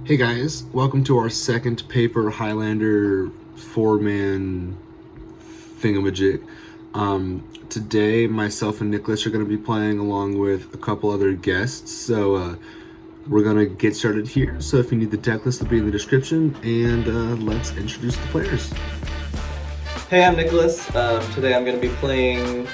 Hey guys, welcome to our second paper Highlander 4-man thingamajig. Today, myself and Nicholas are going to be playing along with a couple other guests, so we're going to get started here. So if you need the deck list, it'll be in the description, and let's introduce the players. Hey, I'm Nicholas. Today I'm going to be playing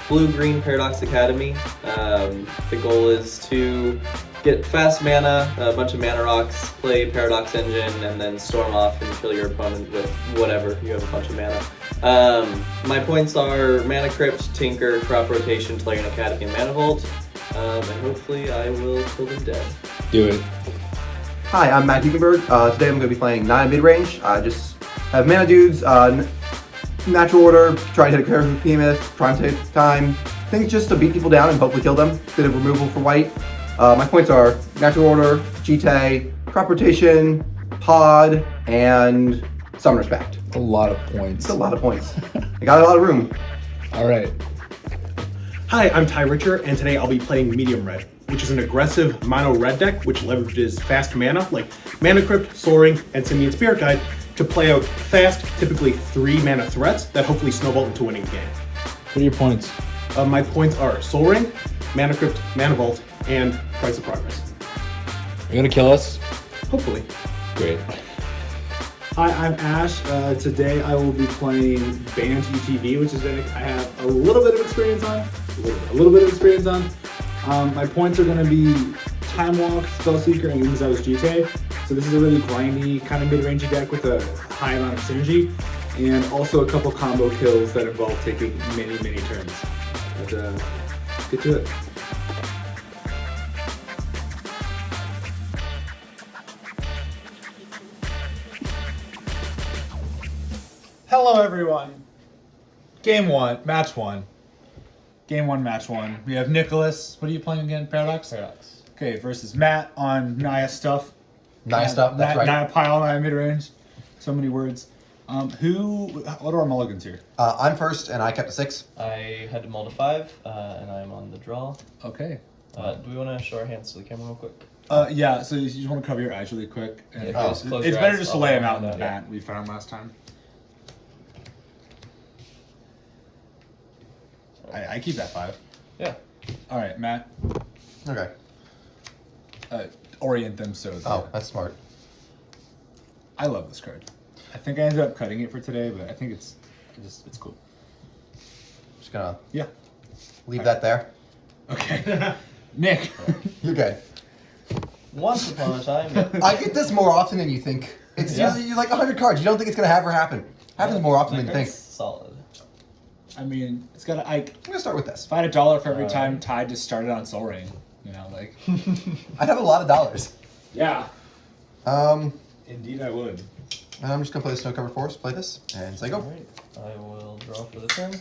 Blue-Green Paradox Academy. The goal is to get fast mana, a bunch of mana rocks, play Paradox Engine, and then storm off and kill your opponent with whatever. You have a bunch of mana. My points are Mana Crypt, Tinker, Crop Rotation, Tolarian Academy, and Mana Vault. And hopefully I will kill them dead. Do it. Hi, I'm Matt Hugenberg. Today I'm going to be playing 9 mid-range. I just have mana dudes, natural order, try to hit a character with Behemoth, prime time. Things just to beat people down and hopefully kill them. Bit of removal for white. My points are natural order, GT, crop rotation, pod, and summoner's pact. A lot of points. It's a lot of points. I got a lot of room. All right. Hi, I'm Ty Richer, and today I'll be playing Medium Red, which is an aggressive mono red deck which leverages fast mana like Mana Crypt, Soaring, and Simian Spirit Guide to play out fast, typically 3 mana threats that hopefully snowball into winning the game. What are your points? My points are Soaring, Mana Crypt, Mana Vault, and Price of Progress. You're gonna kill us? Hopefully. Great. Hi, I'm Ash. Today I will be playing Banned ETB, which is a deck I have a little bit of experience on. My points are going to be Time Walk, Spellseeker, and Inzao's GT. So this is a really grindy, kind of mid-rangey deck with a high amount of synergy, and also a couple combo kills that involve taking many turns. But let's get to it. Hello everyone. Game 1, match 1. Game 1, match 1. We have Nicholas. What are you playing again? Paradox? Paradox. Okay, versus Matt on Naya stuff. Nice stuff, that's right. Naya pile, Naya mid-range. So many words. What are our mulligans here? I'm first, and I kept a 6. I had to mull to 5, and I'm on the draw. Okay. Do we want to show our hands to the camera real quick? Yeah, so you just want to cover your eyes really quick. And Yeah, just close it's your better eyes. just to lay them out in the Yeah. mat we found last time. I keep that 5. Yeah. All right, Matt. Okay. Orient them so. Oh, that's smart. I love this card. I think I ended up cutting it for today, but I think it's cool. Just gonna Yeah. leave that there. Okay. Nick. You're good. Once upon a time. Yeah. I get this more often than you think. It's usually you like 100 cards. You don't think it's gonna happen. Happens more often than you think. That's solid. I mean, it's got I'm gonna start with this. if I had $1 for every time Tide just started on Soul Ring, like. I have a lot of dollars. Yeah. And Indeed, I would. I'm just gonna play the Snow Covered Forest. Play this, and say go. Alright, I will draw for the turn.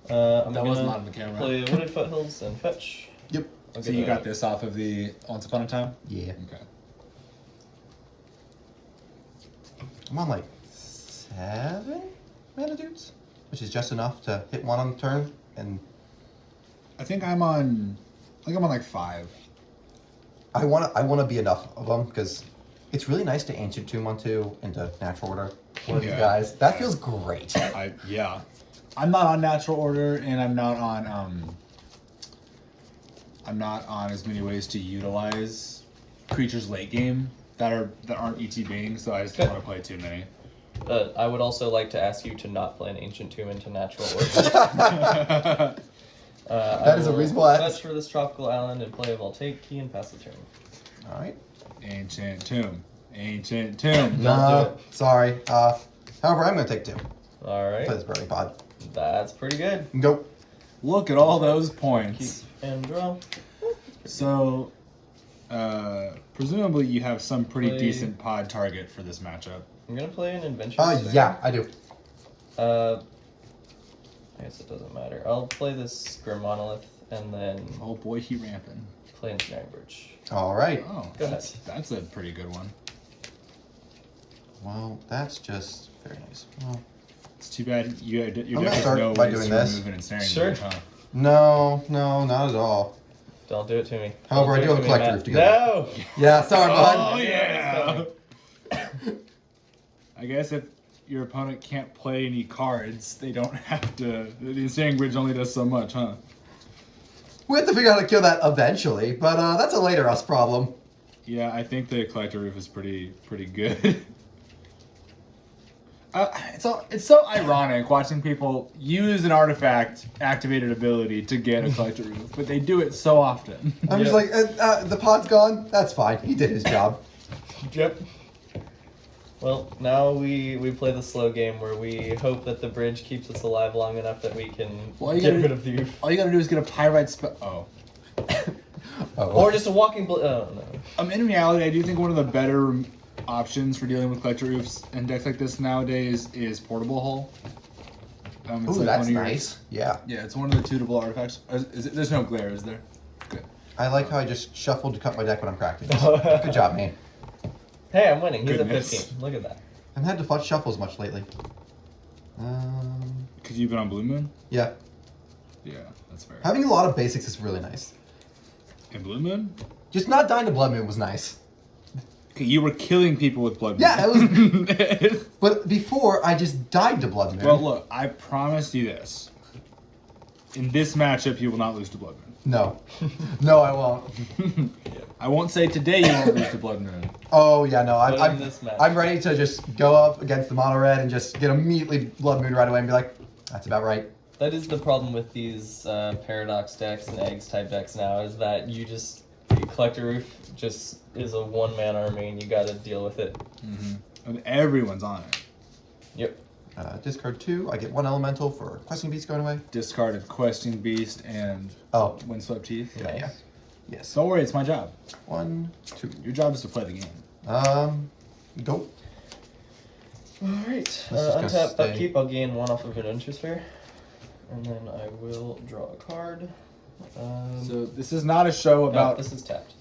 I'm That was gonna not on the camera. play Wooded Foothills and fetch. Yep. I'll So get you a- got this off of the Once Upon a Time? Yeah. Okay. I'm on like 7 mana dudes, which is just enough to hit 1 on the turn, and I think I'm on like 5. I wanna be enough of them because it's really nice to Ancient Tomb on 2 into Natural Order. One of these Yeah. guys. That feels great. Yeah. I'm not on Natural Order, and I'm not on as many ways to utilize creatures late game that aren't ETBing, so I just don't Okay. want to play too many. I would also like to ask you to not play an Ancient Tomb into Natural Order. That is a reasonable ask. Fetch for this tropical island and play a Voltaic key and pass the turn. All right. Ancient Tomb. No, sorry. However, I'm gonna take 2. Alright, Play this Burning Pod. that's pretty good. Go. Look at all those Keep points. and draw. So, presumably you have some pretty Play- decent pod target for this matchup. I'm gonna play an adventure. Yeah, I do. I guess it doesn't matter. I'll play this Grim Monolith and then Oh boy, he ramping. play Ensnaring Bridge. All right. Oh, Go ahead. that's a pretty good one. Well, that's just very nice. Well, It's too bad your I'm deck gonna has start no by ways doing to this. remove an ensnaring Sure. bridge, huh? no, not at all. Don't do it to me. However, Don't I do do it have to a me, collector Matt. roof to go. No! Yeah, sorry, bud. Oh yeah. I guess if your opponent can't play any cards, they don't have to. The Ensnaring Bridge only does so much, huh? We have to figure out how to kill that eventually, but that's a later us problem. Yeah, I think the Collector Roof is pretty good. It's so ironic watching people use an artifact activated ability to get a Collector Roof, but they do it so often. I'm just like, the pod's gone. That's fine. He did his job. Yep. Well, now we play the slow game where we hope that the bridge keeps us alive long enough that we can get rid of the roof. All you gotta do is get a Pyrite spell. Or just a walking oh, no. In reality, I do think one of the better options for dealing with Collector Roofs in decks like this nowadays is Portable Hull. It's Ooh, like that's one of nice. Yeah. Yeah, it's one of the tutable artifacts. There's no glare, is there? Good. I like how I just shuffled to cut my deck when I'm practicing. Good job, man. Hey, I'm winning. He's Goodness. at 15. Look at that. I haven't had to fudge shuffles much lately. Because you've been on Blue Moon? Yeah. Yeah, that's fair. Having a lot of basics is really nice. In Blue Moon? Just not dying to Blood Moon was nice. Okay, you were killing people with Blood Moon. Yeah, it was. But before, I just died to Blood Moon. Well, look, I promise you this. In this matchup, you will not lose to Blood Moon. No. No, I won't. I won't say today you won't lose to Blood Moon. Oh, yeah, no. But in this match. I'm ready to just go up against the mono red and just get immediately Blood Moon right away and be like, that's about right. That is the problem with these Paradox decks and Eggs type decks now, is that you just... Collector Roof just is a one-man army and you gotta deal with it. Mm-hmm. And everyone's on it. Yep. Discard 2. I get 1 elemental for Questing Beast going away. Discarded Questing Beast and Windswept Teeth. Yeah, yeah. Yes. Don't worry, it's my job. 1, 2. Your job is to play the game. Go. Alright. just Untap, stay. upkeep, I'll gain 1 off of Adventure Sphere. And then I will draw a card. So this is not a show about. No, this is tapped.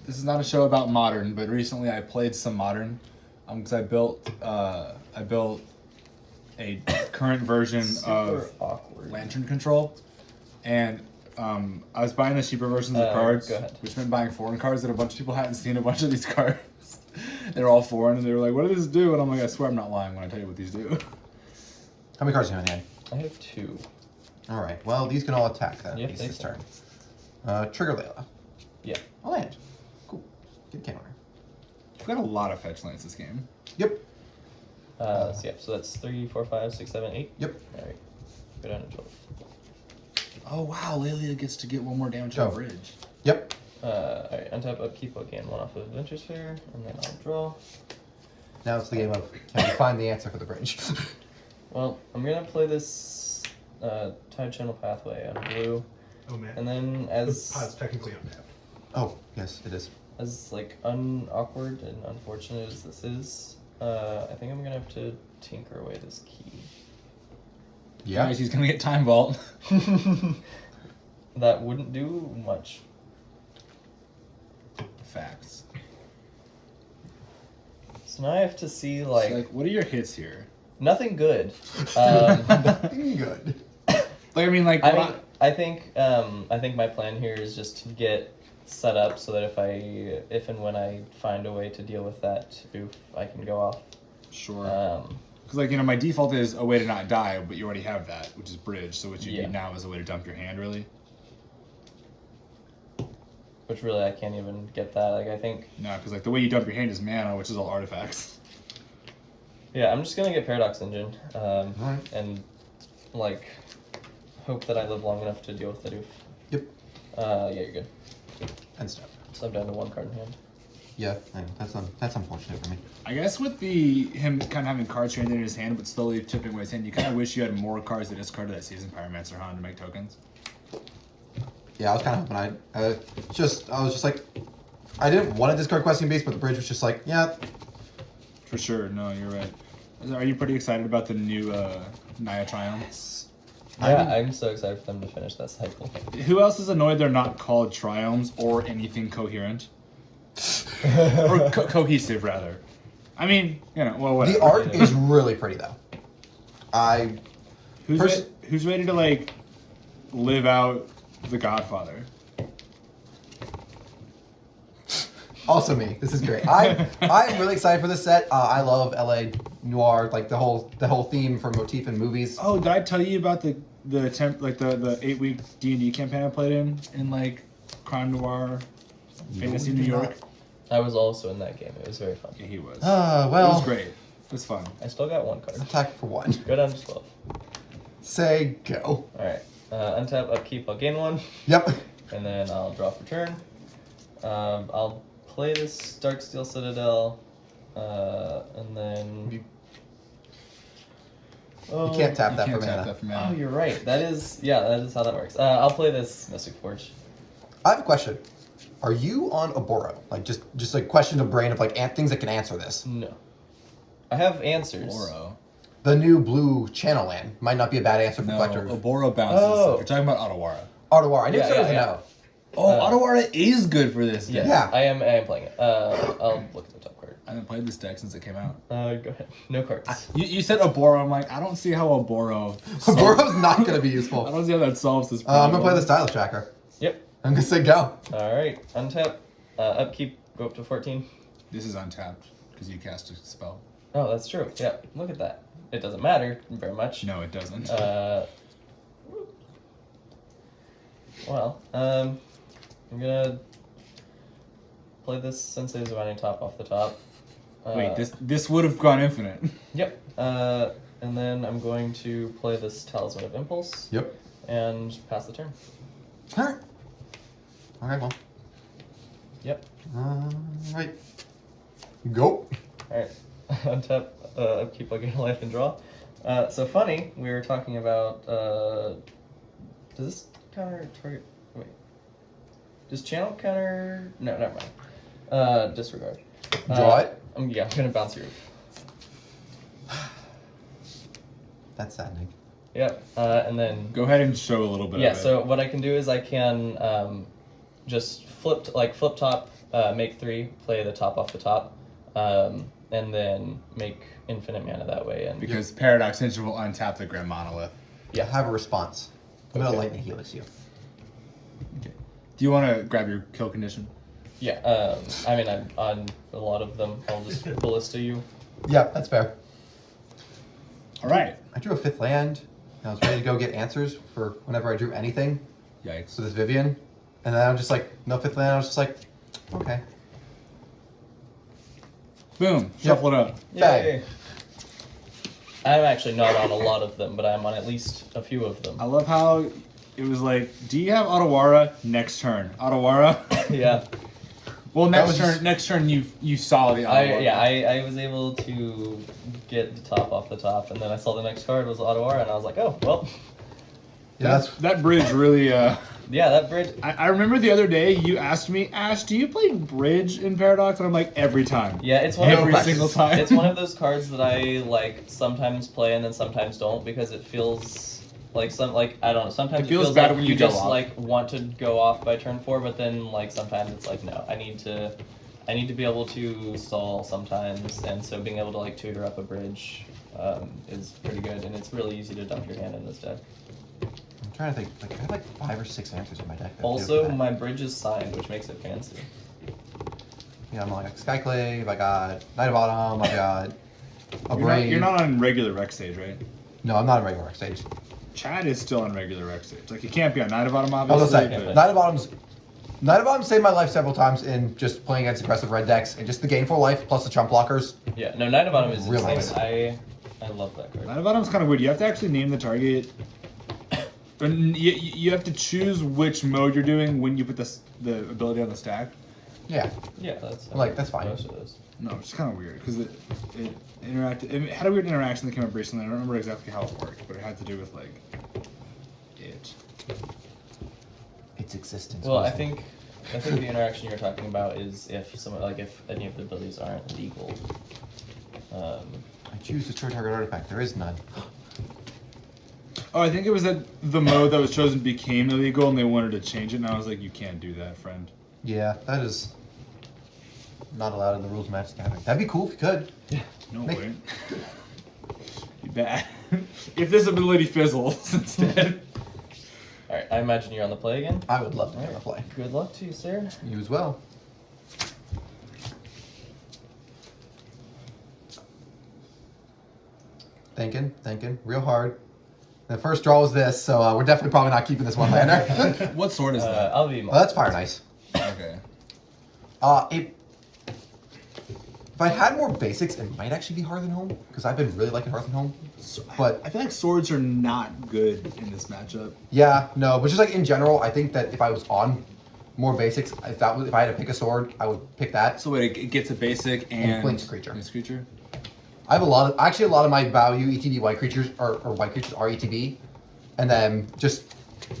This is not a show about Modern, but recently I played some Modern, because I built a current version of awkward. Lantern Control, and I was buying the cheaper versions of cards, go ahead. which meant buying foreign cards that a bunch of people hadn't seen a bunch of these cards. They're all foreign, and they were like, "What does this do?" And I'm like, "I swear I'm not lying when I tell you what these do." How many cards do you have in hand? I have 2. All right. Well, these can all attack then. Yeah, At least they this can. turn. Trigger Layla. Yeah. I'll land. Cool. Good counter. I've got a lot of fetch lands this game. Yep. So that's 3, 4, 5, 6, 7, 8. Yep. Alright. Go down to 12. Oh wow, Lelia gets to get 1 more damage Go. on bridge. Yep. Alright, untap, upkeep, I'll gain 1 off of Adventure Sphere, and then I'll draw. Now it's the game of can we find the answer for the bridge? Well, I'm gonna play this Tide Channel Pathway on blue, Oh man. and then The as pod's technically untapped. Oh, yes, it is. like unawkward and unfortunate as this is, I think I'm gonna have to tinker away this key. Yeah. Guys, he's gonna get Time Vault. That wouldn't do much. Facts. So now I have to see So, like what are your hits here? nothing good. Good. Like I mean, like I think my plan here is just to get set up so that if and when I find a way to deal with that oof, I can go off. Sure. Um, Because like my default is a way to not die, but you already have that, which is bridge. So what you Yeah. need now is a way to dump your hand, really. which really I can't even get that. Like I think No, because like the way you dump your hand is mana, which is all artifacts. yeah, I'm just gonna get Paradox Engine, Alright. and like hope that I live long enough to deal with the doof. Yep. Yeah, you're good. And stuff. So I'm down to 1 card in hand. Yeah, I know. That's unfortunate for me. I guess with him kind of having cards trained in his hand, but slowly chipping away his hand, you kind of wish you had more cards to discard to that Seasoned Pyromancer Hound to make tokens. Yeah, I was kind of hoping I was just like, I didn't want to discard Questing Beast, but the bridge was just like, yeah. For sure. No, you're right. Are you pretty excited about the new Naya Triumph? Yeah, I'm so excited for them to finish that cycle. Who else is annoyed they're not called Triumphs or anything coherent? Or cohesive, rather. I mean, well, whatever. The art is really pretty though. Who's ready to like live out The Godfather? Also me. This is great. I'm really excited for this set. I love LA noir, like the whole theme for motif in movies. Oh, did I tell you about the 8-week D&D campaign I played in like crime noir, fantasy New York? I was also in that game. It was very fun. Yeah, he was. Well. It was great. It was fun. I still got one card. Attack for 1. Go down to 12. Say go. Alright. Untap, upkeep, I'll gain 1. Yep. And then I'll draw for turn. I'll play this Darksteel Citadel. And then... You can't tap that for tap mana. that for mana. Oh, you're right. That is how that works. I'll play this Mystic Forge. I have a question. Are you on Oboro? Like just like question of brain of like things that can answer this. No. I have answers. Oboro. The new blue channel land might not be a bad answer for No, Collector. Oboro bounces. Oh. You're talking about Otawara. Ottawa. I didn't Yeah, say it was yeah, a yeah. no. Oh, Otawara is good for this Yes, deck. Yeah. I am playing it. I'll look at the top card. I haven't played this deck since it came out. Go ahead. No cards. You said Oboro. I'm like, I don't see how Oboro. Oboro's not going to be I useful. don't see how that solves this I'm problem. going to play the Stylus Tracker. Yep. I'm going to say go. Alright. Untap. Upkeep. Go up to 14. This is untapped because you cast a spell. Oh, that's true. Yeah. Look at that. It doesn't matter very much. No, it doesn't. Well, I'm gonna play this Sensei Zubani top off the top. Wait, this would have gone infinite. Yep. And then I'm going to play this Talisman of Impulse. Yep. And pass the turn. Alright. Alright, well. Yep. Alright. Go. Alright. Untap, upkeep, I gain a life and draw. So funny, we were talking about, does this counter target, wait. Does channel counter, no, never mind. Disregard. Draw it. Yeah, I'm gonna bounce your roof. That's saddening. Yep, and then, Go ahead and show a little bit yeah, of it. so what I can do is I can just flip top, make 3, play the top off the top, and then make infinite mana that way. And Because Paradox Engine will untap the Grim Monolith. Yeah, have a response. I'm going Okay. to Lightning Helix you. Okay. Do you want to grab your kill condition? yeah, I mean, I'm on a lot of them. I'll just ballista you. Yeah, that's fair. All right. I drew a 5th land. And I was ready to go get answers for whenever I drew anything. Yikes. So this Vivian. And then I'm just like, no 5th land. I was just like, okay. Boom. Shuffle it up. Bang. Yay. I'm actually not on a lot of them, but I'm on at least a few of them. I love how it was like, do you have Otawara? Next turn. Otawara? Yeah. Well, That next was turn you saw the Otawara. I was able to get the top off the top, and then I saw the next card was Ottawa, and I was like, oh, well, Yeah, That bridge really, yeah, that bridge. I remember the other day you asked me, Ash, do you play bridge in Paradox? And I'm like, every time. Yeah, it's one Every of single time. It's one of those cards that I like sometimes play and then sometimes don't because it feels like I don't know. Sometimes It feels bad like when you you go just off. like want to go off by turn 4, but then like sometimes it's like no, I need to be able to stall sometimes, and so being able to like tutor up a bridge is pretty good, and it's really easy to dump your hand in this deck. I'm trying to think. Like, I have like 5 or 6 answers in my deck. that do Also, that. my bridge is signed, which makes it fancy. Yeah, I'm like Skyclave. I got Knight of Autumn. I got a You're Brave. not on regular Rec stage, right? No, I'm not a regular stage. Chad is still on regular Rec stage. Like, he can't be on Night of Autumn, I was obviously. gonna say but- Knight of Autumn saved my life several times in just playing against aggressive red decks and just the gainful life plus the chump blockers. Yeah, no, Knight of Autumn is Real insane. nice. I love that card. Night of Autumn's kind of weird. You have to actually name the target. And you have to choose which mode you're doing when you put the ability on the stack. Yeah. Yeah, that's That's fine. Most of those. No, it's kind of weird because it interacted. It had a weird interaction that came up recently. I don't remember exactly how it worked, but it had to do with like it. Its existence. Well, I was- think the interaction you're talking about is if any of the abilities aren't legal. I choose to target artifact. There is none. Oh, I think it was that the mode that was chosen became illegal and they wanted to change it, and I was like, you can't do that, friend. Yeah, that is not allowed in the rules of Magic the Gathering. That'd be cool if you could. No Make- way. You bet. If this ability fizzles instead. All right, I imagine you're on the play again. I would love to be on the play. Good luck to you, sir. You as well. Thinking real hard. The first draw was this, so we're definitely probably not keeping this one lander. What sword is that? I'll be. Well, that's fire nice. Okay. If I had more basics, it might actually be Hearth and Home because I've been really liking Hearth and Home. But I feel like swords are not good in this matchup. yeah, no, but just like in general, I think that if I was on more basics, if I had to pick a sword, I would pick that. So wait, it gets a basic and Blinks creature. Blinks creature. I have a lot of my value ETB white creatures or white creatures are ETB, and then just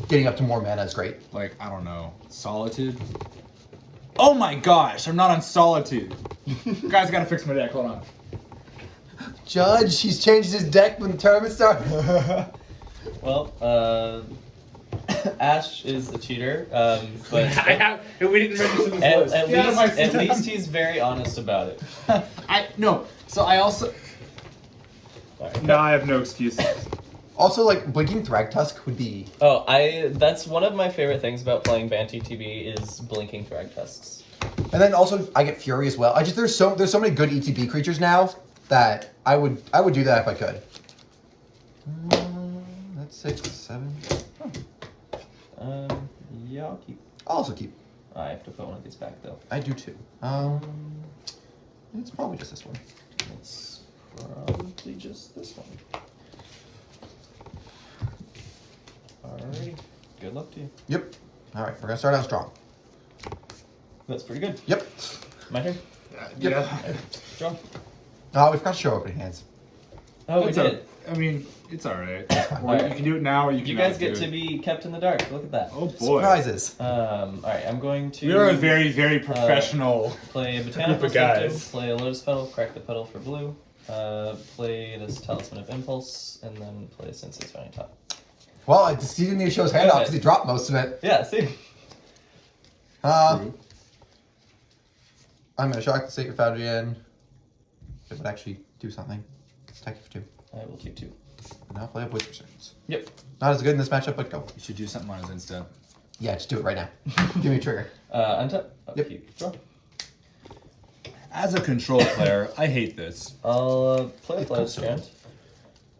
getting up to more mana is great. Like, I don't know, Solitude. Oh my gosh, I'm not on Solitude. Guys, I gotta fix my deck. Hold on. Judge, he's changed his deck when the tournament started. Well, Ash is a cheater, but We didn't mention this at least he's very honest about it. So I also. Now I have no excuses. Also, like blinking Thragtusk would be. Oh, that's one of my favorite things about playing Banty TB is blinking Thragtusks. And then also I get Fury as well. There's so many good ETB creatures now that I would do that if I could. That's 6, 7. Yeah, I'll keep. I'll also keep. I have to put one of these back though. I do too. It's probably just this one. It's probably just this one. Alright. Good luck to you. Yep. All right, we're gonna start out strong. That's pretty good. Yep. My turn. Yeah. Draw. Oh, we've got to show opening hands. Oh, we It's did. I mean, it's alright. Or Alright. you can do it now, or you can. You guys get to be kept in the dark. Look at that. Oh boy. Surprises. Alright, I'm going to. We are a very, very professional. play a botanical of guys. symptom, play a lotus petal, crack the petal for blue, play this talisman of impulse, and then play Sensei's Founding Top. Well, he didn't need to show his hand Go off because he dropped most of it. Yeah, see? I'm gonna shock the Sacred Foundry in. It would actually do something. Attack you for 2. I will keep 2. And I'll play a Whisper Serpents. Yep. Not as good in this matchup, but go. You should do something on his Insta. Yeah, just do it right now. Give me a trigger. Untap. Yep. Keep. Draw. As a control player, I hate this. I'll play a It Flight goes so Strand.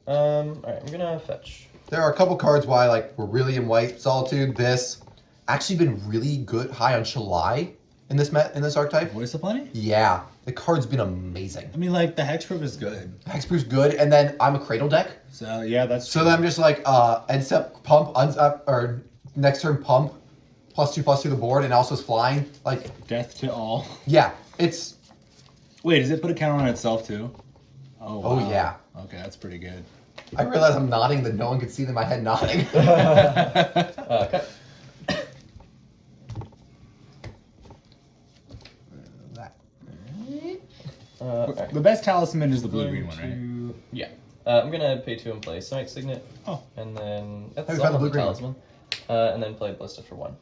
Alright, I'm gonna fetch. There are a couple cards why we're really in white. Solitude, this. Actually been really good high on Shalai in this archetype. Voice of Plenty? Yeah. The card's been amazing. I mean, like, the Hexproof is good. Hexproof's good, and then I'm a Cradle deck. So, yeah, that's So then I'm just like, end step pump, or next turn pump, +2/+2 to the board, and also is flying. Like, Death to all. yeah, it's. Wait, does it put a counter on itself, too? Oh, Oh, wow. yeah. Okay, that's pretty good. I realize I'm nodding that no one can see my head nodding. Cut. That. Alright. The best talisman is the blue-green one, right? Yeah. I'm gonna pay 2 and play Sonic Signet. Oh. And then that's Have you found the almost a blue-green talisman. And then play Ballista for 1.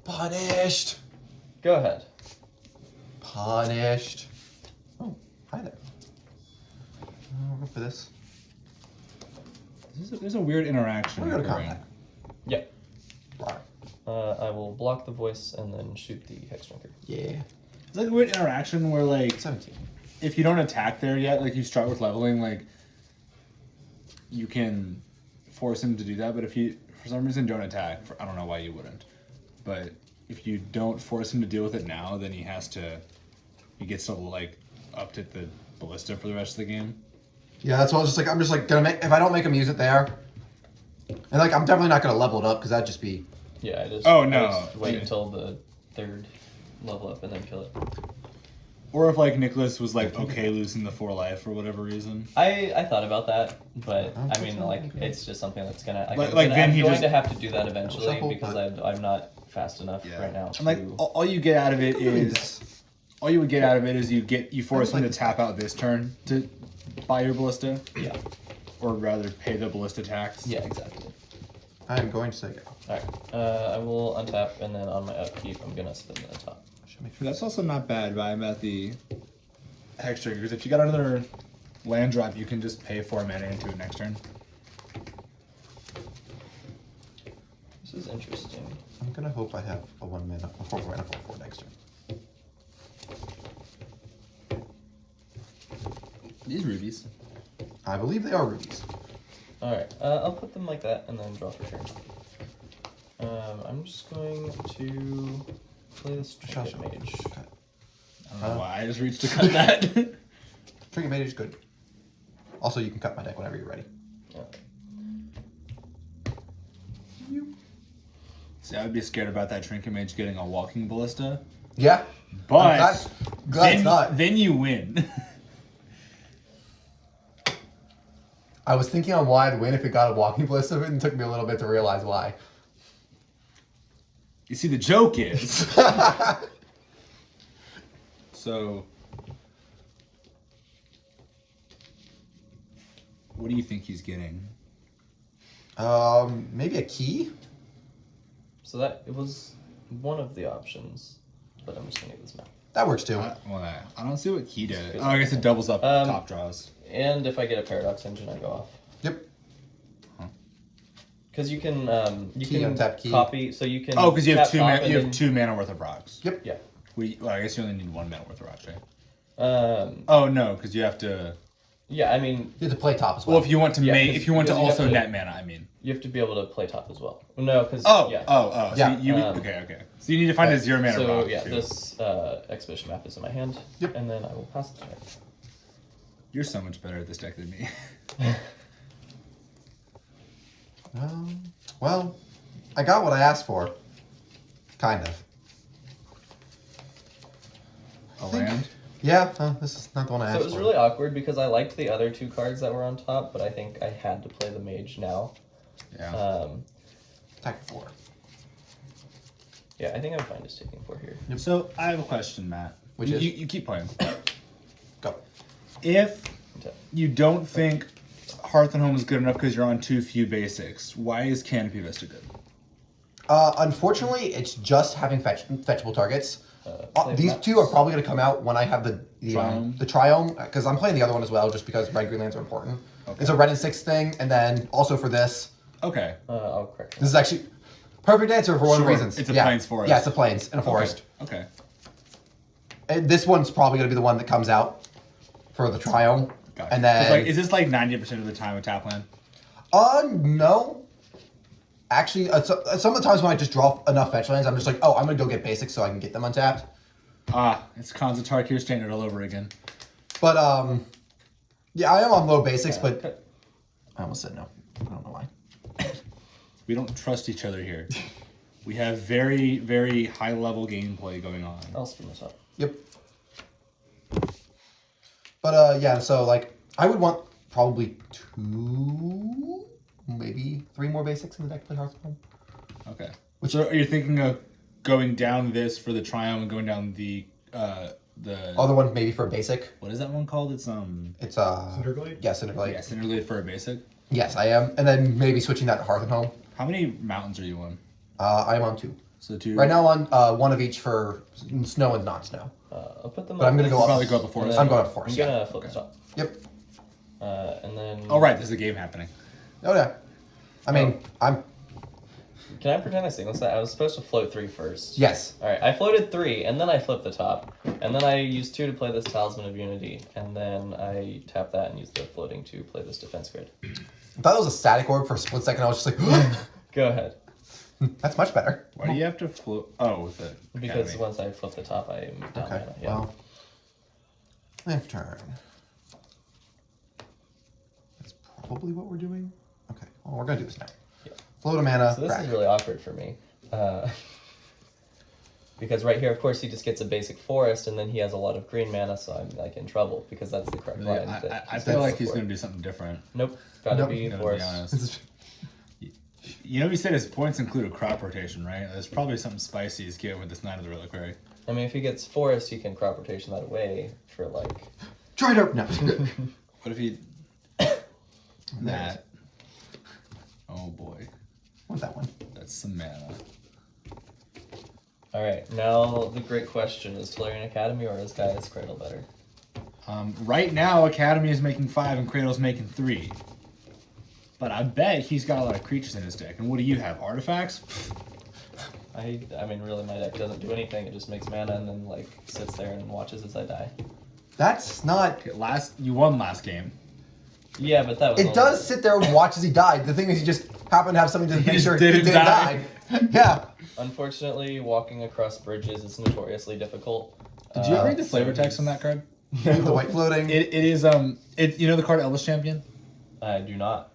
Punished. Go ahead. Punished. Oh, hi there. I'll go for this. There's a weird interaction. We're gonna occurring. combat. Yeah. Right. I will block the voice and then shoot the Hex Drinker. Yeah. It's like a weird interaction where, like, 17. if you don't attack there yet, like, you start with leveling, like, you can force him to do that, but if you, for some reason, don't attack, I don't know why you wouldn't, but if you don't force him to deal with it now, then he gets to, like, up to the ballista for the rest of the game. Yeah, that's what I was just like. I'm just like gonna make. If I don't make him use it there, and like I'm definitely not gonna level it up because that'd just be. Yeah, I just, Oh, no. I just wait until the 3rd level up and then kill it. Or if, like, Nicholas was, like, okay losing the 4 life for whatever reason. I thought about that, but I mean, like, it's just something that's gonna. I'm Then going he just- to have to do that eventually Shuffle, because but- I'm not fast enough right now. And, like, all you get out of it is... All you would get out of it is you force him to like tap out this turn to buy your ballista, Yeah. or rather pay the ballista tax. Yeah, exactly. I'm going to say go. Alright, I will untap and then on my upkeep I'm gonna spin the top. Should make sure. That's also not bad, but I'm at the hex trigger, because if you got another land drop, you can just pay 4 mana into it next turn. This is interesting. I'm gonna hope I have a 1 mana, a 4 mana, 4/4 next turn. These rubies. I believe they are rubies. Alright, I'll put them like that and then draw for turn. I'm just going to play this Trinket Mage. I don't know why I just reached to cut that. Trinket Mage is good. Also, you can cut my deck whenever you're ready. Okay. See, I would be scared about that Trinket Mage getting a walking ballista. Yeah. But glad it's not. then you win. I was thinking on why I'd win if it got a walking ballista, and it took me a little bit to realize why. You see, the joke is... So... What do you think he's getting? Maybe a key? So that it was one of the options, but I'm just gonna get this map. That works too. I don't see what key did. Oh, I guess it doubles up top draws. And if I get a Paradox Engine, I go off. Yep. Because you can Key, untap key. copy, so you can. Oh, because you have tap top and you have then- 2 mana worth of rocks. Yep. Yeah. Well, I guess you only need 1 mana worth of rocks, right? Oh no, because you have to. yeah, I mean, You have to play top as well. Well, if you want to Yeah, make, 'cause- if you want to because you have also to- net mana, I mean. you have to be able to play top as well. No, because Oh, yeah. So Yeah. you okay. So you need to find a 0 mana So rock. yeah, too. this exhibition map is in my hand, Yep. and then I will pass it to her. You're so much better at this deck than me. Well, I got what I asked for. Kind of. A land. Yeah, this is not the one I asked So it was for. really awkward because I liked the other 2 cards that were on top, but I think I had to play the mage now. Yeah. Attack 4. Yeah, I think I'm fine just taking 4 here. So I have a question, Matt. Which you, is? you keep playing. Go. If Okay. you don't think Hearth and Home is good enough because you're on too few basics, why is Canopy Vista good? Unfortunately, it's just having fetchable targets. Play These maps. 2 are probably going to come out when I have the Triome. Triome, because I'm playing the other one as well, just because red green lands are important. Okay. It's a red and 6 thing, and then also for this, Okay. I'll correct this is actually perfect answer for one of the Sure, reasons. it's a yeah. plains forest. Yeah, it's a plains in a forest. Okay. And this one's probably going to be the one that comes out for the Triome. Gotcha. And 'Cause, then is this like 90% of the time with tap land? No. Actually, some of the times when I just draw enough fetch lands, I'm just like, oh, I'm gonna go get basics so I can get them untapped. It's Khans of Tarkir standard all over again. But yeah, I am on low basics, but Okay. I almost said no. I don't know why. We don't trust each other here. We have very, very high level gameplay going on. I'll spin this up. Yep. But yeah, so like I would want probably 2, maybe 3 more basics in the deck to play Hearthstone. Okay. So are you thinking of going down this for the Triumph and going down the Other one maybe for a basic. what is that one called? It's It's Cinderglade? yeah, Cinderglade. yeah, Cinderglade for a basic. Yes, I am, and then maybe switching that to Hearth and Home. How many mountains are you on? I am on 2. So 2. Right now on 1 of each for snow and not snow. I'll put them. But I'm like gonna go this, up- Probably go up before and us. then I'm going up forest, I'm gonna yeah. flip this up. Yep. And then. Oh right, there's a game happening. Oh yeah. I mean, I'm Can I pretend I sequenced that? I was supposed to float 3 first. yes. All right, I floated 3, and then I flipped the top, and then I used 2 to play this Talisman of Unity, and then I tapped that and used the floating to play this Defense Grid. I thought it was a static orb for a split second. I was just like, Go ahead, that's much better. Why do you have to float? Oh, with it. because once I flip the top, I move down. Okay. mana, yeah. Well, left turn. That's probably what we're doing. Okay. Well, we're gonna do this now. Yeah. Float a mana. So this crack. is really awkward for me. Because right here, of course, he just gets a basic forest, and then he has a lot of green mana, so I'm like in trouble because that's the correct Really, line. that I he's feel supposed like to he's support. going to do something different. Nope, gotta Nope. be Gonna be forest. honest. You know, he said his points include a crop rotation, right? There's probably something spicy he's getting with this Knight of the Reliquary. I mean, if he gets forest, he can crop rotation that away for like. Try it. No. What if he... That... Oh boy. Want that one? That's some mana. All right, now the great question: is Tolarian Academy or is Gaia's Cradle better? Right now, Academy is making 5 and Cradle's making 3. But I bet he's got a lot of creatures in his deck. And what do you have? Artifacts? I mean, really, my deck doesn't do anything. It just makes mana and then like sits there and watches as I die. That's not. Okay, you won last game. Yeah, but that was. It only- does sit there and watch as he died. The thing is, he just happened to have something to make just sure he didn't didn't die. Yeah. Unfortunately, walking across bridges is notoriously difficult. Did you ever read the so flavor text on he's- that card? The white floating. It is you know the card Elvis Champion? I do not.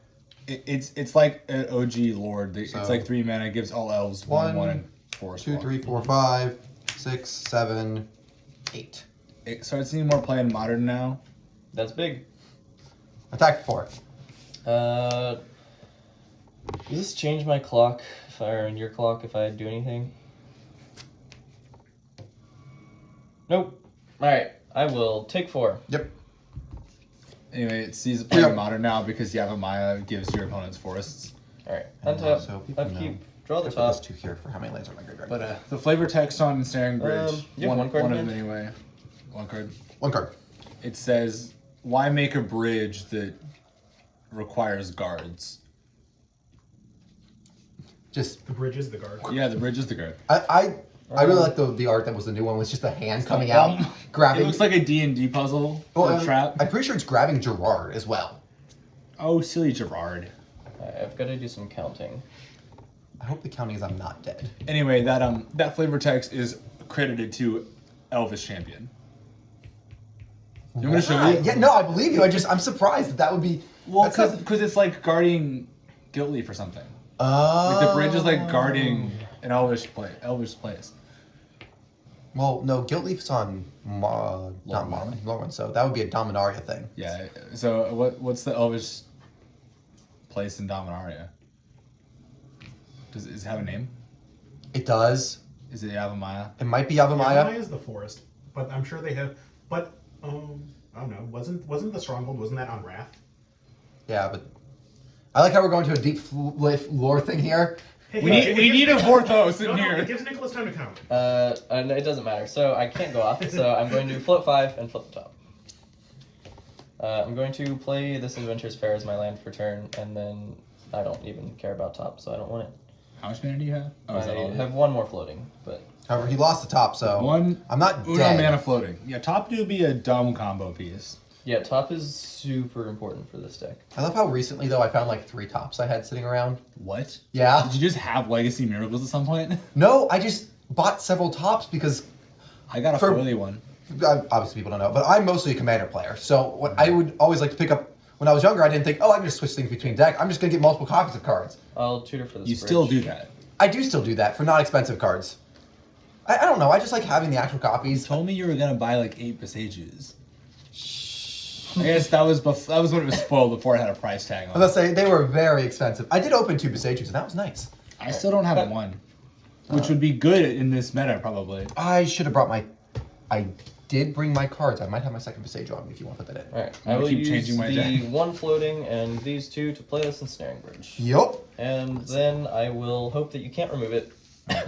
It's like an OG Lord. It's So- like 3 mana, gives all elves 1/1 and 4 2, 3, 4, 5, 6, 7, 8. It starts seeing more play in Modern now. That's big. Attack 4. Does this change my clock or your clock if I do anything? Nope. Alright, I will take 4. Yep. Anyway, it sees it play Yeah. in Modern now because Yavimaya gives your opponents forests. Alright, And untap, also people know. upkeep, draw the I put this top. 2 here for how many lands are in my graveyard. But the flavor text on Snaring Bridge, you have one card one in of them hand? anyway. One card. 1 card. It says, "Why make a bridge that requires guards?" Just The bridge is the guard. Yeah, the bridge is the guard. I really like the art that was the new one. Was just the hand coming out, It grabbing. looks like a D&D puzzle Oh, or a trap. I'm pretty sure it's grabbing Gerard as well. Oh, silly Gerard. Alright, I've got to do some counting. I hope the counting is I'm not dead. Anyway, that flavor text is credited to Elvis Champion. You want me to show you? Yeah, no, I believe you. I'm surprised that would be. Well, that's not- because it's like guarding Guilt Leaf or something. Oh. Like the bridge is like guarding an Elvish place. Well, no, Guilt Leaf's on not Lorwyn. Lorwyn, so that would be a Dominaria thing. Yeah. So what's the Elvish place in Dominaria? Does it have a name? It does. Is it Yavimaya? It might be Yavimaya Yavimaya. is the forest, but I'm sure they have. But I don't know. Wasn't the stronghold? Wasn't that on Wrath? Yeah, but I like how we're going to a deep lore thing here. Hey, We need a Vorthos in No, here. it gives Nicholas time to count. No, it doesn't matter. So I can't go off. So I'm going to float 5 and flip the top. I'm going to play this Adventurous Fair as my land for turn, and then I don't even care about top, so I don't want it. How much mana do you have? Oh, is that all? I have 1 more floating, but However, he lost the top, so One. I'm not Uno dead. mana floating. Yeah, top would be a dumb combo piece. yeah, top is super important for this deck. I love how recently though I found like 3 tops I had sitting around. What? Yeah. Did you just have Legacy Miracles at some point? No, I just bought several tops because I got a For- foily one. obviously people don't know, but I'm mostly a commander player. So what I would always like to pick up when I was younger, I didn't think, oh, I can just switch things between deck. I'm just gonna get multiple copies of cards. I'll tutor for this. You bridge. still do that. I do still do that for not expensive cards. I don't know. I just like having the actual You copies. told me you were gonna buy like 8 Besagers. I guess that was when it was spoiled before it had a price tag I on was it. gonna say they were very expensive. I did open 2 Besages, and that was nice. I still don't have one, which would be good in this meta probably. I should have brought my. I did bring my cards. I might have my second Besage on me if you want to put that in. Alright, I'm I gonna will keep use changing my the deck. 1 floating and these 2 to play this Ensnaring Bridge. Yup. And then I will hope that you can't remove it.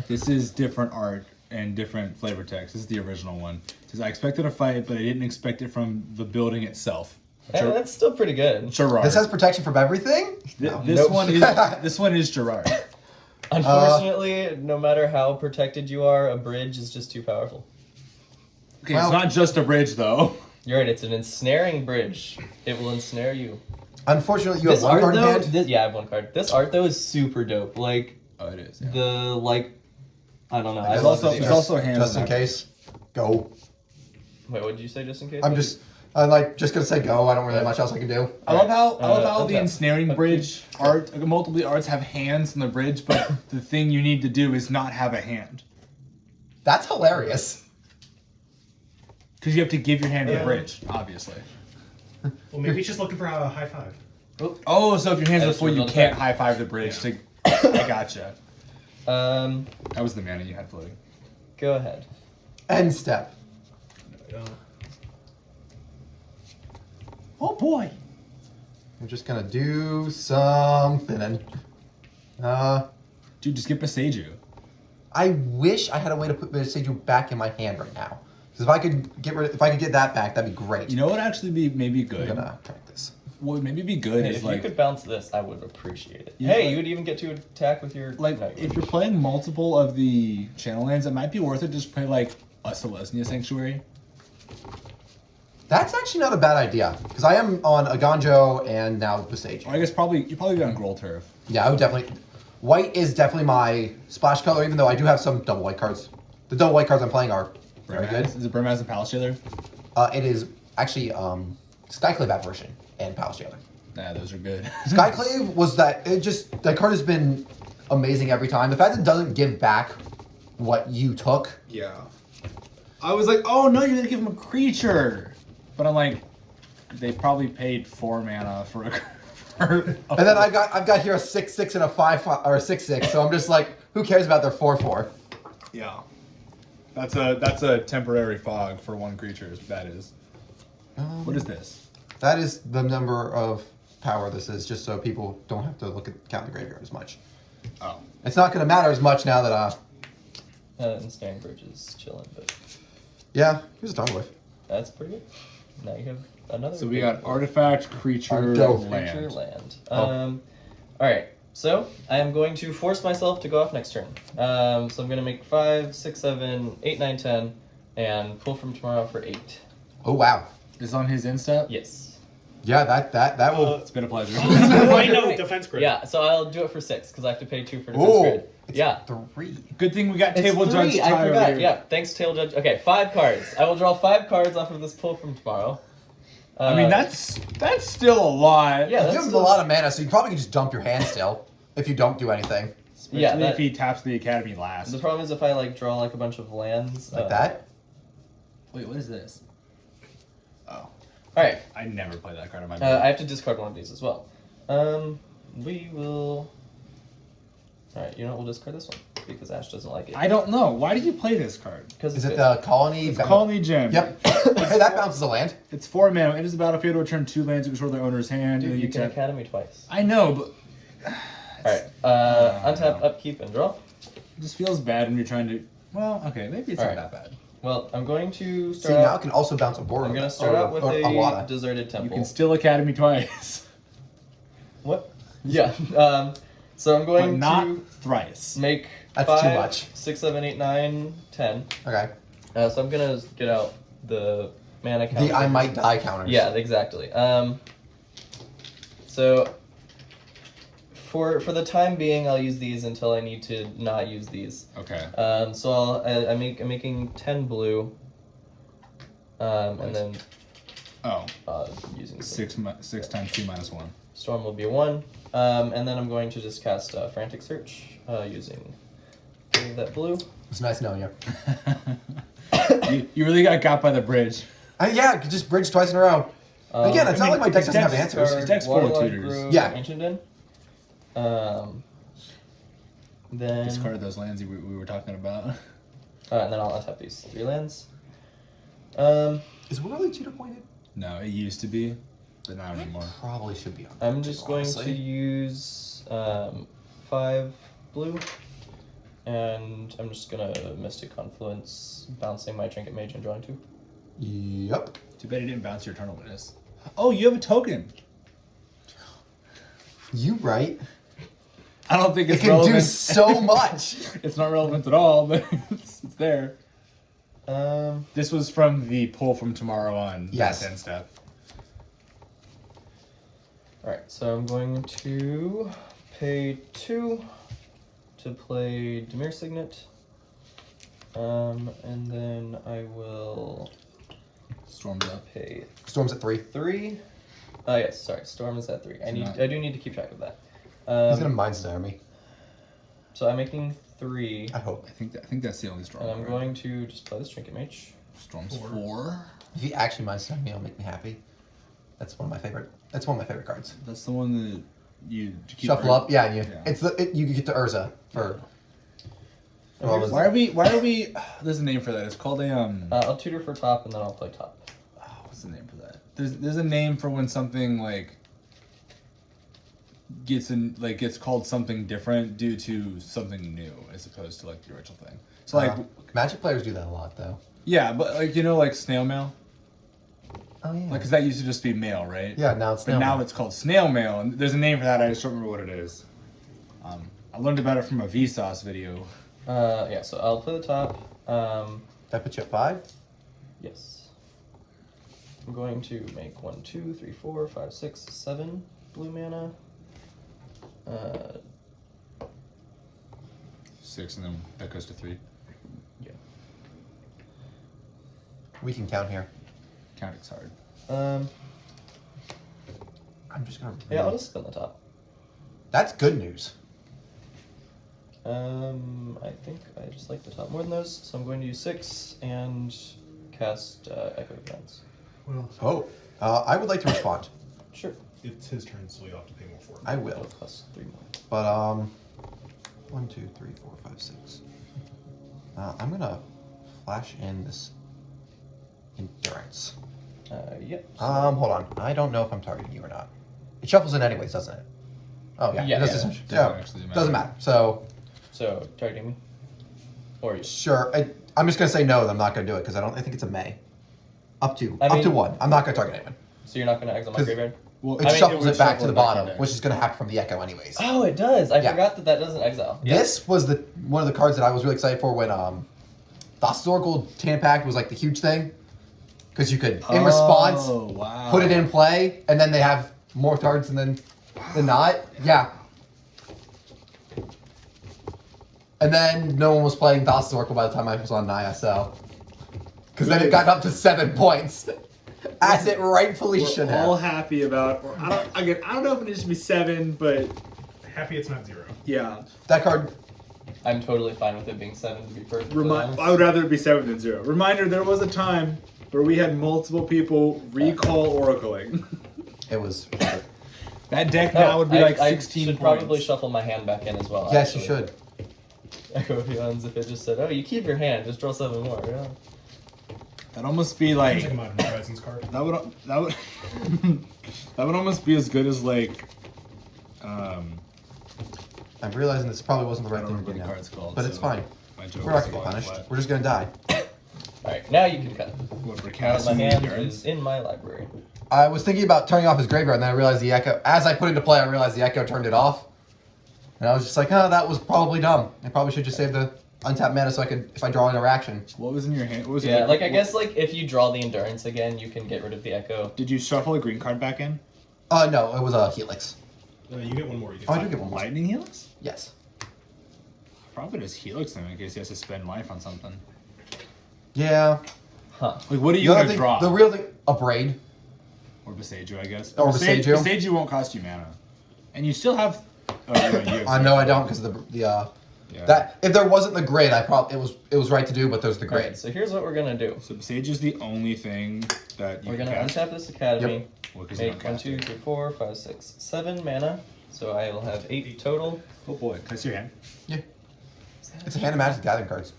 This is different art and different flavor text. This is the original one. It says I expected a fight, but I didn't expect it from the building itself. And that's still pretty good. Gerard. This has protection from everything. No. This Nope. one is Gerard. Unfortunately, no matter how protected you are, a bridge is just too powerful. Okay, Well- it's not just a bridge though. You're right, it's an ensnaring bridge. It will ensnare you. Unfortunately, you This have one art card in though, hand. yeah, I have 1 card. This art though is super dope. Like Oh, it is. Yeah. the I don't know. I There's love also the there's art. also hands. Just in on that. case. Go. Wait, what did you say? Just in case. I'm like just gonna say go. I don't really have much else I can do. I love how the okay. ensnaring bridge art, multiple arts have hands on the bridge, but the thing you need to do is not have a hand. That's hilarious. Because you have to give your hand to the Yeah. bridge, obviously. Well, maybe he's just looking for a high five. Oh, so if your hands Yeah, are full, so you they'll can't check. high five the bridge to. I gotcha. Go That was the mana you had floating. ahead. End step. Oh boy. I'm just gonna do something. And Dude, just get Beseju. I wish I had a way to put Beseju back in my hand right now. Because if I could get that back, that'd be great. You know what would actually be maybe I'm good? gonna track this. What would maybe be good Hey, is if like you could bounce this, I would appreciate it. Yeah. Hey, you would even get to attack with your like no, if you're playing multiple of the channel lands, it might be worth it to just play like a Selesnya Sanctuary. That's actually not a bad idea because I am on a Ganjo and now Besage. Or I guess you'd probably be on Growl Turf. Yeah, I would definitely. White is definitely my splash color, even though I do have some double white cards. The double white cards I'm playing are very good. Is it Burmaz and Palace Jailer? It is actually Skyclave Apparition and Palace Jailer. Nah, those are good. Skyclave was that card has been amazing every time. The fact that it doesn't give back what you took. Yeah. I was like, oh no, you're gonna give him a creature. But I'm like, they probably paid 4 mana for a And then I've got here a 6/6 and a 5/5 or a 6/6, so I'm just like, who cares about their 4/4? Yeah. That's a temporary fog for 1 creature, that is. What is this? That is the number of power this is, just so people don't have to count the graveyard as much. Oh. It's not going to matter as much now that And Staring Bridge is chilling, but yeah, here's a Tomboy. that's pretty good. Now you have another. So we got artifact, creature, Go. land. creature land. Oh. Alright, so I am going to force myself to go off next turn. So I'm going to make 5, 6, 7, 8, 9, 10, and pull from tomorrow for 8. Oh wow. Is on his insta? Yes. Yeah, that will. It's been a pleasure. Right now, defense grid. Yeah, so I'll do it for 6 because I have to pay 2 for defense Oh, grid. Yeah. 3. Good thing we got It's Table 3, Judge I Ty over forgot. here. Yeah, thanks Table Judge. Okay, 5 cards. I will draw 5 cards off of this pull from tomorrow. I mean, that's still a lot. Yeah, You that's have a still- lot of mana, so you probably can just dump your hand still if you don't do anything. Especially Yeah, if he taps the Academy last. The problem is if I like draw like a bunch of lands Like that? Wait, what is this? Oh, Alright, I never play that card on my board. I have to discard one of these as well. We will. Alright, you know what? We'll discard this one because Ash doesn't like it. I don't know. Why did you play this card? Because Is it the colony? It's Colony Gem. Yep. Hey, that bounces a land. It's 4 mana. It is a battlefield to return 2 lands to control their owner's hand. Dude, and you then can tap. Academy twice. I know, but Alright, untap, upkeep, and draw. it just feels bad when you're trying to. Well, okay, maybe it's Alright. not that bad. Well, I'm going to See, start now it out. can also bounce a board. I'm going to start out with a Awada. deserted You temple. can still Academy twice, What? Yeah. So I'm but going not to thrice. make That's 5, too much. 6, 7, 8, 9, 10. Okay. So I'm gonna get out the mana counter. The I might die counters. Yeah, exactly. So for the time being, I'll use these until I need to not use these. Okay. So I'm making 10 blue. And then Oh, using some- 6 times 2 minus 1. Storm will be 1. And then I'm going to just cast Frantic Search using that blue. It's nice knowing you. you really got by the bridge. Yeah, you could just bridge twice in a row. Again, it's not like my deck doesn't have Deck's- answers. His deck's full of Waterlog tutors. Grove, Yeah. Ancient Den. Then Discard those lands we were talking about. and then I'll untap these 3 lands. Is Whirly tutor pointed? No, it used to be, but not anymore. Probably should be on. I'm just going to honestly. use 5 blue, and I'm just gonna Mystic Confluence, bouncing my Trinket Mage and drawing 2. Yep. Too bad you didn't bounce your Eternal Witness. Oh, you have a token. You right. I don't think It it's can relevant. do so much. It's not relevant at all, but it's there. Um, This was from the pull from tomorrow on. Yes. 10 step. Alright, so I'm going to pay 2 to play Dimir Signet. And then I will Storms up. pay Storm's at 3. 3. Yes, sorry, Storm is at 3. I do need to keep track of that. He's gonna mind stare me. So I'm making 3. I hope. I think that's the only storm. And I'm card. going to just play this Trinket Mage. Storms 4. If he actually mind stare me, it'll make me happy. That's one of my favorite. That's one of my favorite cards. That's the one that you keep Shuffle up, yeah. And you, Yeah. it's you get to Urza for. And here's- Why are we? There's a name for that. It's called a I'll tutor for top and then I'll play top. what's the name for that? There's a name for when something like gets called something different due to something new as opposed to like the original thing. So like Magic players do that a lot though. yeah, but like like snail mail. Oh yeah. Like, because that used to just be mail, right? Yeah, now it's But snail now mail. it's called snail mail, and there's a name for that. I just don't remember what it is. I learned about it from a Vsauce video. Yeah, so I'll play the top. That puts you at 5. Yes. I'm going to make 1, 2, 3, 4, 5, 6, 7 blue mana. 6, and then that goes to 3. Yeah. We can count here. Counting's hard. I'm just gonna. Yeah, I'll just spin the top. That's good news. I think I just like the top more than those, so I'm going to use 6 and cast Echo Defense. Well, I would like to respond. Sure. it's his turn, so you have to pay more for it. I will. Plus 3 more. But 1, 2, 3, 4, 5, 6. I'm gonna flash in this endurance. Yep. Hold on. I don't know if I'm targeting you or not. It shuffles in anyways, doesn't it? Oh yeah. Yeah, It doesn't, Doesn't so, actually matter. doesn't matter. So Targeting me? Or you? sure. I'm just gonna say no. That I'm not gonna do it because I think it's a May. Up to I mean- 1. I'm not gonna target anyone. So you're not going to exile my 'Cause- graveyard? Well, It shuffles would it back shuffle to the it bottom, in there. which is gonna happen from the Echo anyways. Oh, it does. I Yeah. forgot that doesn't exile. Yeah. This was one of the cards that I was really excited for when the historical Tana Pact was like the huge thing, because you could in response wow. put it in play, and then they have more cards than not. Yeah. And then no one was playing Thassa's Oracle by the time I was on ISL. Because then it got up to 7 points. As it rightfully should We're all have. happy about. Or I don't know if it needs to be 7, but Happy it's not 0. yeah. That card, I'm totally fine with it being 7 to be perfectly honest. I would rather it be 7 than 0. Reminder: there was a time where we had multiple people recall oracling. it was. That deck now would be I, like 16 I should points. probably shuffle my hand back in as well. Yes, you actually. should. Echo Beyonds if it just said, oh, you keep your hand, just draw 7 more. Yeah. That'd almost be Seems like like a Modern Horizons card. that would that would almost be as good as like I'm realizing this probably wasn't the I right don't thing to remember do the now. card's called. But it's so fine. my joke We're not is gonna get falling punished. flat. We're just gonna die. Alright, now you can cut. What, for Now casting my hand endurance? is in my library. I was thinking about turning off his graveyard, and then I realized the Echo. As I put it into play, I realized the Echo turned it off, and I was just like, "Oh, that was probably dumb. I probably should just save the untapped mana so I could, if I draw an interaction." What was in your hand? What was Yeah, your, like I guess like if you draw the endurance again, you can get rid of the echo. Did you shuffle a green card back in? No, it was a Helix. You get one more. You get Oh, I do get one more. Lightning Helix? Yes. Probably just Helix then in case he has to spend life on something. Yeah. Huh. Like what are you The other gonna thing, draw? the real thing, a braid. Or Besaju, I guess. Or Besaju. Besaju won't cost you mana. And you still have No, I don't, because of the yeah. that if there wasn't the grid, it was right to do, but there's the Alright, grid. so here's what we're gonna do. So Besage is the only thing that you We're can gonna cast. untap this academy, Well, 'cause you make don't 1, cast 2, it. 3, 4, 5, 6, 7 mana. So I will have 8 total. Oh boy, can I see your hand? Yeah. It's a hand of Magic Gathering cards.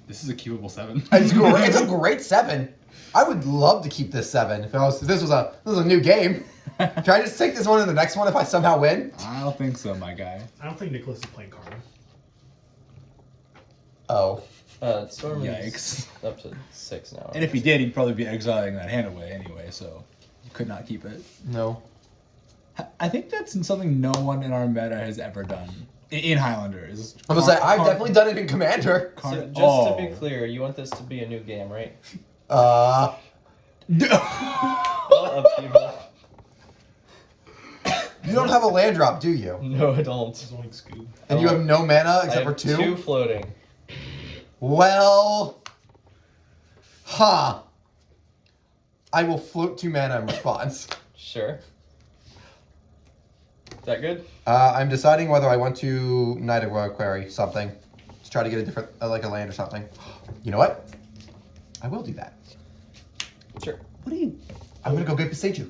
This is a keepable 7. It's a great 7. I would love to keep this 7 if this was a new game. Can I just take this one to the next one if I somehow win? I don't think so, my guy. I don't think Nicholas is playing Karma. Oh. Storm Yikes. is up to 6 now. And if he did, he'd probably be exiling that hand away anyway, so you could not keep it. No. I think that's something no one in our meta has ever done. In Highlander. I'm gonna say, I've definitely done it in Commander. So just to be clear, you want this to be a new game, right? Uh, Well, upheaval. you don't have a land drop, do you? No, I don't. Zoink Scoob. And you have no mana I except for have 2? 2 floating. Well, I will float 2 mana in response. Sure. Is that good? I'm deciding whether I want to Knight of Royal Quarry something. Let's try to get a different, like a land or something. You know what? I will do that. Sure. What are you? I'm gonna go get Besaju.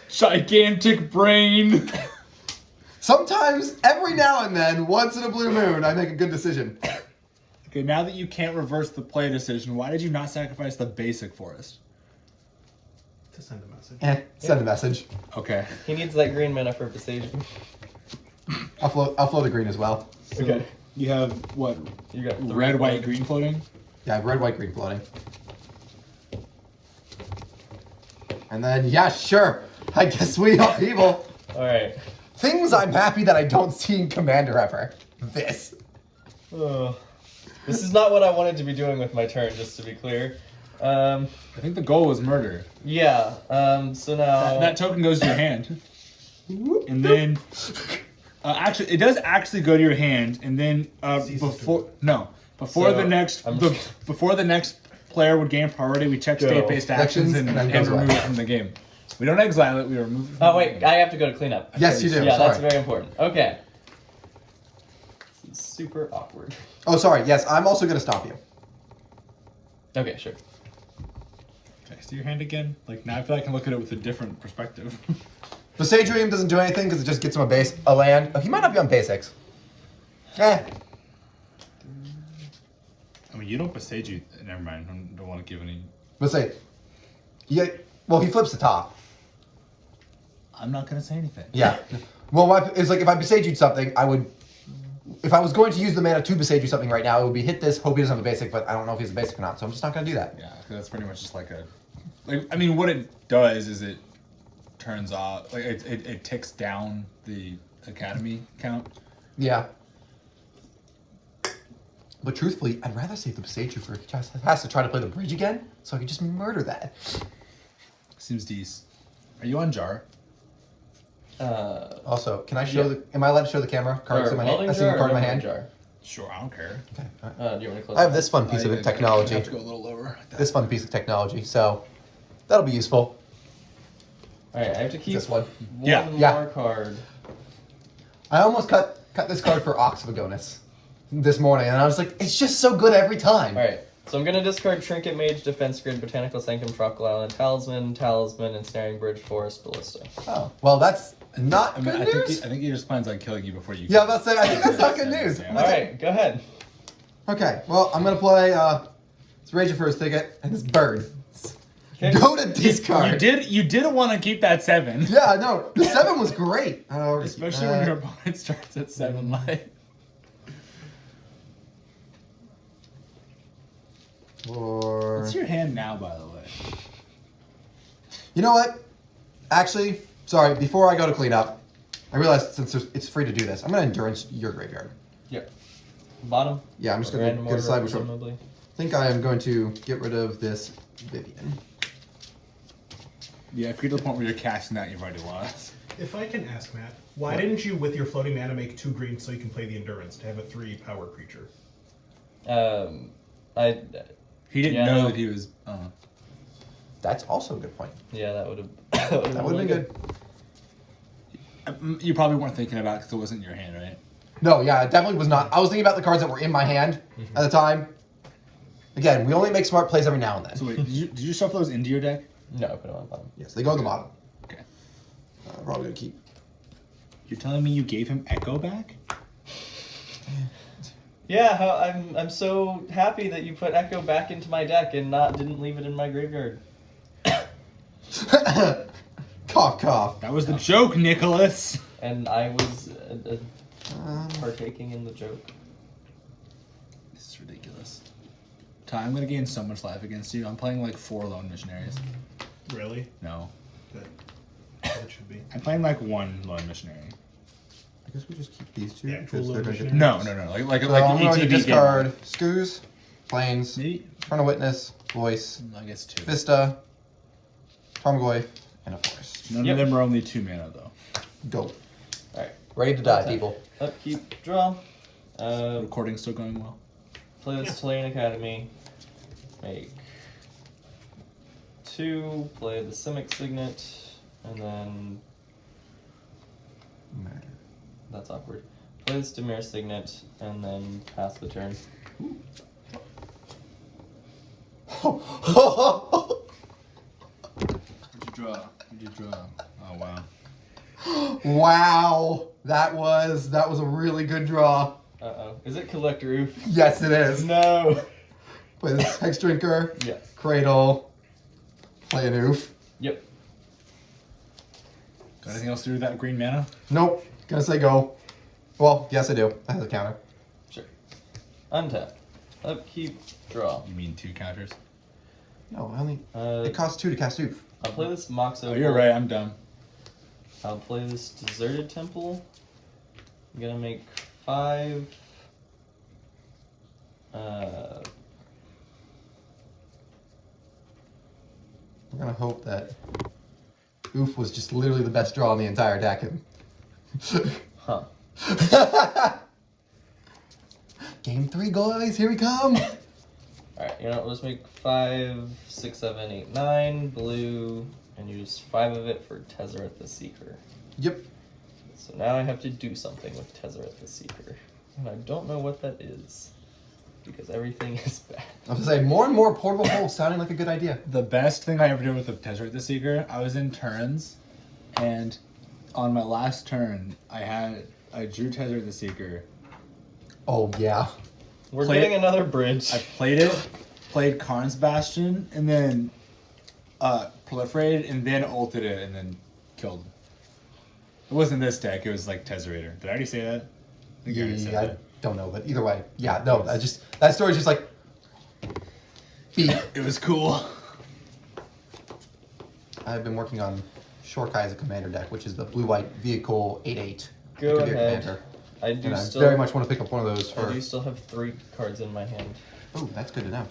Gigantic brain! Sometimes, every now and then, once in a blue moon, I make a good decision. Okay, now that you can't reverse the play decision, why did you not sacrifice the basic forest? To send a message. Send a message. Okay. He needs that green mana for Besage. I'll float a green as well. So Okay. You have, what, You got 3 red, white, floating. green floating? Yeah, I have red, white, green floating. And then, yeah, sure. I guess we upheaval. Alright. Things I'm happy that I don't see in Commander ever. This. This is not what I wanted to be doing with my turn, just to be clear. I think the goal was murder. Yeah, so now... That token goes to your hand. And then... actually, it does actually go to your hand, and then before the next player would gain priority, we check state-based actions and remove it from the game. We don't exile it, we remove it. Oh wait, I have to go to cleanup. Yes, you do. Yeah, sorry. that's very important. Okay. This is super awkward. Oh, sorry. Yes, I'm also going to stop you. Okay, sure. Okay, see your hand again? Like, now I feel like I can look at it with a different perspective. The Sage Dream doesn't do anything because it just gets him a land. Oh, he might not be on basics. I mean, you don't besage you. Never mind. I don't want to give any. Let's say. Yeah. Well, he flips the top. I'm not going to say anything. Yeah. Well, it's like if I besage you something, I would. If I was going to use the mana to besage you something right now, it would be hit this, hope he doesn't have a basic, but I don't know if he has a basic or not, so I'm just not going to do that. Yeah, that's pretty much just like a. Like, I mean, what it does is it turns off. Like, it ticks down the academy count. Yeah. But truthfully, I'd rather save the besage for he just has to try to play the bridge again, so I can just murder that. Seems decent. Are you on jar? Also, can I show am I allowed to show the camera cards in my hand? I see the card in my hand. Jar? Sure, I don't care. Okay. Do you want to close I have it? this fun piece of I technology. have to go a little lower. Like that. This fun piece of technology, so that'll be useful. Alright, I have to keep This one. Yeah. more card. I almost cut this card for Ox of Agonis this morning, and I was like, it's just so good every time. Alright, so I'm going to discard Trinket Mage, Defense Grid, Botanical Sanctum, Tropical Island, Talisman, Ensnaring Bridge, Forest, Ballista. Oh, well, that's not good I news. think he just plans on killing you before you. Yeah, that's it. I think that's not good news. Yeah. Alright, go ahead. Okay, well, I'm gonna play. It's Rage of First Ticket and this bird. Okay. Go to discard. You did want to keep that 7. Yeah, no, the 7 was great. Especially when your opponent starts at 7 life. Or What's your hand now, by the way? you know what? Actually, sorry. Before I go to clean up, I realized since it's free to do this, I'm gonna endurance your graveyard. Yep. Bottom? Yeah, I'm just gonna Random go order, decide which one. presumably. I think I am going to get rid of this Vivian. Yeah, if you get to the point where you're casting that, you've already lost. If I can ask, Matt, why didn't you, with your floating mana, make 2 green so you can play the Endurance to have a 3 power creature? He didn't know that he was. That's also a good point. Yeah, that would have. That would have been good. You probably weren't thinking about it because it wasn't in your hand, right? No, yeah, it definitely was not. I was thinking about the cards that were in my hand at the time. Again, we only make smart plays every now and then. So wait, did you shuffle those into your deck? No, put them on bottom. Yes, they go in the bottom. Okay. Probably gonna keep. You're telling me you gave him Echo back? Yeah, I'm so happy that you put Echo back into my deck and didn't leave it in my graveyard. Cough, cough. That was the joke, Nicholas. And I was partaking in the joke. This is ridiculous. Ty, I'm gonna gain so much life against you. I'm playing like 4 lone missionaries. Really? No. Good. That should be. I'm playing like 1 lone missionary. I guess we just keep these two. Yeah, because cool they're little gonna get- No. Like So like I'm an going to ETB discard game. Skoos, Plains, Maybe. Eternal Witness, Voice, I guess 2. Vista, Tarmogoyf, and a Forest. None of them are only 2 mana though. Go. Alright. Ready to die, people. Upkeep, draw. Recording's still going well. Play this Talion Academy. Make 2. Play the Simic Signet. And then. That's awkward. Play this Demir Signet. And then pass the turn. What'd you draw? Oh wow. Wow, that was a really good draw. Uh-oh. Is it Collector Oof? Yes, it is. No! Play this Hex Drinker, Yes. Cradle, play an Oof. Yep. Got anything else to do with that green mana? Nope, gonna say go. Well, yes I do. I have the counter. Sure. Untap. Upkeep, draw. You mean 2 counters? No, I only. Uh, It costs 2 to cast Oof. I'll play this Mox Oh, Opal. you're right. I'm dumb. I'll play this Deserted Temple. I'm gonna make 5. I'm gonna hope that Oof was just literally the best draw in the entire deck. Huh. Game 3, guys, here we come. Alright, you know what? Let's make 5, 6, 7, 8, 9 blue, and use 5 of it for Tezzeret the Seeker. Yep. So now I have to do something with Tezzeret the Seeker. And I don't know what that is, because everything is bad. I was gonna say, more and more portable holes sounding like a good idea. The best thing I ever did with the Tezzeret the Seeker, I was in turns, and on my last turn, I drew Tezzeret the Seeker. Oh, yeah. We're Play getting it. another bridge. I played Karn's Bastion, and then proliferated, and then ulted it, and then killed. It wasn't this deck, it was like Tezzerator. Did I already say that? I think I already said I that. don't know, but either way, yeah, no, that story's just like, beat. It was cool. I've been working on Shorkai as a commander deck, which is the blue-white vehicle 8/8. Go It could be a ahead. commander. I do And I still very much want to pick up one of those I for. do still have 3 cards in my hand. Oh, that's good to know.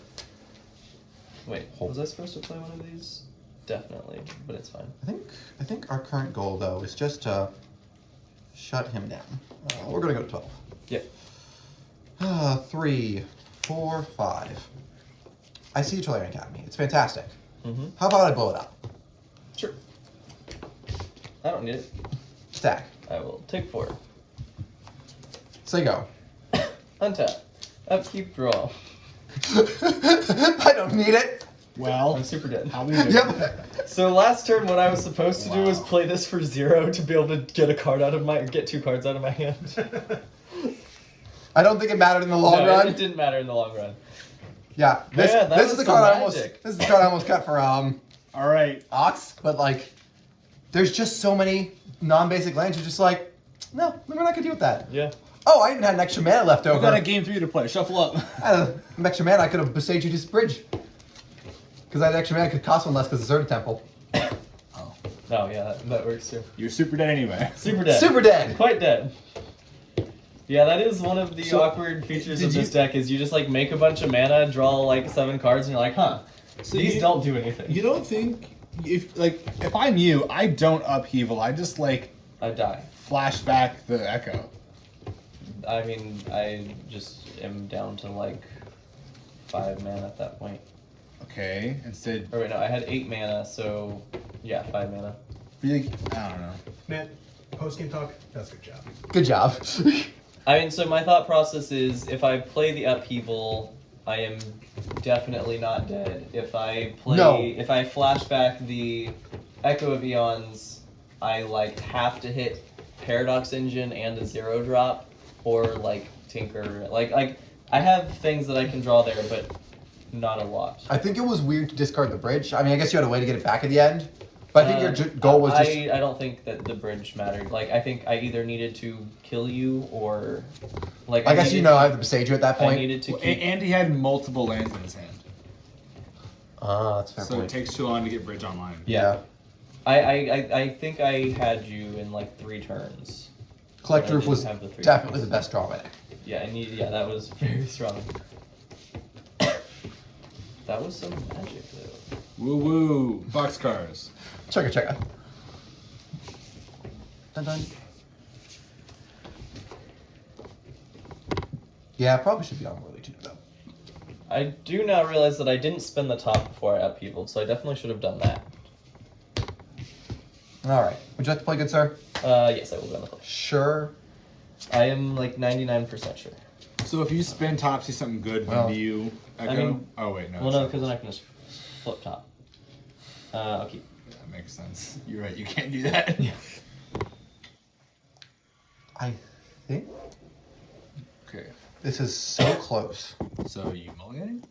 Wait, was I supposed to play one of these? Definitely, but it's fine. I think our current goal though is just to shut him down. We're gonna go to 12. Yep. 3, 4, 5. I see Tolarian Academy. It's fantastic. Mm-hmm. How about I blow it up? Sure. I don't need it. Stack. I will take 4. Say go. Untap. Upkeep, draw. I don't need it. Well, I'm super dead. how we doing? Yep. So last turn, what I was supposed to do was play this for 0 to be able to get get 2 cards out of my hand. I don't think it mattered in the long No, run. it didn't matter in the long run. Yeah. This, Yeah, that this was is the some card I almost. magic. This is the card I almost cut for All right. Ox, but like, there's just so many non-basic lands. You're just like, no, we're not gonna deal with that. Yeah. Oh, I even had an extra mana left We've over. got a game 3 to play. Shuffle up. I had an extra mana. I could have besaged you this bridge. Because I had extra mana, I could cost one less because it's Deserted Temple. Oh. Oh yeah, that works too. You're super dead anyway. Super dead. Super dead. Quite dead. Yeah, that is one of the So, awkward features did of this you- deck is you just like make a bunch of mana, draw like 7 cards, and you're like, huh, So these you- don't do anything. You don't think if I'm you, I don't upheaval. I just like I die. flash back the echo. I mean, I just am down to like 5 mana at that point. Okay. Instead, Or wait, no, I had 8 mana, so yeah, 5 mana. I don't know. Matt, post-game talk, that's a good job. Good job. I mean, so my thought process is if I play the upheaval, I am definitely not dead. If I play, No. if I flashback the Echo of Eons, I like have to hit Paradox Engine and a 0 drop, or like Tinker. Like I have things that I can draw there, but not a lot. I think it was weird to discard the bridge. I mean, I guess you had a way to get it back at the end. But I think your goal was just. I don't think that the bridge mattered. Like I think I either needed to kill you or like. I guess you know I have to to besage you at that I point. needed to keep. And he had multiple lands in his hand, Ah, that's a fair so point. it takes too long to get bridge online. Yeah. I think I had you in like 3 turns. Collect I Roof didn't was have the 3 definitely turns. the best draw of my deck. Yeah, yeah, that was very strong. That was some magic though. Woo woo. Boxcars. Checker. Dun dun. Yeah, I probably should be on Worley too, though. I do now realize that I didn't spin the top before I upheavaled, so I definitely should have done that. Alright. Would you like to play good, sir? Yes, I will be on the play. Sure. I am like 99% sure. So if you spin top, see something good, Well, when do you echo? I mean- oh wait, no. Well, no, it's because then I can just flip top. I'll keep. That makes sense. You're right. You can't do that. Yeah. I think Okay. this is so close. So you mulliganing?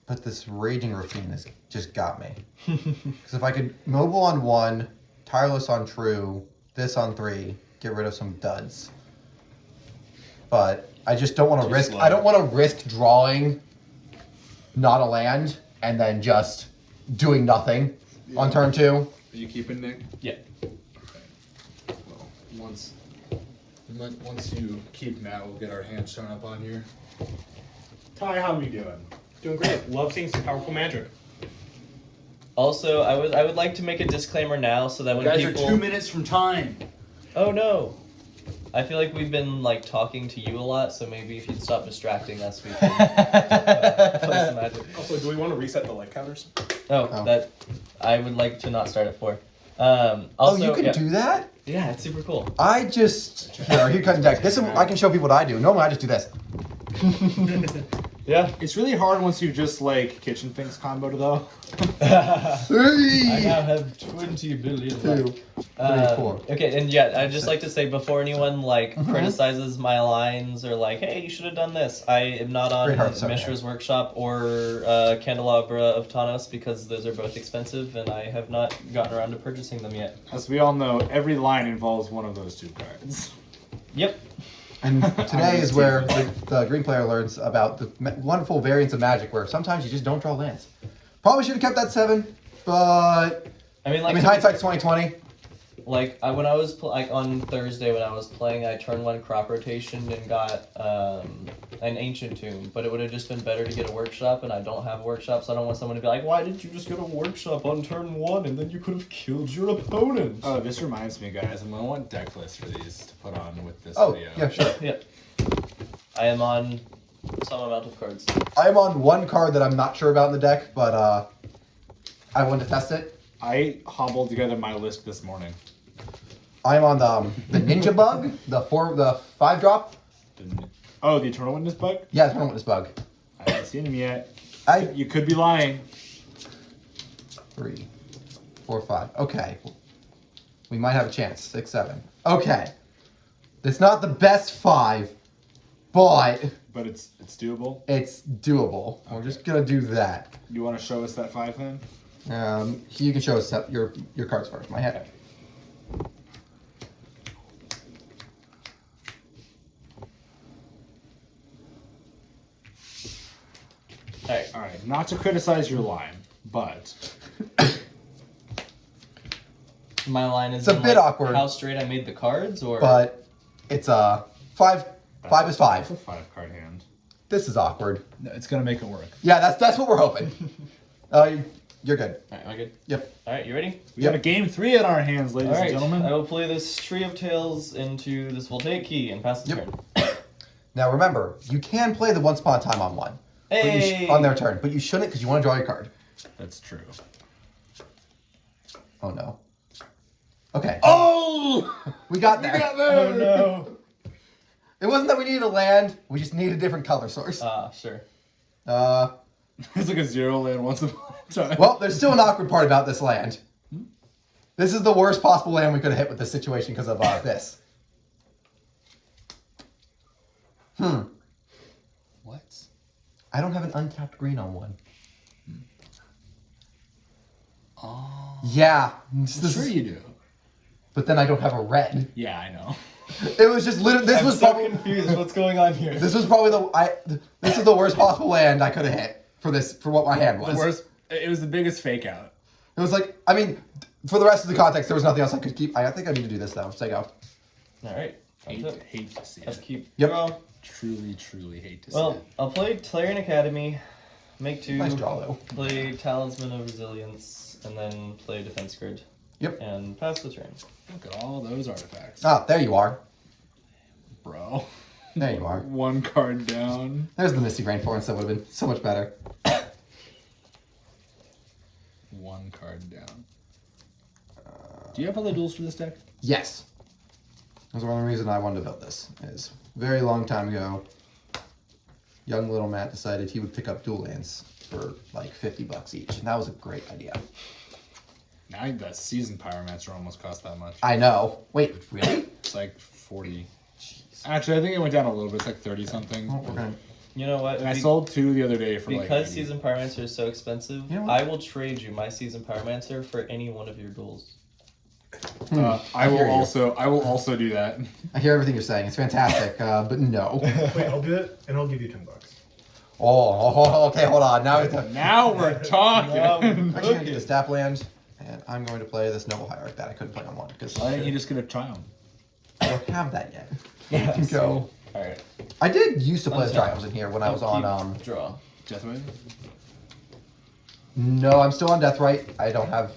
But this Raging Ravine has just got me. Because if I could Mobile on 1, Tireless on True, this on 3, get rid of some duds. But I just don't want to Too risk. slow. I don't want to risk drawing not a land and then just doing nothing on turn 2. Are you keeping Nick? Yeah. once you keep Matt, we'll get our hands shown up on here. Ty, how are you doing? Doing great. Love seeing some powerful magic. Also, I would like to make a disclaimer now so that when You guys people... are 2 minutes from time. Oh no! I feel like we've been like talking to you a lot, so maybe if you'd stop distracting us, we could play some magic. Also, do we want to reset the light counters? Oh, that I would like to not start at 4. Also, you can do that? Yeah, it's super cool. I just here cutting deck. This is, I can show people what I do. Normally I just do this. Yeah. It's really hard once you just like kitchen things comboed though. I now have 20 billion. 2, 3, 4. Okay, and yeah, I'd just like to say before anyone like criticizes my lines or like, hey, you should have done this. I am not on Great heart, sorry. Mishra's Workshop or Candelabra of Tanos because those are both expensive and I have not gotten around to purchasing them yet. As we all know, every line involves one of those 2 cards. Yep. And today is where the green player learns about the wonderful variants of Magic, where sometimes you just don't draw lands. Probably should have kept that 7, but I mean, hindsight's 20/20. Like when I was like on Thursday when I was playing, I turned 1 crop rotation and got an ancient tomb. But it would have just been better to get a workshop, and I don't have a workshop, so I don't want someone to be like, "Why did you just get a workshop on turn 1 and then you could have killed your opponent?" Oh, this reminds me, guys. I'm gonna want deck lists for these to put on with this Oh, video. yeah, sure. Yeah. I am on some amount of cards. I am on 1 card that I'm not sure about in the deck, but I wanted to test it. I hobbled together my list this morning. I'm on the Ninja Bug, the 5-drop. Oh, the Eternal Witness bug? Yeah, the Witness Bug. I haven't seen him yet. I You could be lying. 3, 4, 5. Okay, we might have a chance. 6, 7. Okay, it's not the best 5, but But it's doable. it's doable. We're just gonna do that. You want to show us that 5 then? You can show us your cards first. My head. All right. Not to criticize your line, but My line is It's a bit awkward. how straight I made the cards, or But it's a 5. 5 is 5. it's a 5-card hand. This is awkward. No, it's gonna make it work. Yeah, that's what we're hoping. You're good. Alright, am I good? Yep. Alright, you ready? We got a game 3 in our hands, ladies Alright, and gentlemen. I will play this Tree of Tales into this Voltaic Key and pass the Yep. turn. Now remember, you can play the Once Upon a Time on 1. But Hey! on their turn, but you shouldn't because you want to draw your card. That's true. Oh no. Okay. Oh! We got there. Oh no! It wasn't that we needed a land, we just needed a different color source. Sure. It's like a 0 land once upon a time. Well, there's still an awkward part about this land. This is the worst possible land we could have hit with this situation because of this. What? I don't have an untapped green on 1. Oh. Yeah. Sure you do. But then I don't have a red. Yeah, I know. It was just literally. This I'm was so probably. confused. What's going on here? This was probably This is the worst possible land I could have hit for what my hand was. The worst. It was the biggest fake out. It was like, I mean, for the rest of the context, there was nothing else I could keep. I think I need to do this though. So I go. Alright. Hate to see Let's it. keep. Yep. Draw. Truly hate to see Well, it. I'll play Clarion Academy, make 2, Nice draw though. play Talisman of Resilience, and then play Defense Grid. Yep. And pass the turn. Look at all those artifacts. Ah, there you are. Bro. There you are. 1 card down. There's the Misty Rainforest. That would have been so much better. 1 card down. Do you have other duels for this deck? Yes. That's one reason I wanted to build this. Is very long time ago, young little Matt decided he would pick up dual lands for like $50 each, and that was a great idea. Now that Seasoned Pyromancer almost cost that much. I know. Wait, really? It's like 40. Actually, I think it went down a little bit. It's like 30 something. Oh, we're gonna. You know what? And I sold 2 the other day for like. Because 90. Season Pyromancer is so expensive, You know what? I will trade you my Season Pyromancer for any one of your duels. I hear will you. also do that. I hear everything you're saying. It's fantastic, but no. Wait, I'll do it, and I'll give you $10. Okay, hold on. Now it's Now we're talking. I'm actually gonna do this tap land, and I'm going to play this Noble Hierarch that I couldn't play on 1 because Why didn't you just get a Triumph? I don't have that yet. Yeah, You can go. Alright. I did used to play the Untap. triumphs in here when I was on. Draw. Deathwave? No, I'm still on Deathrite. I don't have.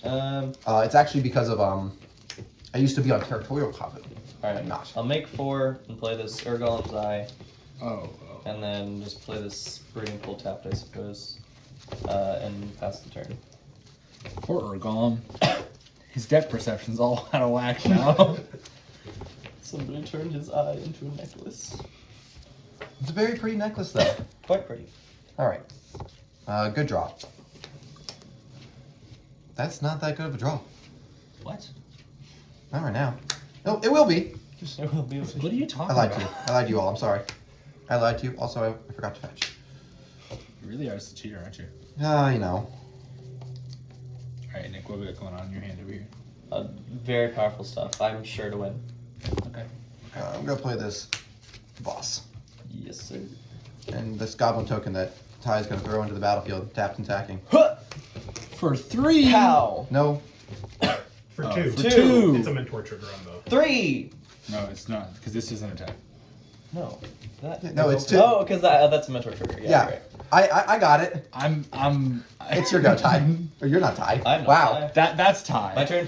It's actually because of I used to be on Territorial Covenant. Alright. I'm not. I'll make 4 and play this Urgolem's Eye. Oh. And then just play this Breeding Pool tapped, I suppose. And pass the turn. Poor Urgolem. His deck perception's all out of whack now. Somebody turned his eye into a necklace. It's a very pretty necklace, though. Quite pretty. All right. Good draw. That's not that good of a draw. What? Not right now. No, it will be. It will be. What are you talking I lied about? to you. I lied to you all. I'm sorry. I lied to you. Also, I forgot to fetch. You really are just a cheater, aren't you? You know. Alright, Nick, what we got going on in your hand over here? Very powerful stuff. I'm sure to win. Okay. I'm gonna play this boss Yes, sir. and this goblin token that Ty is gonna throw into the battlefield, tapped and attacking. For 3! How? No, For Oh, two. for 2! It's a mentor trigger on the. 3! No, it's not, because this is an attack. No. That. no, it's two. Oh, because that's a mentor trigger. Yeah. Yeah. Right. I got it. It's your go, Ty. Or you're not Ty. I'm not Wow. Ty. That's Ty. My turn.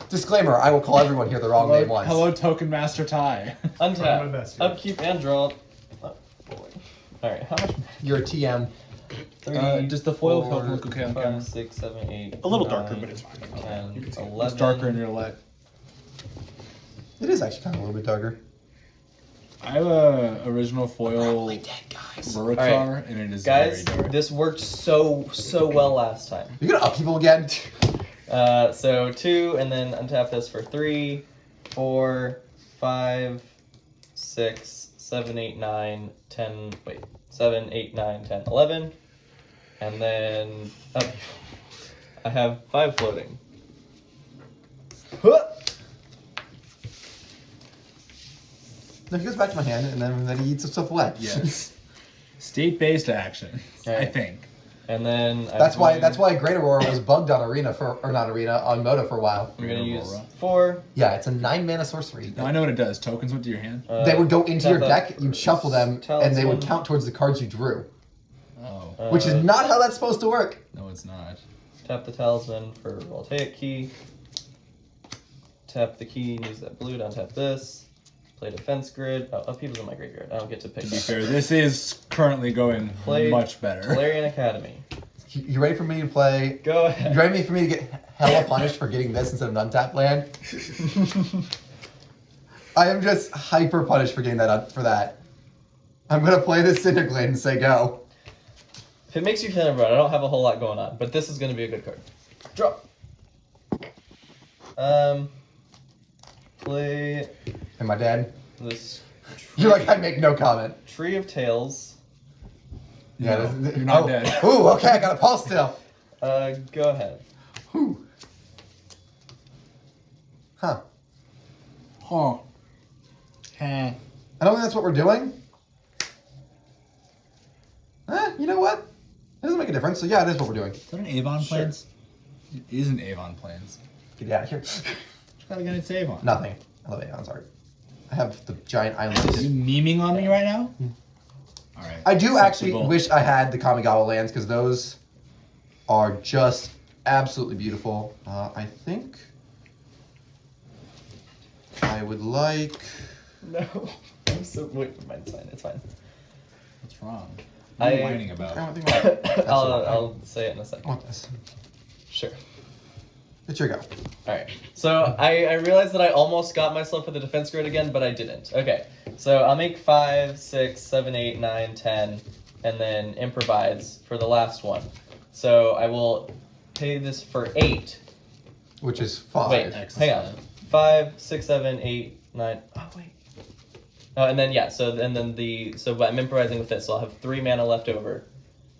Disclaimer: I will call everyone here the wrong name once. Hello, Token Master Ty. Trying my Untap. best here. Upkeep and draw. Oh, boy. Alright, how much? You're a TM. 3, does the foil 4, token look okay on camera? 5, 6, 7, 8. A little 9, darker, but it's fine. 10, You can see it. 11. It's darker in your light. It is actually kind of a little bit darker. I have a original foil dead guys. Ruritar, Alright, and it is Guys, very dark. this worked so well last time. You're gonna upheaval again. So 2, and then untap this for 3, 4, 5, 6, 7, 8, 9, 10. Wait, 7, 8, 9, 10, 11. And then I have 5 floating. Huh! No, he goes back to my hand, and then he eats himself away. Yes. State-based action, I Alright. think. And then That's why Great Aurora was bugged on on Moto for a while. I'm gonna use Aurora. 4. Yeah, it's a 9-mana sorcery. Now I know what it does. Tokens went to your hand. They would go into your tap deck, up you'd shuffle them, for and they would talisman. count towards the cards you drew. Oh. Which is not how that's supposed to work. No, it's not. Tap the talisman for voltaic key. Tap the key and use that blue to untap this. Play defense grid. Oh, upheaval's in my graveyard. I don't get to pick To be that. fair, this is currently going Play much better. Valerian Academy. You ready for me to play? Go You ahead. ready for me to get hella punished for getting this instead of an untapped land? I am just hyper punished for getting for that. I'm gonna play this Cinderglade and say go. If it makes you feel better, I don't have a whole lot going on, but this is going to be a good card. Draw. Play Am I dead? this You're like, I make no comment. Tree of Tales. Yeah, No, this- you're not oh. dead. Ooh, okay, I got a pulse still. Go ahead. Whew. Huh. Huh. I don't think that's what we're doing. You know what? It doesn't make a difference. So yeah, it is what we're doing. Is that an Avon Sure. Plains? It is an Avon Plains. Get out of here. Just gotta get its Avon. Nothing. I love Aeon's art. I have the giant Are you island. memeing on me right now? Alright. I do actually Acceptable. wish I had the Kamigawa lands because those are just absolutely beautiful. I think I would like. No. I'm so. Wait, mine's fine. It's fine. What's wrong? What are you I- whining I about? don't think I want- that's I'll, what I I'll say it in a I second. want this. Sure. It's your go. Alright, so I realized that I almost got myself with the defense grid again, but I didn't. Okay, so I'll make 5, 6, 7, 8, 9, 10, and then improvise for the last one. So I will pay this for 8. Which is 5. Wait, hang on. 5, 6, 7, 8, 9. Oh, wait. Oh, and then, yeah, so I'm improvising with this, so I'll have 3 mana left over.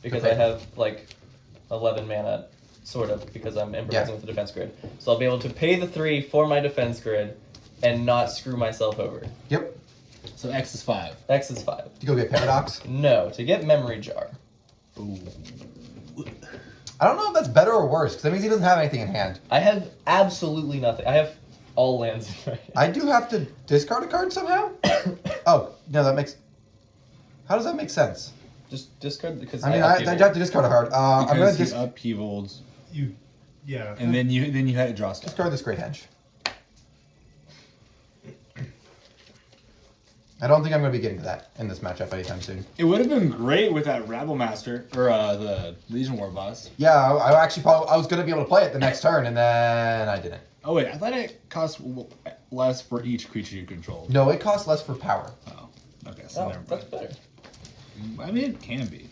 Because Okay. I have, like, 11 mana. Sort of, because I'm improvising with the defense grid. So I'll be able to pay the 3 for my defense grid and not screw myself over. Yep. So X is 5. X is 5. You go get Paradox. No, to get Memory Jar. Ooh. I don't know if that's better or worse because that means he doesn't have anything in hand. I have absolutely nothing. I have all lands in my hand. I do have to discard a card somehow? Oh, no, that makes... How does that make sense? Just discard because I mean, I have to discard a card. I'm going to Because he upheavaled, Yeah. and then you had to draw stuff. discard this Great Henge. I don't think I'm going to be getting to that in this matchup anytime soon. It would have been great with that Rabble Master or the Legion War boss. Yeah, I actually probably I was going to be able to play it the next turn, and then I didn't. Oh wait, I thought it cost less for each creature you control. No, it costs less for power. Oh, okay, so Oh, never mind. that's better. I mean, it can be.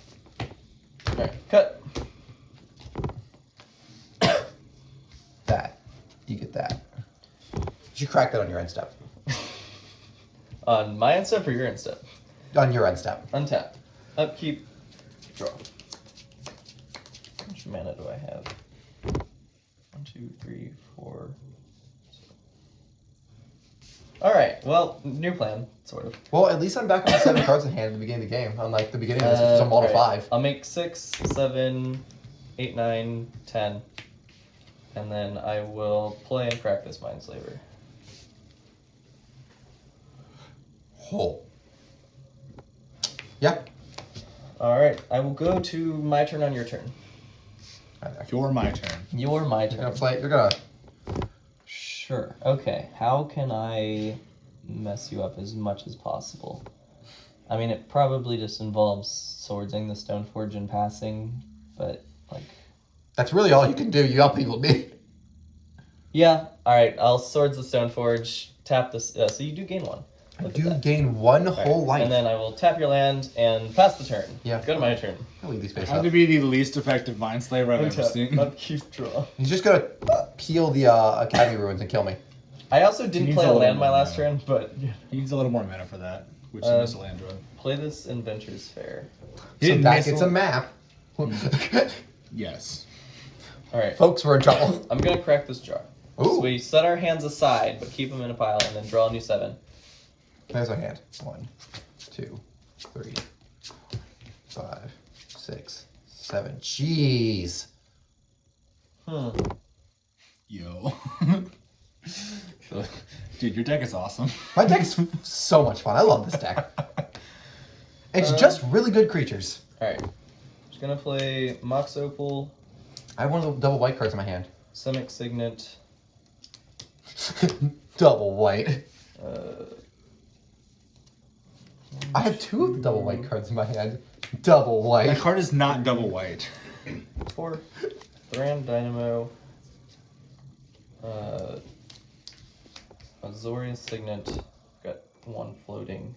Alright, cut. That. You get that. You should crack that on your end step. On my end step or your end step? On your end step. Untap. Upkeep. Draw. How much mana do I have? 1, 2, 3, 4. Alright, well, new plan, sort of. Well, at least I'm back on the 7 cards in hand at the beginning of the game, unlike the beginning of this, which was a model alright. 5. I'll make 6, 7, 8, 9, 10. And then I will play and crack this Mindslaver. Hole. Yep. Alright, I will go to my turn on your turn. You're my turn. You're my You're turn. gonna play. You're gonna. Sure. Okay. How can I mess you up as much as possible? I mean, it probably just involves swordsing the Stoneforge and passing, but like. That's really all you can do. You help people me. Yeah. All right. I'll swords the Stoneforge. Tap this. So you do gain 1. I Look at do that. gain 1 All right, whole life. And then I will tap your land and pass the turn. Yeah. Go to my turn. I'll leave these face Had up. to be the least effective Mind Slayer I've ever seen. Upkeep, draw. He's just gonna peel the Academy Ruins and kill me. I also didn't needs play a a little land my more last mana. turn, but He needs a little more mana for that, which Um, is Missile Android. play this Inventor's Fair. He So didn't that miss gets a- a map. Yes. All right. Folks, we're in trouble. I'm gonna crack this jar. Ooh. So we set our hands aside, but keep them in a pile, and then draw a new 7. There's our hand. 1, 2, 3, 5, 6, 7. Jeez. Yo. Dude, your deck is awesome. My deck is so much fun. I love this deck. It's just really good creatures. All right. Just gonna play Mox Opal, I have one of the double white cards in my hand. Semic Signet. Double white. Uh, I have 2 of the double white cards in my hand. Double That white. card is not double white. 4. Thran Dynamo. Azorius Signet. Got 1 floating.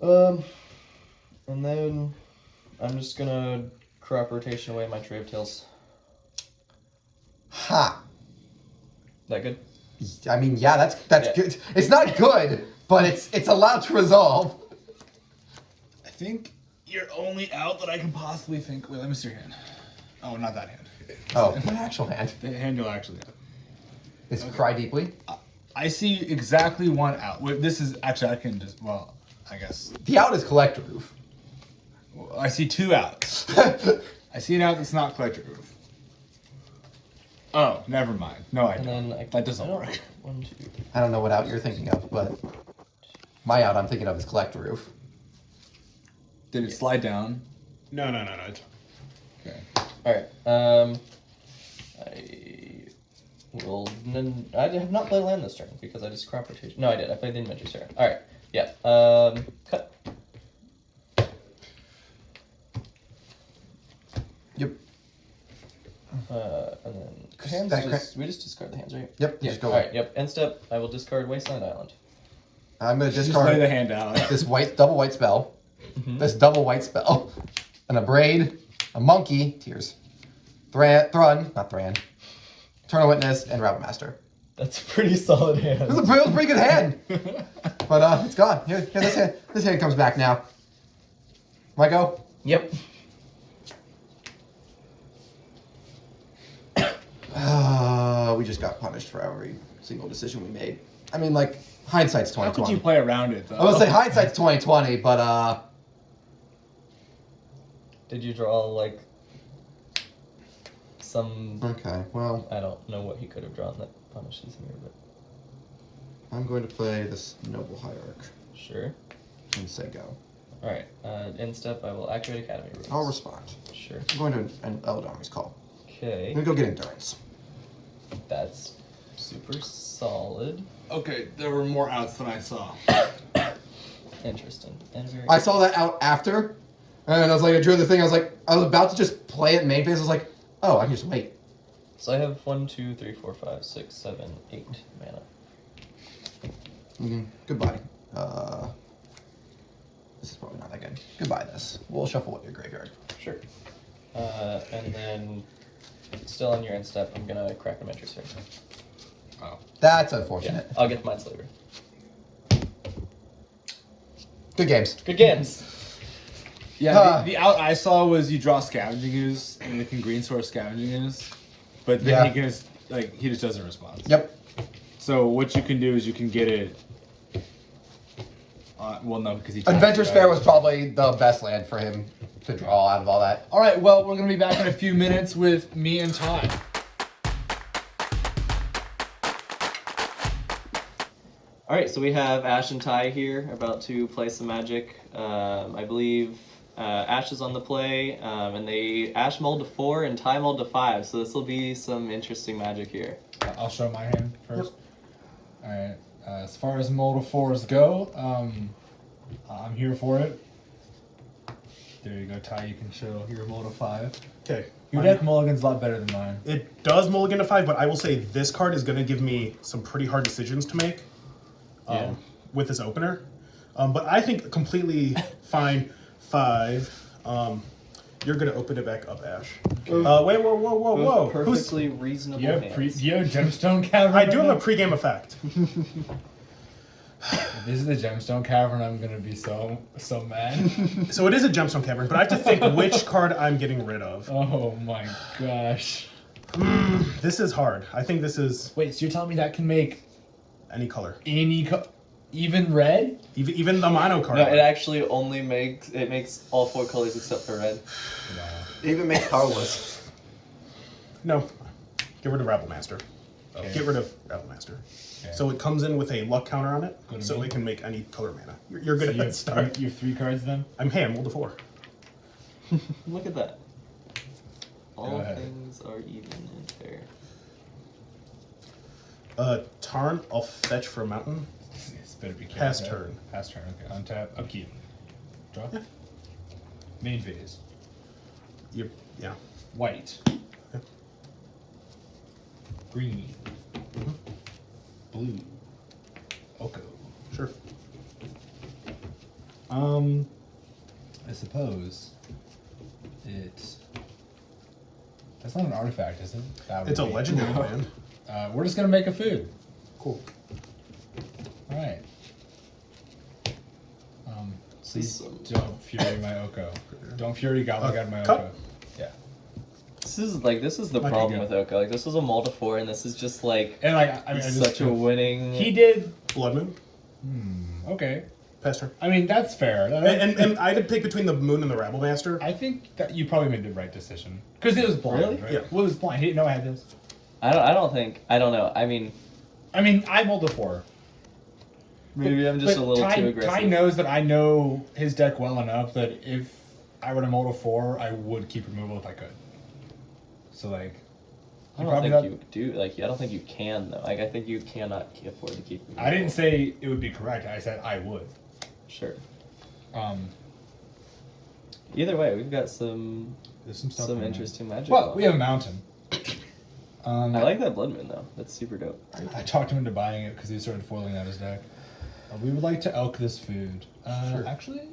And then I'm just gonna crop rotation away my Tray of Tails. Ha. That good? I mean, yeah, that's Yeah. good. It's not good, but it's allowed to resolve. I think you're only out that I can possibly think. Wait, let me see your hand. Oh, not that hand. Oh, my actual hand The hand you'll actually have. is Cry Deeply. I see exactly 1 out. Wait, this is actually, I can just, well, I guess. The out is Collector Roof. I see 2 outs. I see an out that's not Collector Roof. Oh, never mind. No, I And don't. then That doesn't I don't- work. 1, 2, 3. I don't know what out you're thinking of, but my out I'm thinking of is Collector Roof. Did it slide down? No. It's... Okay. Alright, I have not played land this turn because I just crop rotation. No, I did. I played the Inventor's Fair. Alright, yeah. Cut. Yep. And then hands That we just discard the hands, right? Yep. Yeah. Just go Alright, away. yep. End step, I will discard Wasteland Island. I'm gonna Just lay the discard hand out. this double white spell, this double white spell, an Abrade, a Monkey, Tears, Thrun, not Thran, Eternal Witness, and Rabble Master. That's a pretty solid hand. It was a pretty good hand, but it's gone. Here, this hand comes back now. My go. Yep. We just got punished for every single decision we made. I mean, like, hindsight's How could 2020. you play around it, though? I was gonna say hindsight's 2020, but Did you draw like some. Okay, well, I don't know what he could have drawn that punishes here, but I'm going to play this Noble Hierarch sure. and say go. All right. End step. I will activate Academy rules. I'll respond. Sure. I'm going to an Eldarmy's call. Okay. I'm going to go get endurance. That's super solid. Okay, there were more outs than I saw. Interesting. And very. I saw that out after, and I was like, I drew the thing. I was about to just play it main phase. I was like, oh, I can just wait. So I have 1, 2, 3, 4, 5, 6, 7, 8 mana. Goodbye. This is probably not that good. Goodbye, this. We'll shuffle with your graveyard. Sure. And then, still on your end step, I'm gonna crack a Mentor Sphere. Oh. That's Yeah, unfortunate. I'll get the Mindslaver. Good games. Good games. Yeah, the out I saw was you draw Scavenging Ooze, and you can green source Scavenging Ooze, but then Yeah. he can just, he just doesn't respond. Yep. So what you can do is you can get it. Well, no, because he. Adventure Fair was probably the best land for him to draw out of all that. All right. Well, we're gonna be back in a few minutes with me and Ty. All right, so we have Ash and Ty here, about to play some Magic. I believe Ash is on the play, and Ash mulled to 4 and Ty mulled to 5. So this will be some interesting Magic here. I'll show my hand first. All right. As far as Mold 4s go, I'm here for it. There you go, Ty. You can show your Mold 5. Okay. Your deck mulligan's a lot better than mine. It does mulligan to 5, but I will say this card is going to give me some pretty hard decisions to make with this opener. But I think completely fine 5. You're going to open it back up, Ash. Wait, whoa. Perfectly reasonable Do you have hands. do you have Gemstone Cavern? I do have a pregame effect. If this is the Gemstone Cavern, I'm gonna be so mad. So it is a Gemstone Cavern, but I have to think which card I'm getting rid of. Oh my gosh. This is hard. I think this is Wait, so you're telling me that can make any color. even red? Even the mono card. No, it actually only makes all 4 colors except for red. It even makes colorless. No. Get rid of Rabble Master. Okay. Get rid of Rabble Master. Okay. So it comes in with a luck counter on it, Good to so me. it can make any color mana. You're good So at you that have start. you have 3 cards then? I'm rolled a 4. Look at that. All ahead. things are even and fair. Tarn, I'll fetch for a mountain. It's better be careful. Pass turn. Pass turn. Okay. Untap. Upkeep. Draw. Yeah. Main phase. Yeah. White. Yep. Green. Blue. Oko. Sure. I suppose it. That's not an artifact, is it? That would It's a be. legendary land. We're just gonna make a food. Cool. All right. Please Some- don't fury my Oko. Don't fury Goblin God my cut. Oko. Yeah. This is the Might be problem good. with Oka. Like, this was a multi 4, and this is just like And I mean, I just, such a winning. he did. Blood Moon. Okay. Pass turn. I mean, that's fair. And I had to pick between the Moon and the Rabble Master. I think that you probably made the right decision because it was blind, Really? right? Yeah. Well, it was blind. He didn't know I had this. I don't know. I mean, I rolled a 4. maybe I'm just a little Ty, too aggressive. Ty knows that I know his deck well enough that if I were to mold a 4, I would keep removal if I could. So like, I you don't probably think got- you do. Like, I don't think you can though. Like, I think you cannot afford to keep. I didn't say it would be correct. I said I would. Sure. Um, Either way, we've got some there's some stuff. in there. interesting magic. Well, going we have a mountain. I like that Blood Moon though. That's super dope. I talked him into buying it because he started foiling out his deck. We would like to elk this food. Sure. Actually,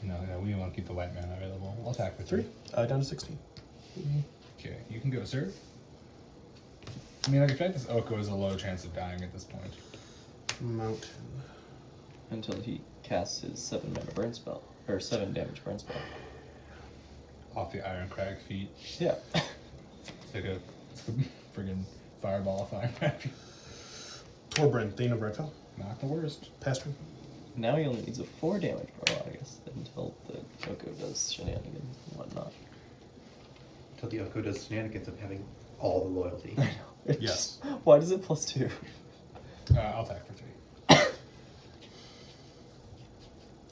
no, we want to keep the white mana available. We'll attack for 3. Down to 16. Okay, you can go, sir. I mean, like, I feel like this Oko has a low chance of dying at this point. Mountain. Until he casts his 7 mana burn spell or 7 damage burn spell. Off the Iron Crag feet. Yeah. It's like a friggin' fireball of Iron Crag feet. Torbran, Thane of Redfell. Not the worst. Pass turn. Now he only needs a 4 damage per I guess, until the Oko does shenanigans and whatnot. Until the Oko does shenanigans of having all the loyalty. Yes. Why does it +2? I'll attack for 3.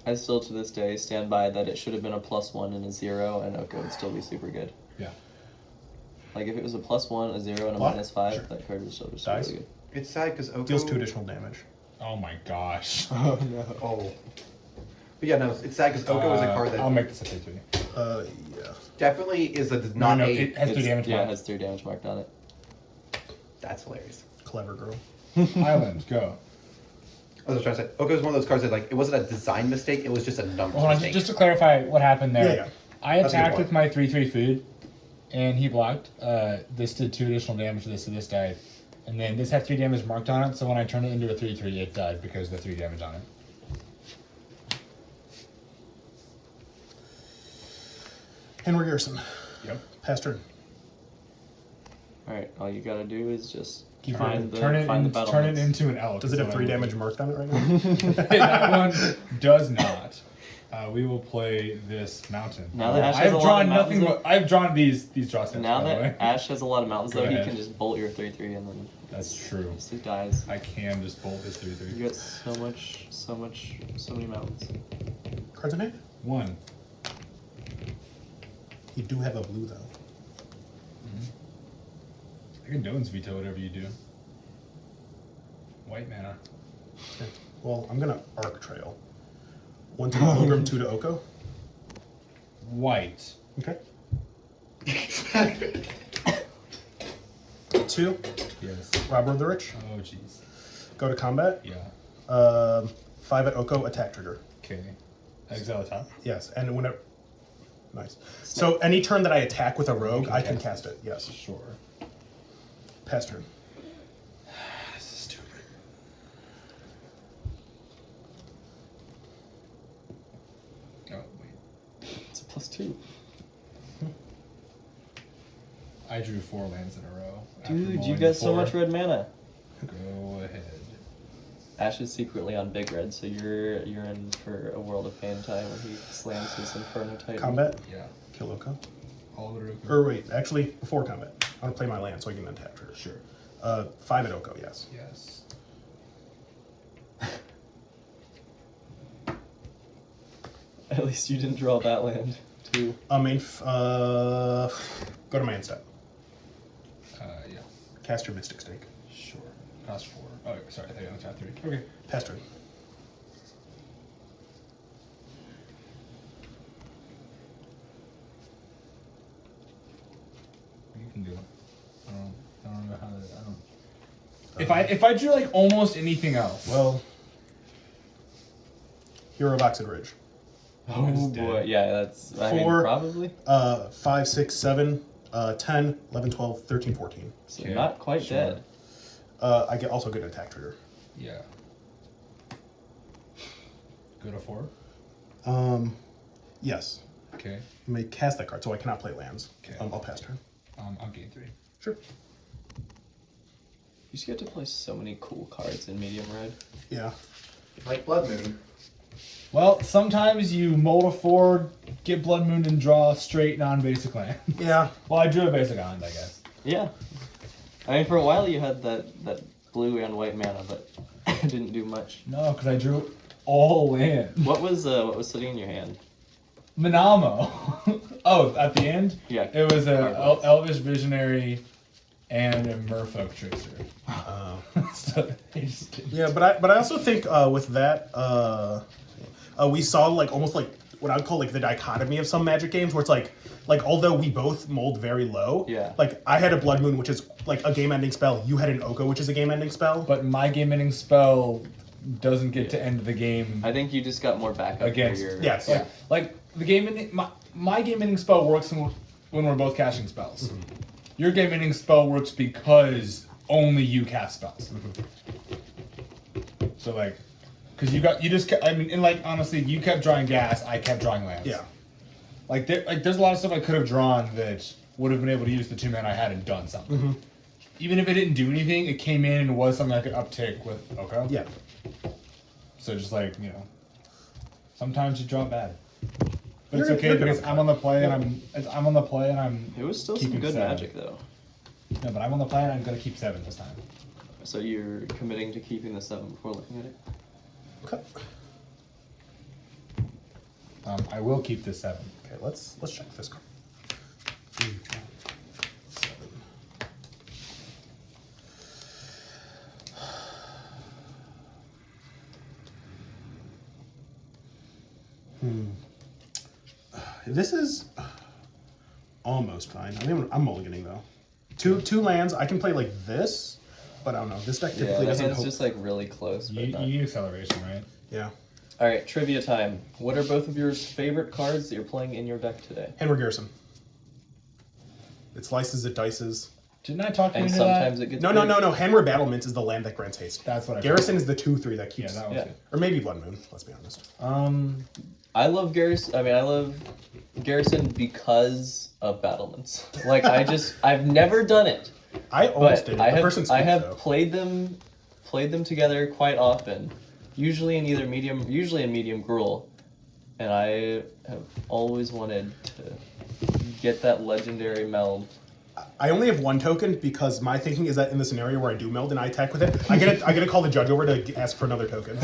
I still to this day stand by that it should have been a +1 and a 0, and Oko would still be super good. Yeah. Like if it was a +1, a 0, and a What? -5, Sure. that card would still be Dice? really good. It's sad because Oko Deals 2 additional damage. Oh my gosh. Oh no. Oh. But yeah, no, it's sad because Oko is a card that I'll make this a 3. Yeah. definitely is a No, not no, a. it has 3 damage. Yeah, it marked. has 3 damage marked on it. That's hilarious. Clever girl. Island, go. I was trying to say, Oko is one of those cards that like it wasn't a design mistake; it was just a numbers Hold on, mistake. just to clarify what happened there. Yeah. I That's a good attacked point. with my 3/3 food, and he blocked. This did 2 additional damage to this, so this died. And then this had 3 damage marked on it, so when I turned it into a 3/3, it died because of the 3 damage on it. Henry Gerson. Yep. Pass turn. Alright, all you gotta do is just Keep find turn it the turn it battlements. into an elk. Does it is have what 3 I will damage do. marked on it right now? That one does not. We will play this mountain. Now that Ash has I've a lot drawn of nothing mountains, but I've drawn these draw steps. Now by the way. that Ash has a lot of mountains, Go though, he ahead. can just bolt your 3/3 and then That's true. it dies. I can just bolt this 3/3. You got so many mountains. Cards in hand? 1. You do have a blue though. I can Doan's veto whatever you do. White mana. Okay. Well, I'm gonna Arc Trail. 1 to Pilgrim, 2 to Oko. White. Okay. 2. Yes. Robber of the Rich. Oh jeez. Go to combat. Yeah. 5 at Oko, attack trigger. Okay. Exile the top. Yes, and whenever. Nice. So any turn that I attack with a rogue, I can cast it. Yes. Sure. Pass turn. This is stupid. Oh wait. It's a +2. I drew 4 lands in a row. after Dude, you mulling got so 4. much red mana. Go ahead. Ash is secretly on big red, so you're in for a world of pain time when he slams his Inferno Titan. Combat. Yeah. Kill Oko. All the rook. Or wait, actually, before combat. I want to play my land so I can attack trigger. Sure. 5 at Oko, yes. Yes. At least you didn't draw that land, too. Go to my end step. Yeah. Cast your Mystic Stake. Sure. Cost 4. Oh, sorry. I think I only got 3. Okay. Pass turn. You can do it. I don't know how to. I don't. If I drew like almost anything else. Well, Hero of Oxid Ridge. Oh boy, yeah, that's I mean, 4, probably. 5, 6, 7, 10, 11, 12, 13, 14. So Okay, not quite sure. dead. I get also get an attack trigger. Yeah. Go to 4. Yes. Okay. You may cast that card, so I cannot play lands. Okay. I'll pass turn. I'll gain 3. Sure. You just get to play so many cool cards in medium red. Yeah. Like Blood Moon. Well, sometimes you mold a 4, get Blood Moon, and draw straight non-basic land. Yeah. Well, I drew a basic island, I guess. Yeah. I mean, for a while you had that blue and white mana, but it didn't do much. No, because I drew all land. What was sitting in your hand? Manamo. Oh, at the end? Yeah. It was a Card Elvish Visionary and a Merfolk Tracer. So they just didn't. Yeah, but I also think with that we saw like almost like what I would call like the dichotomy of some Magic games where it's like although we both mold very low, Yeah. like I had a Blood Moon which is like a game-ending spell. You had an Oko which is a game-ending spell. But my game-ending spell doesn't get to end the game I think you just got more backup against. for your... Yes. Like, like the game-ending, my game-ending spell works when we're both casting spells. Mm-hmm. Your game-ending spell works because only you cast spells. So like, because I mean, and like honestly, you kept drawing gas, I kept drawing lands. Yeah. Like there's a lot of stuff I could have drawn that would have been able to use the 2 mana I had and done something. Mm-hmm. Even if it didn't do anything, it came in and was something I could uptake with Oko. Yeah. So just like, sometimes you draw bad. But You're it's okay good because on I'm on the play and I'm It was still some keeping good sad. magic, though. No, but I'm on the plan. I'm gonna keep 7 this time. So you're committing to keeping the 7 before looking at it? Okay. I will keep this 7. Okay, let's check this card. 3, 5, 7. This is almost fine. I mean, I'm mulliganing though. Two lands. I can play like this, but I don't know. This deck Yeah, typically that doesn't. hand's just like really close. But You not... need acceleration, right? Yeah. All right, trivia time. What are both of your favorite cards that you're playing in your deck today? Henry Garrison. It slices, it dices. Didn't I talk to you And into that? sometimes it gets No. Henry Battlements is the land that grants haste. That's what I. Garrison is the 2/3 that Yeah, keeps. that was Yeah. good. Or maybe Blood Moon. Let's be honest. I love Garrison. I mean, I love Garrison because of battlements. Like I've never done it, I almost but did. It. I The person have skipped, though. played them together quite often. Usually in medium Gruul, and I have always wanted to get that legendary meld. I only have 1 token because my thinking is that in the scenario where I do meld and I attack with it, I get to call the judge over to ask for another token.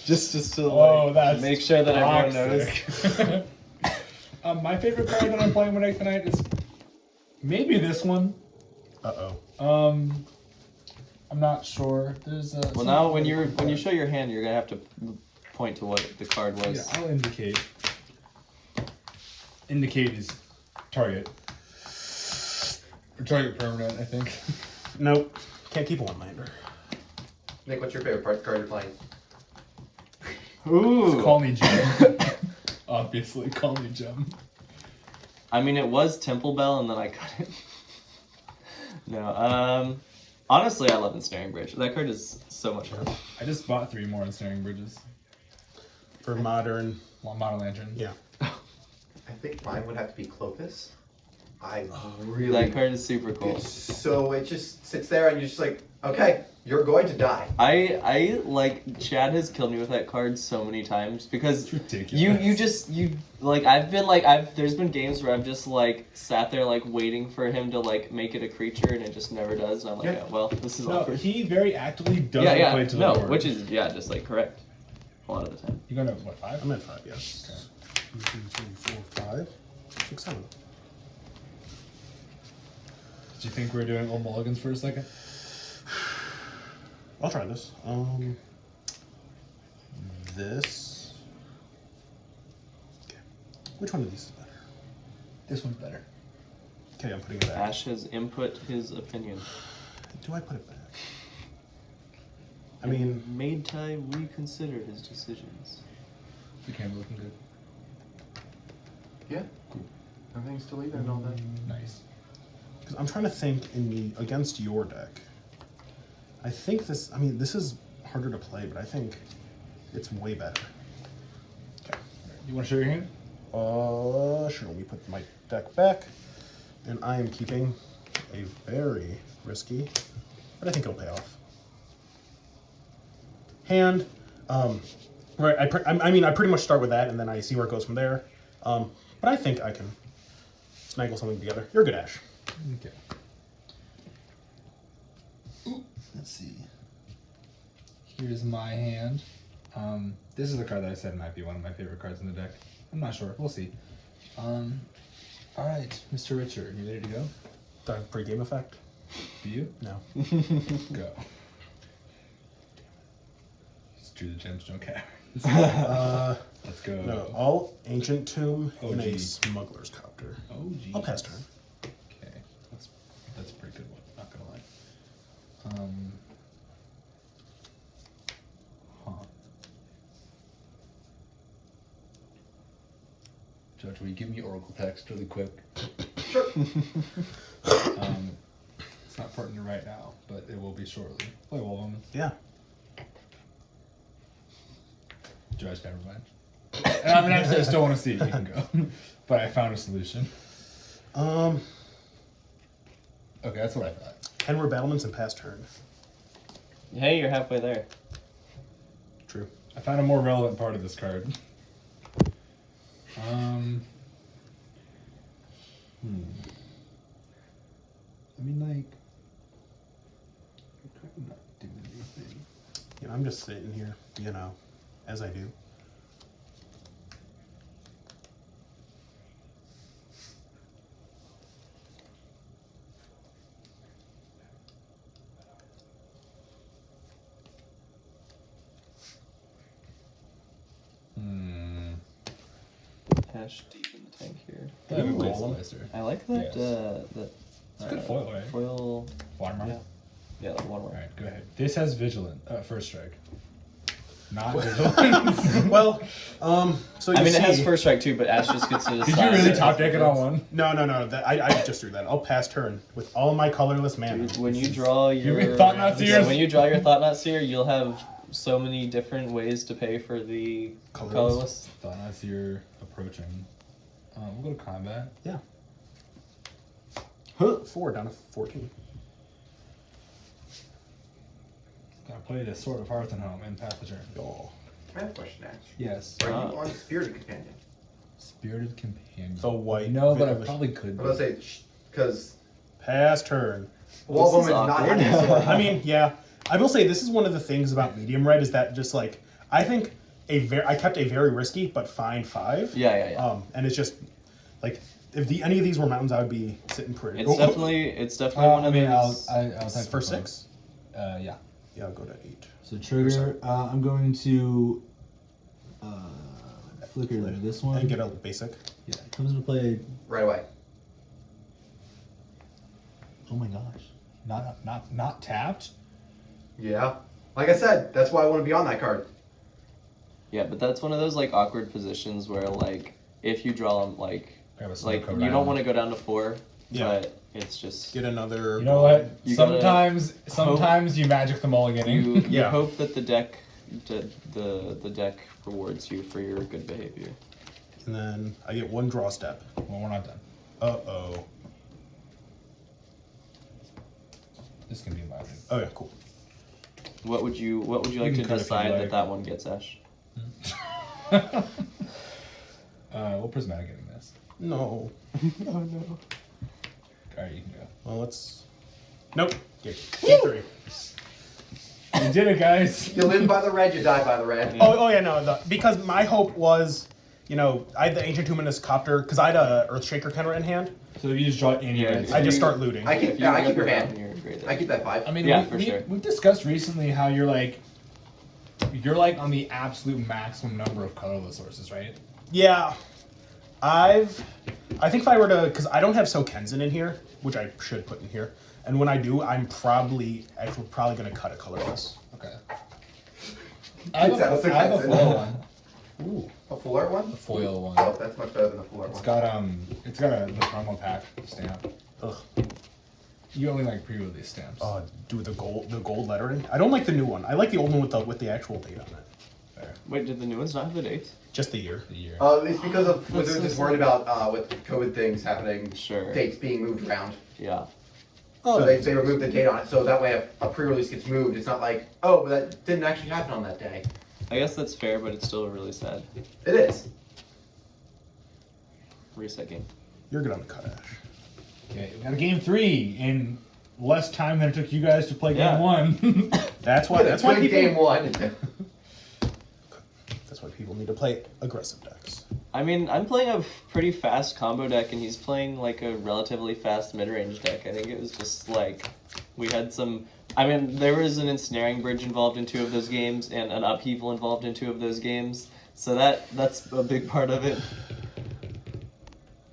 Just to That's make sure that everyone knows. toxic. My favorite card that I'm playing with tonight is maybe this one. I'm not sure. There's a. Well, now when you show your hand, you're gonna have to point to what the card Yeah, was. I'll indicate. Indicate is target. Or target permanent, I think. Nope. Can't keep a one-lander. Nick, what's your favorite card you're playing? Ooh. Call me Jim. Obviously, call me Jim. I mean, it was Temple Bell, and then I cut it. No. Honestly, I love Ensnaring Bridge. That card is so much fun. I just bought 3 more Ensnaring Bridges. For modern. Modern Lantern. Yeah. I think mine would have to be Clovis. I really. That card is super cool. So it just sits there and you're just like, okay, you're going to die. I like Chad has killed me with that card so many times because It's ridiculous. you there's been games where I've just like sat there like waiting for him to like make it a creature and it just never does, and I'm like, Yeah. oh, well, this is No, awkward. he very actively doesn't Yeah, play to the no, board. which is just like correct a lot of the time. You're gonna what 5? I'm at 5, yes. 2, 3, 4, 5, 6, 7. Do you think we're doing old mulligans for a second? I'll try this. This. Okay. Which one of these is better? This one's better. Okay, I'm putting it back. Ash has input his opinion. Do I put it back? I mean, Made Ty reconsider his decisions. The camera looking good. Yeah. Cool. Everything's still even and all that. Nice. because I'm trying to think against your deck. I think this. I mean, this is harder to play, but I think it's way better. Okay. You want to show your hand? Sure. Let me put my deck back, and I am keeping a very risky, but I think it'll pay off. Hand. Right. I mean, I pretty much start with that, and then I see where it goes from there. But I think I can snaggle something together. You're good, Ash. Okay. Let's see. Here's my hand. This is the card that I said might be one of my favorite cards in the deck. I'm not sure. We'll see. All right, Mr. Richard, you ready to go? Do I have pre-game effect? Do you? No. Go. Just drew the gemstone cat. Let's go. No. All Ancient Tomb Oh, and a geez. Smuggler's Copter. Oh, geez. I'll pass turn. Okay, that's a pretty good one. Not gonna lie. Huh. Judge, will you give me Oracle text really quick? Sure. It's not pertinent right now, but it will be shortly. Play Woman. Yeah. Judge, never mind. And I mean, I still want to see it. You can go, but I found a solution. Okay, that's what I thought. 10 rebattlements and pass turn. Hey, you're halfway there. True. I found a more relevant part of this card. I mean, like, you're kind of not doing anything. I'm just sitting here, as I do. Hash deep in the tank here. That Ooh, waste golem. slicer. I like that. Yes. That It's good foil, right? foil. Watermark? Yeah. Yeah, the one All more. right, go ahead. This has vigilant, first strike. Not vigilant. Well, so you I mean, see, it has first strike too, but Ash just gets to decide. Did you really it. top deck it on one? No. I just threw that. I'll pass turn with all my colorless mana. Dude, when you draw your Thought-Knot Seers? when you draw your Thought-Knot Seer, you'll have so many different ways to pay for the colorless. Thought as you're approaching. We'll go to combat. Yeah. 4 down to 14. Gotta play the Sword of Hearth and Home and pass the turn. Oh. I have a question, Ash. Yes. Are you on Spirited Companion? Spirited Companion. The white. No, but I village. probably could. I'm gonna say because Pass turn. Wall This is Woman is not awkward. having sword. I mean, yeah. I will say this is one of the things about medium red is that just like I think I kept a very risky but fine 5. Yeah. And it's just like if any of these were mountains, I would be sitting pretty. It's definitely one I of mean, those. I'll type for the phone. 6. Yeah. Yeah, I'll go to 8. So trigger. I'm going to flicker this one. And get a basic. Yeah, it comes into play. Right away. Oh my gosh. Not tapped. Yeah. Like I said, that's why I want to be on that card. Yeah, but that's one of those like awkward positions where like if you draw them like Grab a like Snowcone you down. don't want to go down to 4, Yeah. but it's just Get another. You know what? You gotta Sometimes you magic the mulliganing. you Yeah. hope that the deck the deck rewards you for your good behavior. And then I get 1 draw step. Well, we're not done. Uh-oh. This can be loud. Oh, yeah, cool. What would you like can to cut if you decide like. that one gets, Ash? We'll prismatic getting this. No. Oh no. Alright, you can go. Well, let's... Nope. Game 3. You did it, guys. You live by the red, you die by the red. Oh yeah, no. Because my hope was, I had the Ancient Humanist Copter, because I had a Earthshaker counter in hand. So you just draw any of these. I just start looting. I keep If you your rip it out, hand. you're great at I it. keep that 5. I mean, Yeah, for sure. we've discussed recently how you're like on the absolute maximum number of colorless sources, right? Yeah. I think if I were to, because I don't have Sokenzen in here, which I should put in here, and when I do, I'm probably going to cut a colorless. Okay. I have a foil one. Ooh. A full art one? A foil one. Oh, that's much better than a full art It's one. got the promo pack stamp. Ugh. You only like pre-release stamps. Do the gold lettering. I don't like the new one. I like the old one with the actual date on it. Fair. Wait, did the new ones not have the dates? Just the year. The year. It's because of That's they're so just sad. worried about with COVID things happening, Sure. dates being moved around. Yeah. So they removed the date on it. So that way, if a pre-release gets moved, it's not like, oh, but that didn't actually happen on that day. I guess that's fair, but it's still really sad. It is. Reset game. You're good on the cut, Ash. Okay, we got a game 3 in less time than it took you guys to play Yeah. game 1. That's why. That's why Twin people. game 1. That's why people need to play aggressive decks. I mean, I'm playing a pretty fast combo deck, and he's playing like a relatively fast mid-range deck. I think it was just like we had some. I mean, there was an ensnaring bridge involved in 2 of those games, and an upheaval involved in 2 of those games. So that's a big part of it.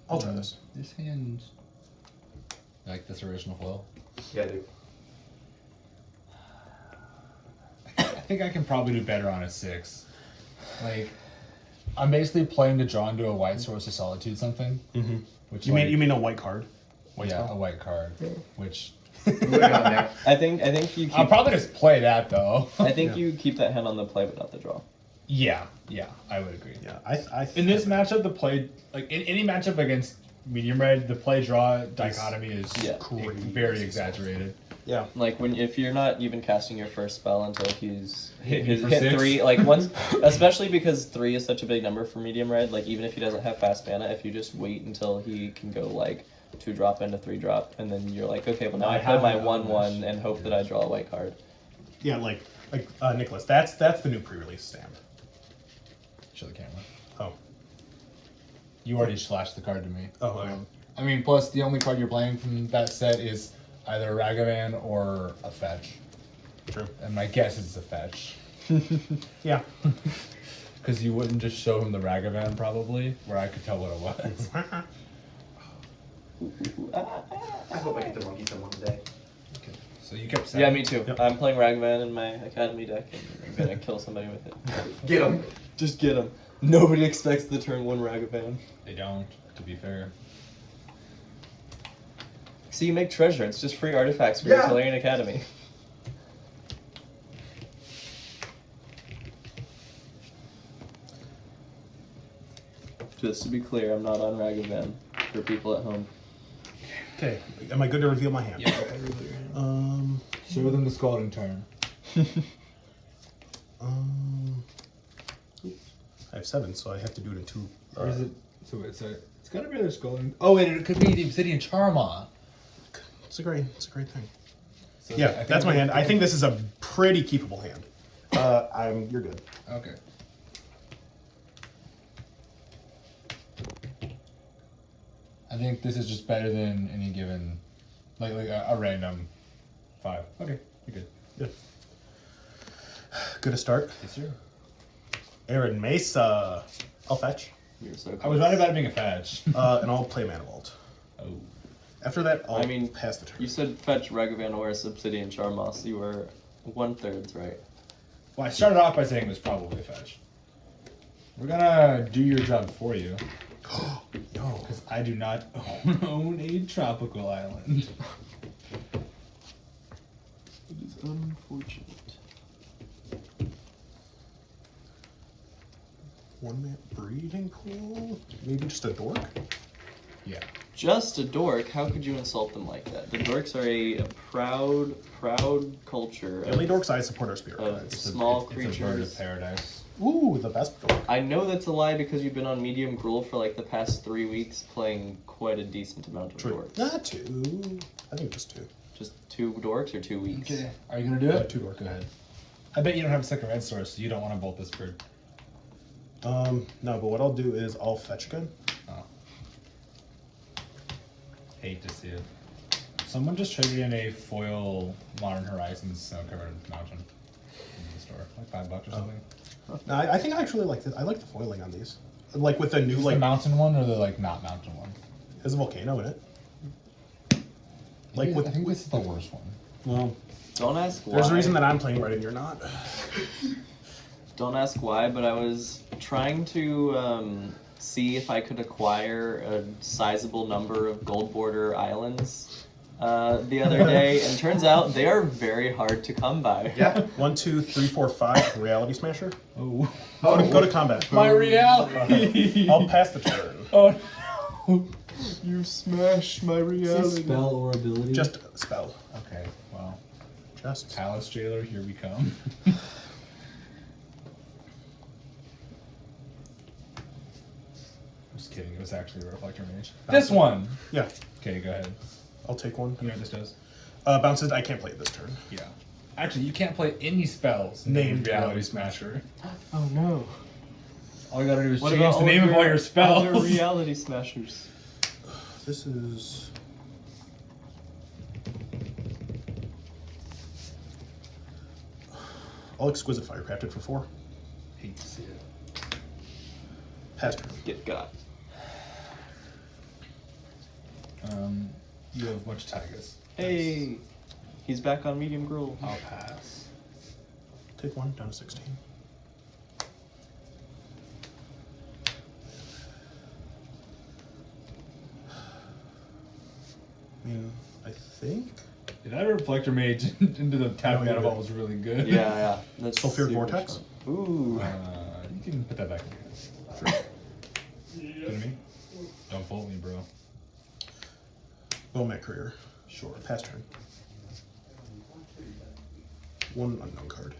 I'll try this. This hand, like this original flow. Yeah, dude. I think I can probably do better on a 6. Like, I'm basically playing to draw into a white source of solitude something. Mm-hmm. Which You mean a white card? White yeah, spell? a white card. Which Moving on there. I think you keep. I'll probably just play that though. I think Yeah. you keep that hand on the play, but not the draw. yeah, I would agree. Yeah, I In this matchup, the play, like in any matchup against medium red, the play draw dichotomy is Yeah. Crazy. very exaggerated. Yeah. Like if you're not even casting your first spell until he's Hit hit for 6. 3, like once, especially because 3 is such a big number for medium red. Like even if he doesn't have fast mana, if you just wait until he can go like 2-drop into 3-drop, and then you're like, okay, well now I I play have my my 1/1 and hope that I draw a white card. Yeah, like Nicholas. That's the new pre-release stamp. Show the camera. Oh. You already flashed the card to me. Oh, okay. I mean, plus the only card you're playing from that set is either a Ragavan or a fetch. True. And my guess is a fetch. Yeah. Because you wouldn't just show him the Ragavan, probably, where I could tell what it was. I hope I get to monkey someone today. So you kept saying. Yeah, me too. Yep. I'm playing Ragavan in my Academy deck, and I'm gonna kill somebody with it. Get him. Just get him. Nobody expects the turn 1 Ragavan. They don't, to be fair. So you make treasure. It's just free artifacts for your Yeah. Tolarian Academy. Just to be clear, I'm not on Ragavan for people at home. Okay. Am I good to reveal my hand? Yeah. Show them the Scalding Turn. I have 7, so I have to do it in 2. Or is it? So it's gotta be their Scalding. Oh wait, it could be the Obsidian Charma. It's a great thing. So I Yeah, think that's my hand. I think this is a pretty keepable hand. You're good. Okay. I think this is just better than any given, like a random 5. Okay, you're good. Good. Good to start. Yes, sir. Aaron Mesa. I'll fetch. You're so I was right about it being a fetch. And I'll play Mana Vault. Oh. After that, I'll I mean, pass the turn. You said fetch Ragavan or Obsidian Charmoss. You were 1/3, right? Well, I started off by saying it was probably a fetch. We're gonna do your job for you. No. Because I do not own a tropical island. It is unfortunate. 1-man breeding pool? Maybe just a dork? Yeah. Just a dork. How could you insult them like that? The dorks are a proud culture The only dorks I support are spirit of guides. small It's a bird of creatures. paradise. Ooh, the best dork. I know that's a lie because you've been on Medium Gruel for like the past 3 weeks playing quite a decent amount of dorks. Not 2. I think just 2. Just 2 dorks or 2 weeks? Okay. Are you gonna do it? 2 dork. Go ahead. I bet you don't have a second red source, so you don't want to bolt this bird. No, but what I'll do is I'll fetch again. Oh. Hate to see it. Someone just traded in a foil Modern Horizons snow-covered mountain in the store, like $5 or something. No, I think I actually like this. I like the foiling on these. Like with the new, Is like, the mountain one or the like not mountain one? there's a volcano in it. Like I with, think this is the worst one. well, Don't ask why. there's a reason that I'm playing red and you're not. Don't ask why, but I was trying to see if I could acquire a sizable number of gold border islands the other day, and turns out they are very hard to come by. Yeah. 1, 2, 3, 4, 5. Reality Smasher. Oh. Go to combat. My reality! I'll pass the turn. Oh no! You smashed my reality. Spell or ability? Just spell. Okay, well. Just. Palace Jailer, here we come. Just kidding, it was actually a Reflector Mage. This one! Yeah. Okay, go ahead. I'll take one. You know what this does? Bounces. I can't play it this turn. Yeah. Actually, you can't play any spells Named named Reality Reality Smasher. Oh no. All you gotta do is What change about the name of all your other spells. reality smashers? This is. All Exquisite Firecrafted for 4. Hate to see it. Pass turn. Get got. You have a bunch of tigers. Hey, he's back on Medium Gruel. I'll pass. Take 1 down to 16. I mean, I think. Yeah, that Reflector Mage into the tap No, you're mana vault good. was really good. Yeah. That's Sulfuric super Vortex? fun. Ooh. You can put that back in. Sure. Kidding me? Don't bolt me, bro. Bowmat Career. Sure. Pass turn. 1 unknown card.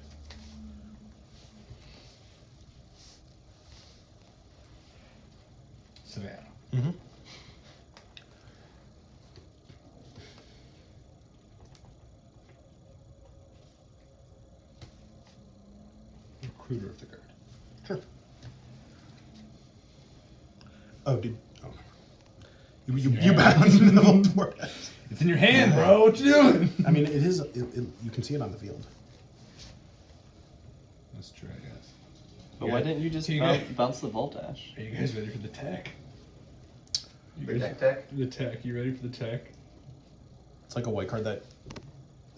Savannah. Mm-hmm. Sure. Oh, you bounced the Vortex. It's in your hand, bro. What you doing? I mean, it is. You can see it on the field. That's true, I guess. But why didn't you just bounce the Voltash? Are you guys ready for the tech? Tech. The tech. You ready for the tech? It's like a white card that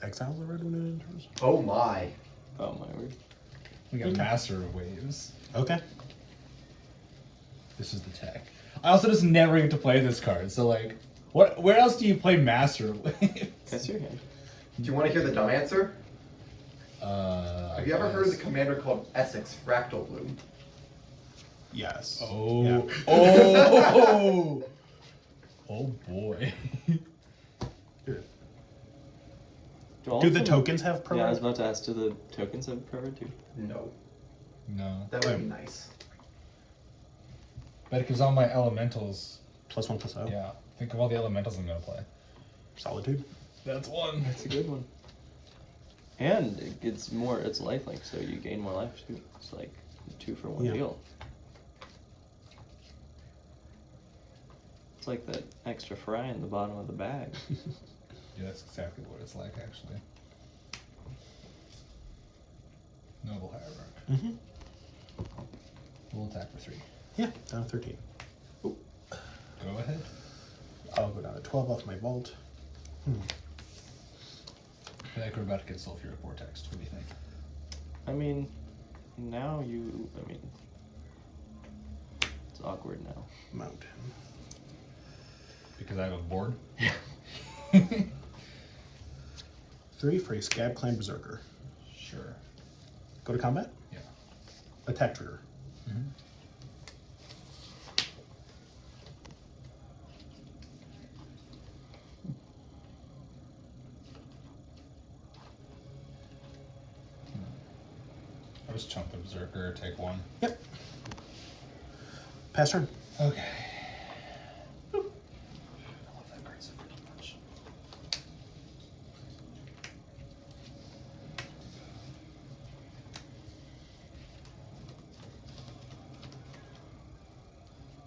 exiles a red when it enters. Oh my. Oh my word. We got Master of Waves. Okay. This is the tech. I also just never get to play this card, so like, where else do you play Master of Waves? That's your hand. Do you want to hear the dumb answer? Have you ever heard of the commander called Essex Fractal Bloom? Yes. Oh. Yeah. Oh. Oh boy. Do the tokens have Yeah, I was permanent? about to ask, do the tokens have permanent too? No. No. That would be nice. But it gives all my elementals. +1/+0. Yeah. Think of all the elementals I'm gonna play. Solitude. That's one. That's a good one. And it gets more, it's lifelink, so you gain more life too. It's like 2-for-1 Yeah. deal. It's like that extra fry in the bottom of the bag. Yeah, that's exactly what it's like, actually. Noble Hierarch. Mm-hmm. We'll attack for 3. Yeah, down to 13. Go ahead. I'll go down to 12 off my vault. I feel like we're about to get sulfuric vortex. What do you think? I mean, it's awkward now. Mountain. Because I have a board? 3 for a Scab Clan Berserker. Sure. Go to combat. Yeah. Attack trigger. Mm-hmm. I'll just chunk the Berserker, take 1. Yep. Pass turn. Okay. I love that card so pretty much.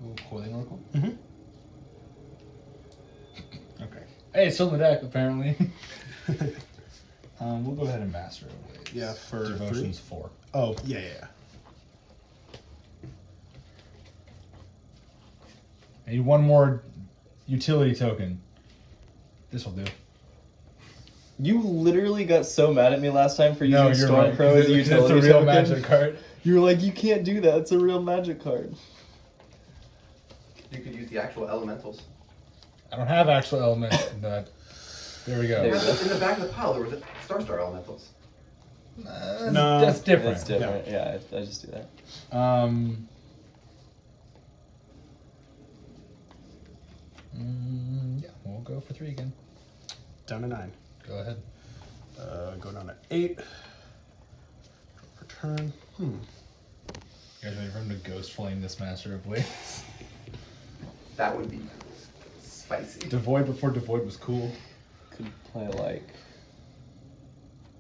Ooh, Coiling Oracle? Mm-hmm. Okay. Hey, it's still in the deck, apparently. We'll go ahead and Master of Waves. Yeah, for Devotion's 3? 4. Oh, yeah. I need 1 more utility token. This will do. You literally got so mad at me last time for No, using you're right. Stormcrow as a It's utility a real token. magic card. You were like, you can't do that. It's a real magic card. You could use the actual elementals. I don't have actual elements, but there we go. There you go. In the back of the pile, there was Star elementals. No. That's different. It's different. Yeah, I just do that. Yeah, we'll go for 3 again. Down to 9. Go ahead. Go down to 8. For turn. You guys ready for him to ghost flame this Master of Waves? That would be spicy. Devoid before Devoid was cool. Could play like.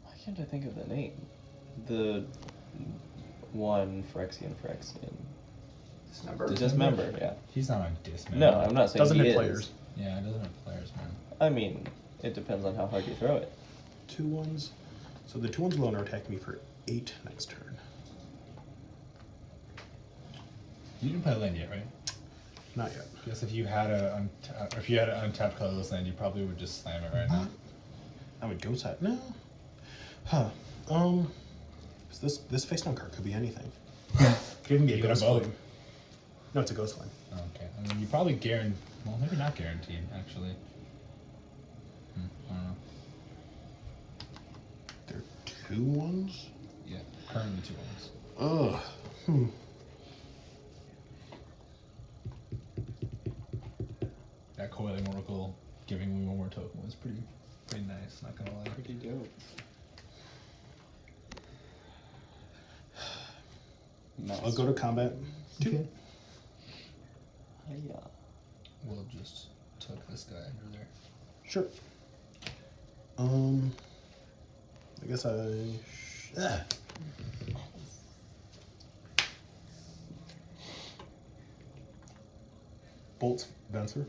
Why can't I think of the name? The one Phyrexian. Dismember. Dismember, yeah. He's not on Dismember. No, I'm not saying Doesn't he hit is. players. Yeah, it doesn't have players, man. I mean, it depends on how hard you throw it. 2 1s. So the 2 1s alone are attacking me for 8 next turn. You didn't play land yet, right? Not yet. Guess if you had an untapped colorless land, you probably would just slam it right now. I would go side. No. Huh. This face down card could be anything. Could even be a You could have ghost both. flame. No, it's a ghost flame. Okay. I mean, you probably guarantee. Well, maybe not guaranteed, actually. I don't know. There are 2 1s? Yeah, currently 2 ones. Ugh. That Coiling Oracle giving me 1 more token was pretty nice, not gonna lie. Pretty dope. I'll go to combat. 2. Okay. Hiya. We'll just tuck this guy under there. Sure. I guess Bolt Dancer.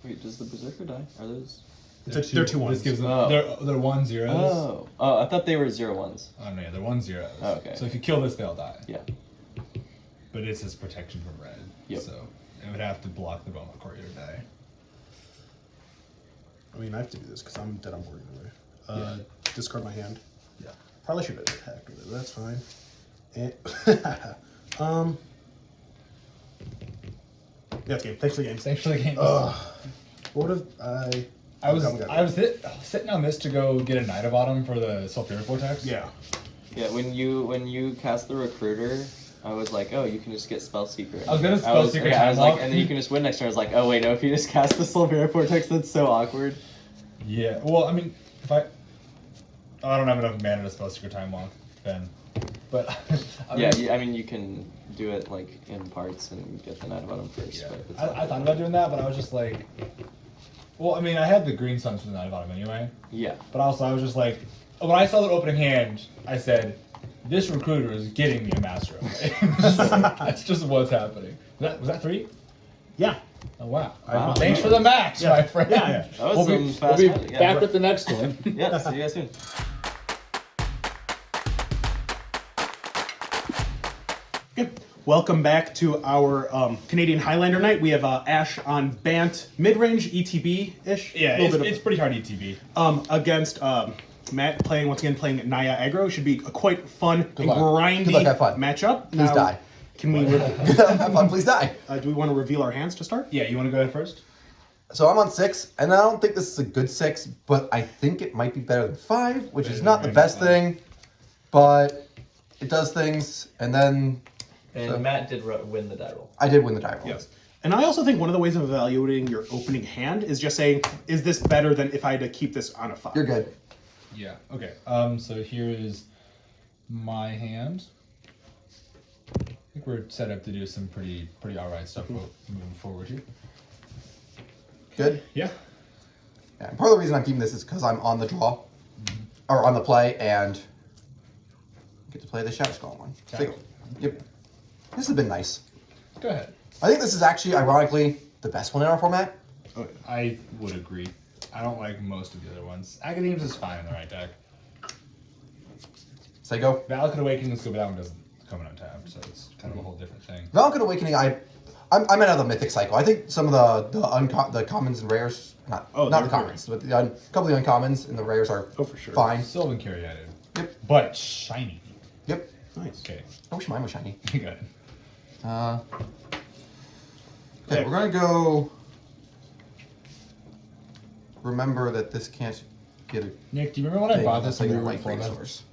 Wait, does the Berserker die? Are those? They're 2/1s. This gives them. Oh. They're 1/0s. Oh, I thought they were 0/1s. Oh no, yeah, they're 1/0s. Oh, okay. So if you kill this, they'll die. Yeah. But it's his protection from red. Yep. So it would have to block the Boma Courier die. I mean, I have to do this because I'm dead on board anyway. Yeah. Discard my hand. Yeah. Probably should have attacked with it, but that's fine. And yeah, okay. Thanks for the game. Thanks for the game. What if I? I was sitting on this to go get a Knight of Autumn for the Sulfuric Vortex. Yeah. Yeah, when you cast the Recruiter, I was like, oh, you can just get Spell Secret. I was gonna Spell Secret I was like, Time and then you can just win next turn. I was like, oh wait, no, if you just cast the Sulfuric Vortex, that's so awkward. Yeah. Well, I mean, if I don't have enough mana to Spell Secret Time Walk, then. But I mean, you can do it like in parts and get the Knight of Autumn first. Yeah. But it's I thought about doing that, but I was just like, well, I mean, I had the green suns for the Knight of Autumn anyway. Yeah. But also, I was just like, when I saw the opening hand, I said, this recruiter is getting me a Master of That's just what's happening. Was that 3? Yeah. Oh, wow. Wow. Thanks for the match, my friend. Yeah. That was We'll some be fast match. Yeah, back with the next one. Yeah, see you guys soon. Good. Welcome back to our Canadian Highlander night. We have Ash on Bant mid-range ETB-ish. Yeah, it's pretty hard ETB. Against Matt playing Naya aggro. Should be a quite fun and luck. grindy Good luck, have fun. matchup. Please die. Can we? Have fun, please die. Do we want to reveal our hands to start? Yeah, you want to go ahead first? So I'm on 6, and I don't think this is a good 6, but I think it might be better than 5, which is not the best thing, but it does things, and then And Matt did win the die roll. I did win the die roll. Yes. And I also think one of the ways of evaluating your opening hand is just saying, is this better than if I had to keep this on a 5? You're good. Yeah, okay. So here is my hand. I think we're set up to do some pretty alright stuff moving forward here. Good? Yeah. Yeah, and part of the reason I'm keeping this is because I'm on the draw, or on the play, and get to play the Shadow Skull one. So, yep. This has been nice. Go ahead. I think this is actually, ironically, the best one in our format. I would agree. I don't like most of the other ones. Academics is fine in the right deck. Sego. Valakut Awakening is good, but that one doesn't come in untapped, so it's kind of a whole different thing. Valakut Awakening, I'm out of the Mythic cycle. I think some of the commons and rares, not the commons, but a couple of the uncommons and the rares are for sure. fine. Sylvan Caryatid. Yep. But it's shiny. Yep. Nice. Okay. I wish mine was shiny. You got it. Okay, we're gonna go. Remember that this can't get a Nick, do you remember when I thing bought this unless I when we get were a in white Florida? source.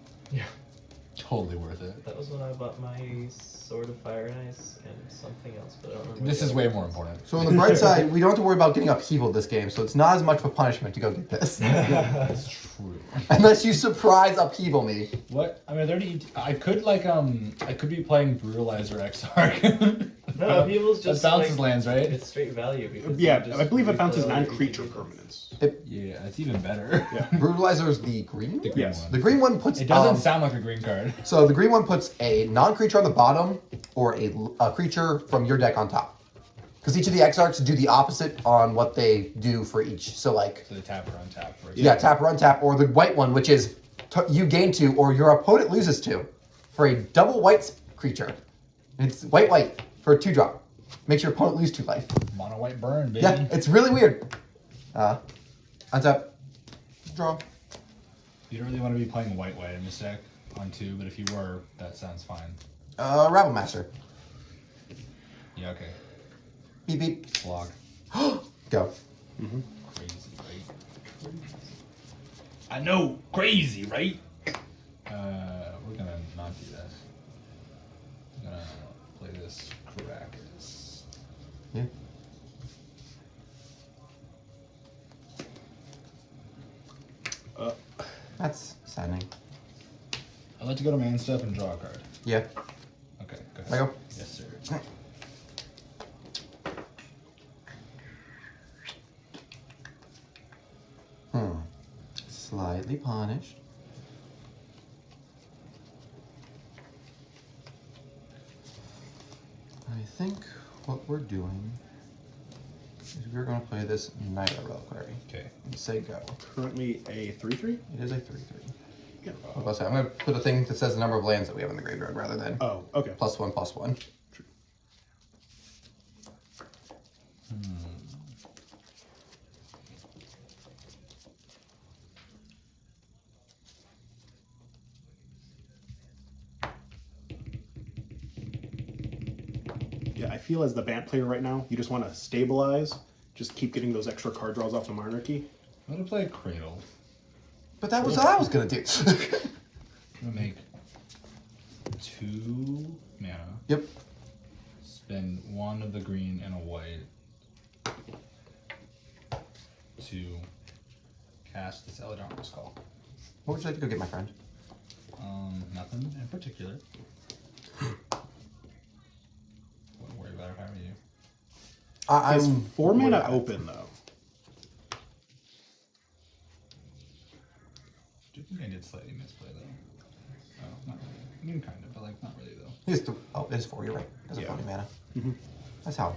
Totally worth it. That was when I bought my Sword of Fire and Ice and something else, but I don't remember. This the is other way one. more important. So on the bright side, we don't have to worry about getting upheaval this game, so it's not as much of a punishment to go get this. That's true. Unless you surprise upheaval me. What? I mean, I could I could be playing Brutalizer Exarch. No, upheaval's just that bounces like, lands, right? It's straight value. Because Yeah, you just I believe it bounces refill your non-creature ETB. permanents. Yeah, it's even better. Yeah. Brutalizer is the green? The green Yes. one. The green one puts. It doesn't sound like a green card. So the green one puts a non-creature on the bottom or a creature from your deck on top. Because each of the Exarchs do the opposite on what they do for each. So like, So they tap or untap. For yeah, tap or untap, or the white one, which is you gain 2 or your opponent loses 2 for a double white creature. It's white for a 2-drop. Makes your opponent lose 2 life. Mono white burn, baby. Yeah, it's really weird. Untap, draw. You don't really want to be playing white in this deck on 2, but if you were, that sounds fine. Rabble Master. Yeah, okay. Beep beep. Log. Go. Crazy, right? I know, crazy, right? We're gonna not do that. We're gonna play this Caracas. Yeah. That's saddening. I'd like to go to main step and draw a card. Yeah. Okay, go ahead. I go. Yes, sir. Slightly punished. I think what we're doing is we're going to play this Night Reliquary. Okay. And say go. Currently a 3/3. It is a 3/3. Yeah. I'm going to put a thing that says the number of lands that we have in the graveyard rather than Oh, okay. +1/+1. Yeah, I feel as the Bant player right now, you just want to stabilize, just keep getting those extra card draws off the monarchy. I'm gonna play Cradle. But that was what I was going to do. I'm gonna make 2 mana. Yep. Spend 1 of the green and a white to cast this Eladon's Call. What would you like to go get, my friend? Nothing in particular. Wouldn't worry about it if I were you. I'm 4 mana open though. Do you think I did slightly misplay though? Oh, not really. I mean, kind of, but like not really though. He has to, oh, it is 4, you're right. It doesn't Yeah. 40 mana. That's how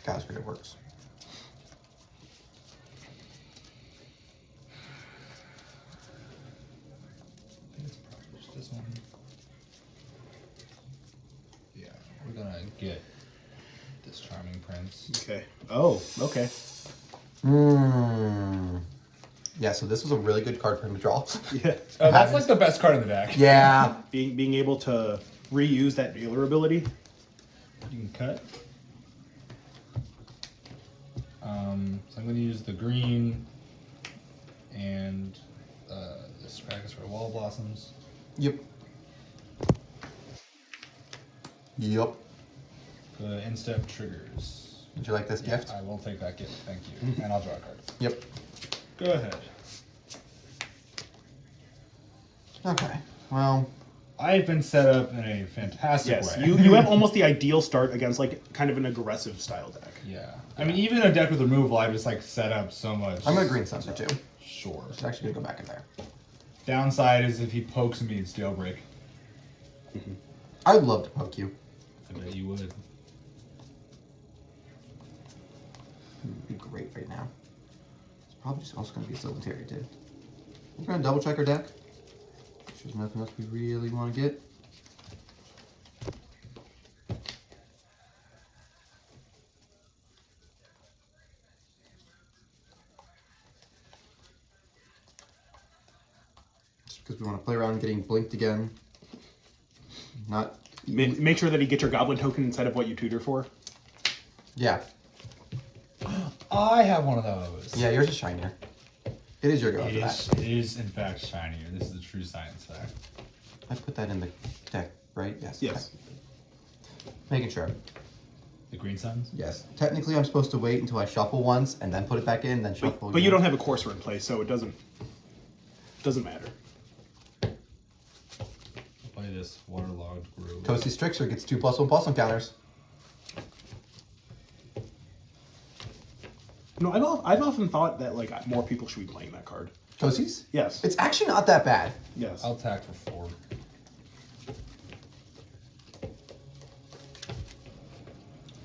God's Grid works. I think it's probably just this one. Yeah, we're gonna get this Charming Prince. Okay. Oh, okay. Yeah, so this was a really good card for him to draw. Yeah. Oh, that's like the best card in the deck. Yeah. Being able to reuse that dealer ability. You can cut. So I'm going to use the green and this Krakus for Wall Blossoms. Yep. Yep. The instep triggers. Would you like this gift? I will take that gift, thank you. And I'll draw a card. Yep. Go ahead. Okay. Well, I've been set up in a fantastic Yes. way. You have almost the ideal start against like kind of an aggressive style deck. Yeah. I mean, even a deck with removal, I've just like set up so much. I'm going to green Sunset too. Sure. It's actually going to go back in there. Downside is if he pokes me, it's jailbreak. I would love to poke you. I bet you would. It'd be great right now. It's probably just also going to be a Sylvan Terrier too. We're going to double check our deck. There's nothing else we really want to get. Just because we want to play around getting blinked again. Not. Make sure that you get your goblin token inside of what you tutor for. Yeah. I have one of those. Yeah, yours is shinier. It is your go It after that. is in fact shinier. This is the true science fact. I put that in the deck, right? Yes. Yes. Okay. Making sure. The Green Suns? Yes. Technically, I'm supposed to wait until I shuffle once and then put it back in, then shuffle. But you don't have a courser in place, so it doesn't matter. I'll play this waterlogged grove. Cozy Strixer gets 2+1/+1 counters. No, I've often thought that like more people should be playing that card. Cozy's? Yes. It's actually not that bad. Yes. I'll attack for 4.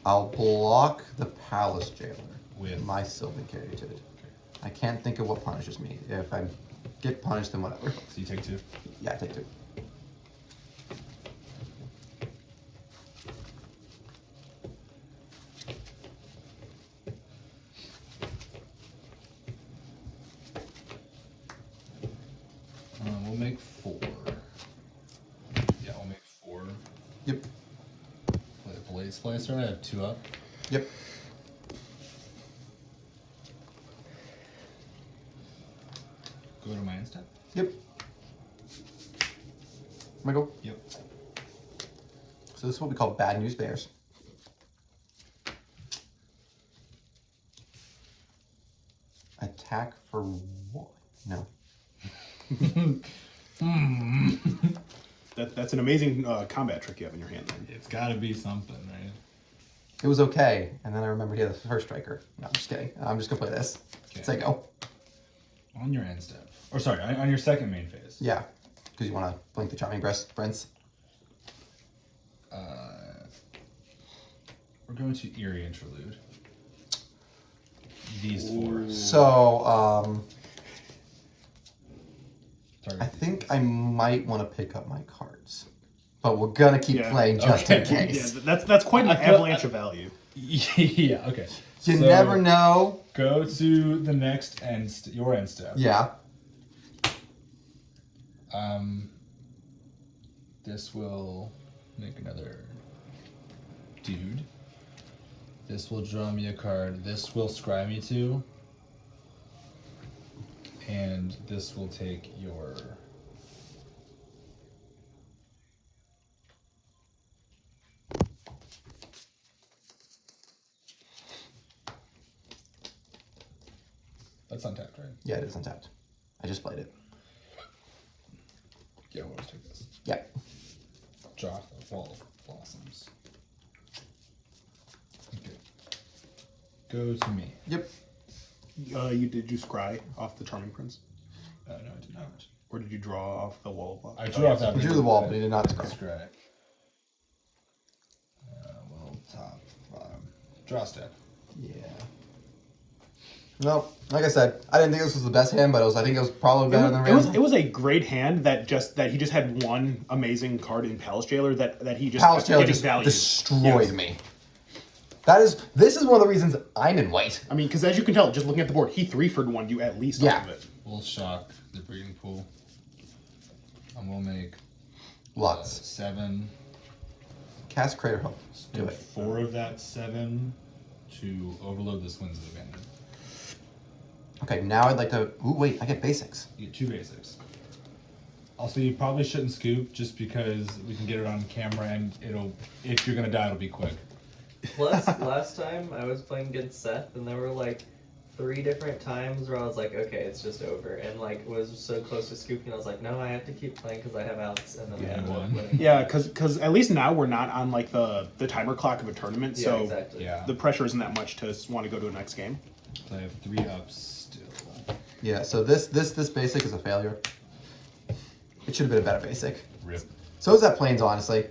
I'll block the Palace Jailer With? my Sylvan Caryatid. I can't think of what punishes me. If I get punished, then whatever. So you take 2. Yeah, I take 2. We'll make 4. Yeah, we'll make 4. Yep. Play a Blade Splicer. I have 2 up. Yep. Go to my instep. Yep. Michael? Yep. So this is what we call Bad News Bears. Attack for what? No. That's an amazing combat trick you have in your hand. Then. It's got to be something, right? It was okay, and then I remembered he had the first striker. No, I'm just kidding. I'm just gonna play this. Okay. Say go. On your end step. Or sorry, on your second main phase. Yeah, because you want to blink the Charming Prince. We're going to Eerie Interlude. These four. So, Target. I think I might want to pick up my cards. But we're gonna keep playing just in case. Yeah, that's quite an avalanche of value. Yeah, okay. You So, never know. Go to the next your end step. Yeah. This will make another dude. This will draw me a card. This will scry me 2. And this will take your... That's untapped, right? Yeah, it is untapped. I just played it. Yeah, we'll just take this. Yeah. Draw the Wall of Blossoms. Okay. Go to me. Yep. Did you scry off the Charming Prince? No, I did not. Or did you draw off the wall? I drew off that. He drew the wall, but he did not scry. Scry. Well, top, bottom. Draw step. Yeah. Nope. Like I said, I didn't think this was the best hand, but I think it was probably better than Randall. It was a great hand that he just had one amazing card in Palace Jailer that he just Palace Jailer just value. destroyed me. This is one of the reasons I'm in white. I mean, because as you can tell, just looking at the board, he 3-for-'d one you at least off of it. We'll shock the breeding pool. And we'll make Lots. 7. Cast Crater Hope. Do Spend it. 4 of that 7 to overload this Winds of Abandon. Okay, now I'd like to... Ooh, wait, I get basics. You get 2 basics. Also, you probably shouldn't scoop just because we can get it on camera and if you're gonna die, it'll be quick. Plus, last time I was playing against Seth, and there were like 3 different times where I was like, okay, it's just over, and like was so close to scooping, I was like, no, I have to keep playing because I have outs, and then I ended up winning. Yeah, because at least now we're not on like the timer clock of a tournament, Yeah, so exactly. Yeah. the pressure isn't that much to want to go to the next game. So I have 3 ups still. Yeah, so this basic is a failure. It should have been a better basic. Rip. So is that Plains, honestly.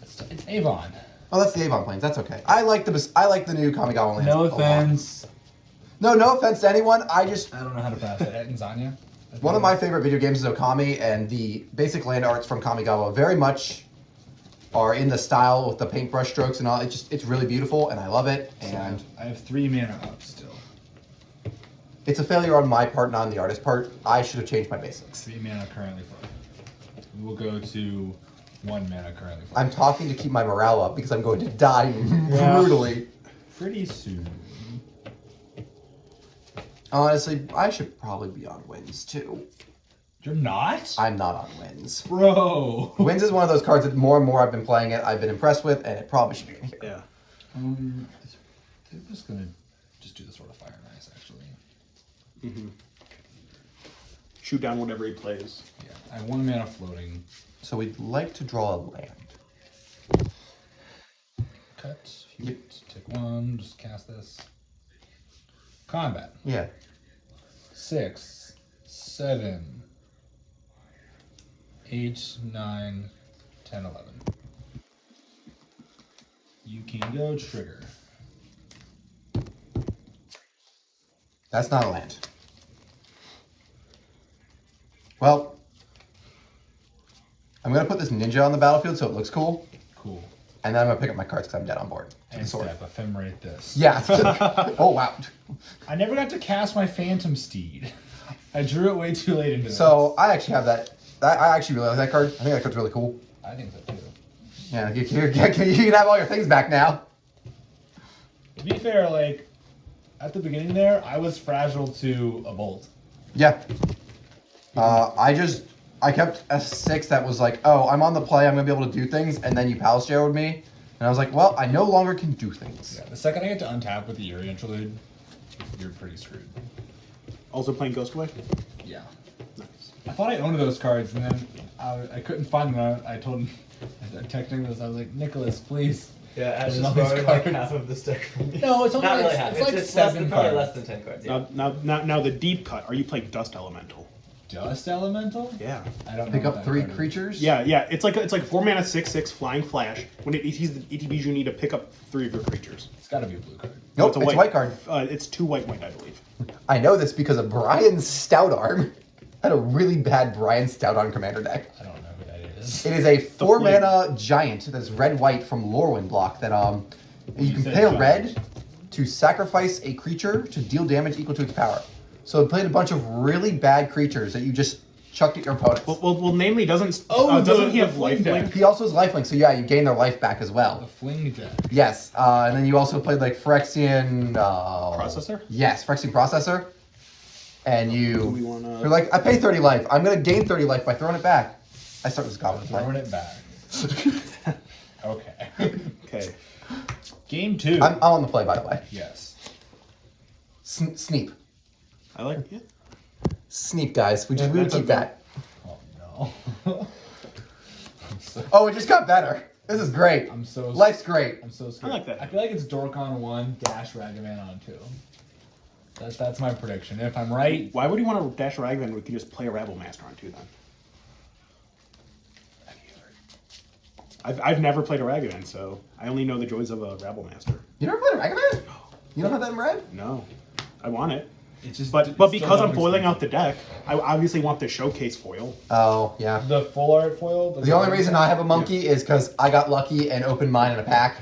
It's Avon. Oh, that's the Avon Plains. That's okay. I like the new Kamigawa lands. No a lot. offense. No offense to anyone. I don't know how to pronounce it. Nzanya? One of my favorite video games is Okami, and the basic land arts from Kamigawa very much are in the style with the paintbrush strokes and all. It's really beautiful, and I love it. And I have 3 mana up still. it's a failure on my part, not on the artist's part. I should have changed my basics. 3 mana currently for. We will go to 1 mana currently for. I'm talking to keep my morale up because I'm going to die brutally. Pretty soon. Honestly, I should probably be on wins too. You're not? I'm not on wins. Bro. Wins is one of those cards that more and more I've been playing it, I've been impressed with, and it probably should be in here. Yeah. They're just gonna just do the Sword of Fire and Ice, actually. Mm-hmm. Shoot down whatever he plays. Yeah, I have 1 mana floating. So we'd like to draw a land. Cut. Take 1. Just cast this. Combat. Yeah. 6, 7, 8, 9, 10, 11. You can go trigger. That's not a land. Well, I'm going to put this ninja on the battlefield so it looks cool. Cool. And then I'm going to pick up my cards because I'm dead on board. And step, ephemerate this. Yeah. Oh, wow. I never got to cast my Phantom Steed. I drew it way too late into this. So I actually have that. I actually really like that card. I think that card's really cool. I think so too. Yeah, you can have all your things back now. To be fair, like, at the beginning there, I was fragile to a bolt. Yeah. I kept a 6 that was like, oh, I'm on the play, I'm going to be able to do things, and then you Palace Jailed me. And I was like, well, I no longer can do things. Yeah, the second I get to untap with the Eerie Interlude, you're pretty screwed. Also playing Ghostway? Yeah. Nice. I thought I owned those cards, and then I couldn't find them. I told him, I texted Nicholas, I was like, Nicholas, please. Yeah, Ash There's just all these borrowed like cards. half of this deck from me. No, it's only not like, really half. it's like It's 7 probably cards. less than 10 cards. Yeah. Now the deep cut. Are you playing Dust Elemental? Dust Elemental? Yeah. I don't know. Pick what up that 3 card is. creatures. Yeah, yeah. It's like a 4-mana 6/6 flying flash. When it ETBs the ETBs, you need to pick up 3 of your creatures. It's got to be a blue card. No, Nope, it's a white card. It's 2 white, I believe. I know this because of Brian's Stout Arm. I had a really bad Brian Stout Arm commander deck. I don't know who that is. It is a 4 flame. mana giant that's red-white from Lorwyn block that you can said pay a giant. red to sacrifice a creature to deal damage equal to its power. So it played a bunch of really bad creatures that you just chucked at your opponents. Well, namely doesn't the he have fling lifelink? deck. He also has lifelink, so yeah, you gain their life back as The well. Fling deck. Yes, and then you also played like Phyrexian Processor? Yes, Phyrexian Processor. And Do we wanna- you're like, I pay 30 life. I'm gonna gain 30 life by throwing it back. I start this goblin Throwing play. it back. Okay. Okay. Game 2. I'm on the play, by the way. Yes. Sneep. I like it. Sneep, guys. We would that's keep a- that. Oh no. Oh, it just got better. This is great. I'm so Life's great. I'm so scared. I like that. I feel like it's Dork on 1, Dash Ragavan on 2. That's my prediction. If I'm right, Why would you want to dash Ragavan? We can just play a Rabble Master on 2 then. I've never played a Ragavan, so I only know the joys of a Rabble Master. You never played a Ragavan? You don't have that in red? No, I want it. it's just But it's because still I'm foiling out expensive. the deck, I obviously want the showcase foil. Oh, yeah. The full art foil. The only reason I have a monkey is because I got lucky and opened mine in a pack.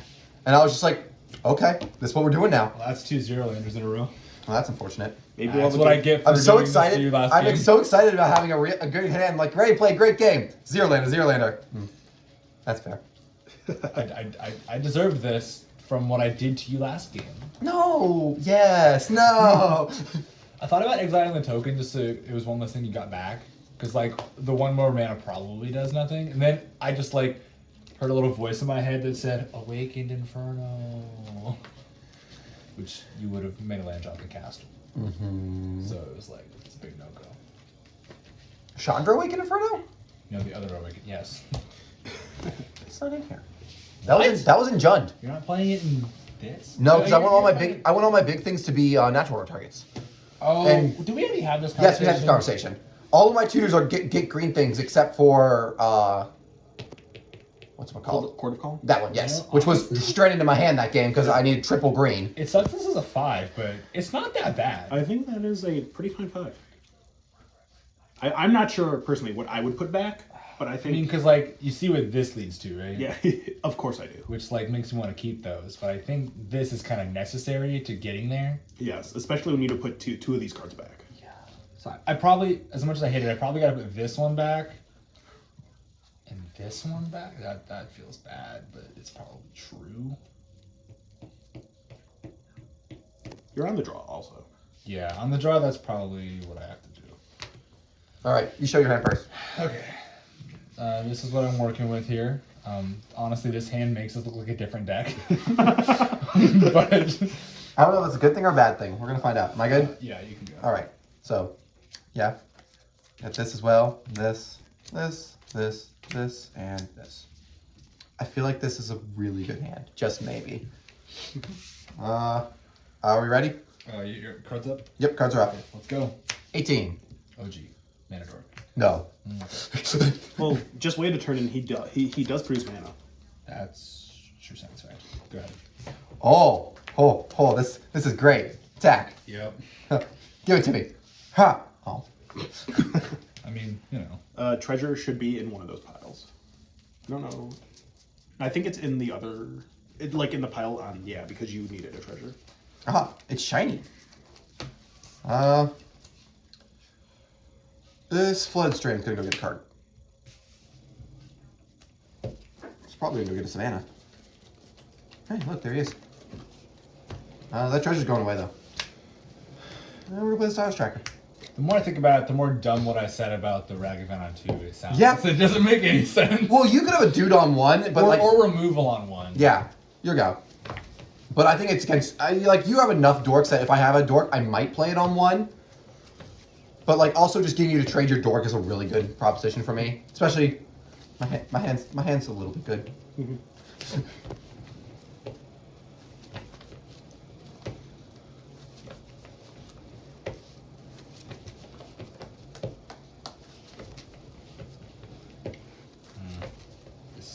And I was just like, okay, this is what we're doing now. Well, that's 2 Zero-Landers in a row. Well, that's unfortunate. Maybe we'll That's have a what I game- get for I'm so doing this to excited. you last I'm game. so excited about having a good hand. Like, ready to play a great game. Zero-lander. That's fair. I deserved this from what I did to you last game. No. Yes. No. I thought about exiling the token just so it was one less thing you got back. Because, like, the 1 more mana probably does nothing. And then I just, like, heard a little voice in my head that said, Awakened Inferno. Which you would have made a land drop and cast. Mm-hmm. So it was like, it's a big no-go. Chandra Awakened Inferno? You know, the other Awakened, yes. It's not in here. That was in Jund. You're not playing it in this? No, because I want you're all my big things to be natural order targets. Oh, and- do we already have this Yes, conversation? we had this conversation. All of my tutors are get green things except for what's it called? Court of Call? That one, yes. You know, Which was straight into my hand that game because I needed triple green. It sucks this is a 5, but it's not that bad. I think that is a pretty fine 5. I'm not sure personally what I would put back, but I I think mean, because, like, you see what this leads to, right? yeah, of course I do. Which, like, makes me want to keep those. But I think this is kind of necessary to getting there. Yes, especially when you need to put two of these cards back. Yeah. So I probably, as much as I hate it, I probably got to put this one back. And this one back? That feels bad, but it's probably true. You're on the draw also. Yeah, on the draw, that's probably what I have to do. All right, you show your hand first. Okay. This is what I'm working with here. Honestly, this hand makes us look like a different deck. But I don't know if it's a good thing or a bad thing. We're gonna find out. Am I good? yeah, you can go. All right. So, yeah. Got this as well. This, and this. I feel like this is a really good hand. Just maybe. Are we ready? Your cards up? Yep, cards are up. Let's go. 18. OG. Manador. No. Well, just wait a turn and he does produce mana. That's true sense, right? Go ahead. Oh, this is great. Attack. Yep. Give it to me. Ha. Oh. I mean, you know. Treasure should be in one of those piles. No. I think it's in the other, like in the pile on, yeah, because you needed a treasure. Ah, it's shiny. This Flood Stream's gonna go get a card. It's probably gonna go get a Savannah. Hey, look, there he is. That treasure's going away, though. We're gonna play the Styles Tracker. The more I think about it, the more dumb what I said about the Ragavan on 2 it sounds. Yeah. It doesn't make any sense. Well, you could have a dude on one, but or removal on 1. yeah, your go. But I think it's against, you have enough dorks that if I have a dork, I might play it on 1. But, also just getting you to trade your dork is a really good proposition for me. Especially, my hand's a little bit good.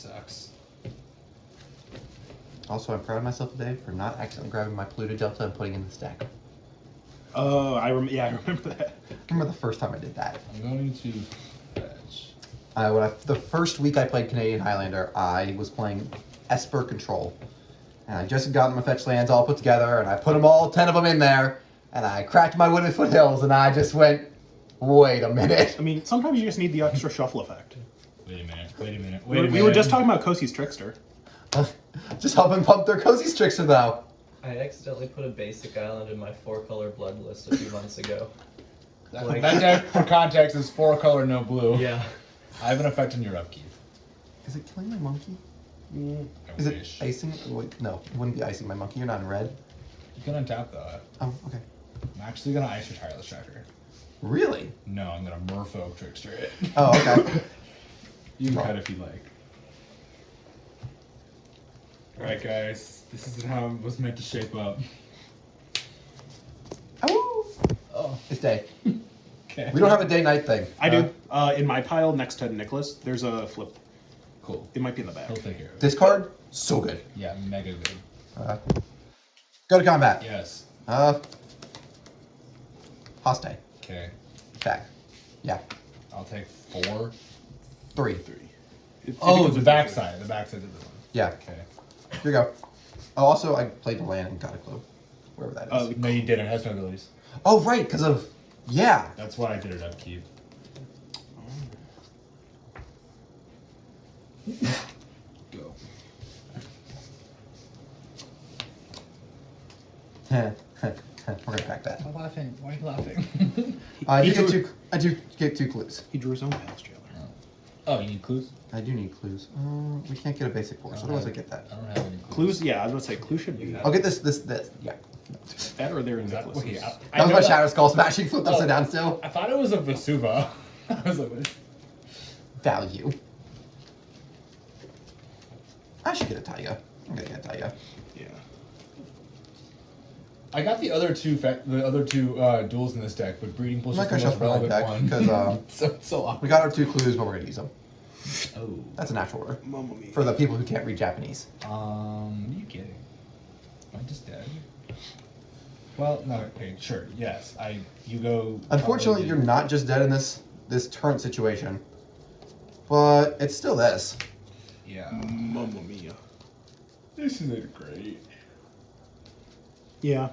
sucks. Also, I'm proud of myself today for not accidentally grabbing my polluted delta and putting it in the stack. Oh, I remember that. I remember the first time I did that. I'm going to fetch. The first week I played Canadian Highlander, I was playing Esper Control. And I just had gotten my fetch lands all put together, and I put them all, 10 of them in there, and I cracked my Wooded Foothills, and I just went, wait a minute. I mean, sometimes you just need the extra shuffle effect. Wait a minute. We were just talking about Kosi's Trickster. Just helping pump their Cozy Trickster, though. I accidentally put a basic island in my 4-color blood list a few months ago. That deck, for context, is 4 color, no blue. Yeah. I have an effect on your upkeep. Is it killing my monkey? I Is wish. it icing? Wait, no, it wouldn't be icing my monkey. You're not in red. You can untap though. Oh, okay. I'm actually gonna ice your Tireless Tracker. Really? No, I'm gonna Merfolk Trickster it. Oh, okay. You can cut if you like. Alright guys, this is how it was meant to shape up. Oh, Oh. it's day. Okay. We don't have a day-night thing. I do. In my pile next to Nicholas, there's a flip. Cool. It might be in the back. He'll take care of it. This card, so good. Yeah, mega good. Go to combat. Yes. Hostile. Okay. Attack. Yeah. I'll take 4. 3. Oh, the backside. The backside of the one. Yeah. Okay. Here you go. Oh, also, I played the land and got a clue. Wherever that is. No, you didn't. It has no abilities. Oh, right, because of... Yeah. That's why I did it upkeep. Go. We're gonna crack that. I'm laughing. Why are you laughing? I do get 2 clues. He drew his own Palace Jailer. Oh, you need clues? I do need clues. We can't get a basic force. Otherwise, I get that. I don't have any Clues? Yeah, I was going to say clues should be I'll get this. Yeah. that or they're in Wait, Nicholas's. That was my Shadow Skull smashing flipped upside down still. I thought it was a Vesuva. I was like, what? Value. I should get a Taiga. I'm gonna get a Taiga. Yeah. I got the other two duels in this deck, but Breeding Pools I'm is not the gonna most shuffle my relevant deck one. because so awkward. we got our 2 clues, but we're gonna use them. Oh. That's a natural order Mamma mia. for the people who can't read Japanese. Are you kidding? Am I just dead? Well, no, okay, sure, yes. You go... Unfortunately, probably- you're not just dead in this current situation, but it's still this. Yeah. Mamma mia. This isn't great. Yeah.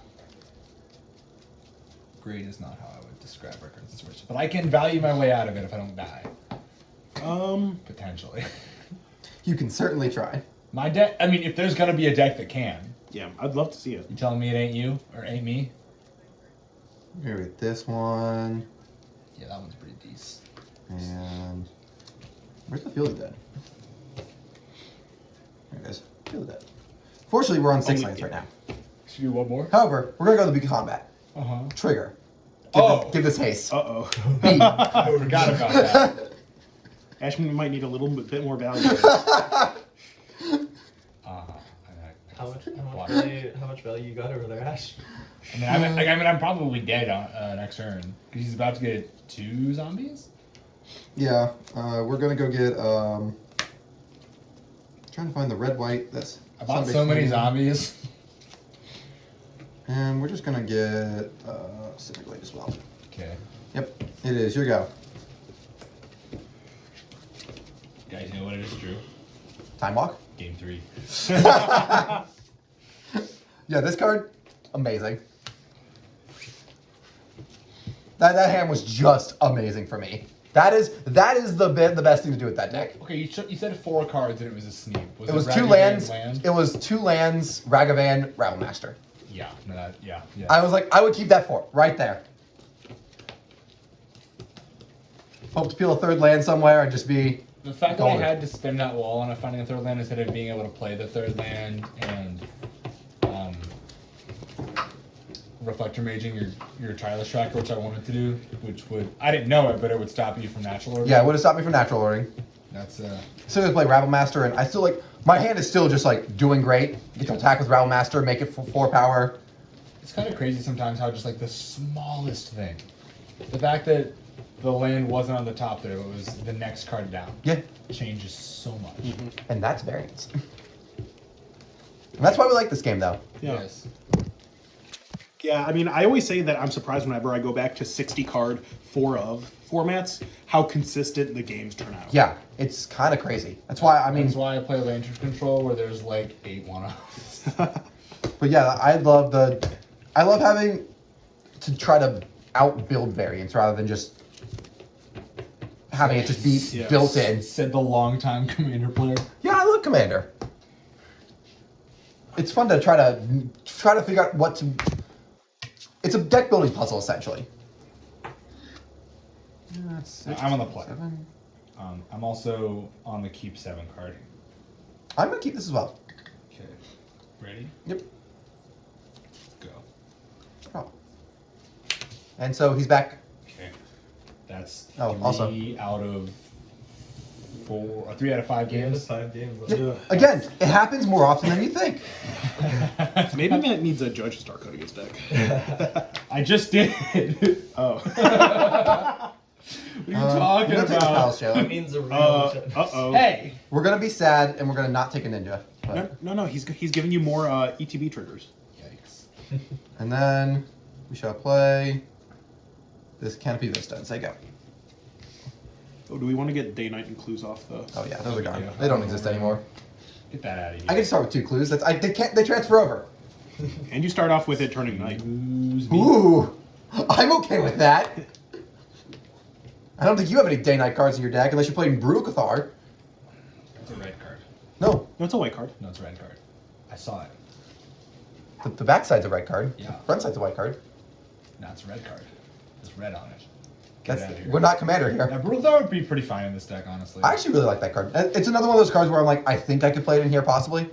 Great is not how I would describe our current situation. But I can value my way out of it if I don't die. Potentially. You can certainly try. My deck, I mean, if there's gonna be a deck that can. Yeah, I'd love to see it. You telling me it ain't you? Or ain't me? Here with this one, Yeah, that one's pretty decent. and where's the Field of Dead? There it is. Field of Dead. Fortunately, we're on 6 lanes right now. Should we do one more? However, we're gonna go to the big combat. Uh-huh. Trigger. Give this haste. Uh-oh. I forgot about that. Ashman might need a little bit more value. How much value you got over there, Ash? I'm probably dead on next turn because he's about to get 2 zombies. Yeah, we're gonna go get trying to find the red white. That's I bought so many zombies. And we're just gonna get Civic Blade as well. Okay, Yep, it is. Here you go. guys, you know what it is, Drew? Time Walk. Game 3. Yeah, this card, amazing. That hand was just amazing for me. That is the best thing to do with that deck. Okay, you said 4 cards and it was a sneak. It was 2 Ragavan lands. land? It was 2 lands. Ragavan, Rattlemaster. Yeah, no, yeah. I was like, I would keep that 4 right there. Hope to peel a 3rd land somewhere and just be. The fact that I golden. had to spin that wall on finding a 3rd land instead of being able to play the 3rd land and Reflector Maging your Tireless Tracker, which I wanted to do, which I didn't know it, but it would stop you from natural order. Yeah, it would have stopped me from natural ordering. That's Still gonna play Rattlemaster, and I still like my hand is still just like doing great. Get to attack with Rattlemaster, make it for 4 power. it's kind of crazy sometimes how just like the smallest thing, the fact that the land wasn't on the top there, it was the next card down. Yeah. It changes so much. And that's variance. And that's why we like this game, though. Yeah. Yes. Yeah, I mean, I always say that I'm surprised whenever I go back to 60 card 4 of formats, how consistent the games turn out. Yeah, it's kind of crazy. That's why, I mean... That's why I play Lantern Control, where there's like 8 1-offs. But yeah, I love having to try to outbuild variance rather than just having it just be Yeah. built in. Said the longtime Commander player. Yeah, I love Commander. It's fun to try to figure out what to... It's a deck building puzzle, essentially. I'm on the play. I'm also on the keep 7 card. I'm going to keep this as well. Okay. Ready? Yep. Go. Oh. And so he's back. Okay. That's Oh, 3 also. out of 3 out of 5 games. 5 games. Yeah. Again, it happens more often than you think. Maybe Matt needs a judge to start coding his deck. I just did. Oh. What are you talking we're gonna take the pals, about? Jalen. means a real Uh-oh. Hey! We're going to be sad, and we're going to not take a ninja. But... No, he's giving you more ETB triggers. Yikes. And then we shall play this Canopy Vista and say go. Oh, do we want to get day, night, and clues off the... Oh yeah, those are gone. Yeah. They don't exist anymore. Get that out of here. I can start with 2 clues. They transfer over. And you start off with it turning night. Lose me. Ooh, I'm okay with that. I don't think you have any day-night cards in your deck unless you're playing Brutal Cathar. It's a red card. No, No, it's a white card. No, it's a red card. I saw it. the backside's a red card. Yeah. The front side's a white card. No, it's a red card. There's red on it. Get That's out of here. we're not Commander Now, here. Brutal Thought would be pretty fine in this deck, honestly. I actually really like that card. It's another one of those cards where I'm like, I think I could play it in here possibly.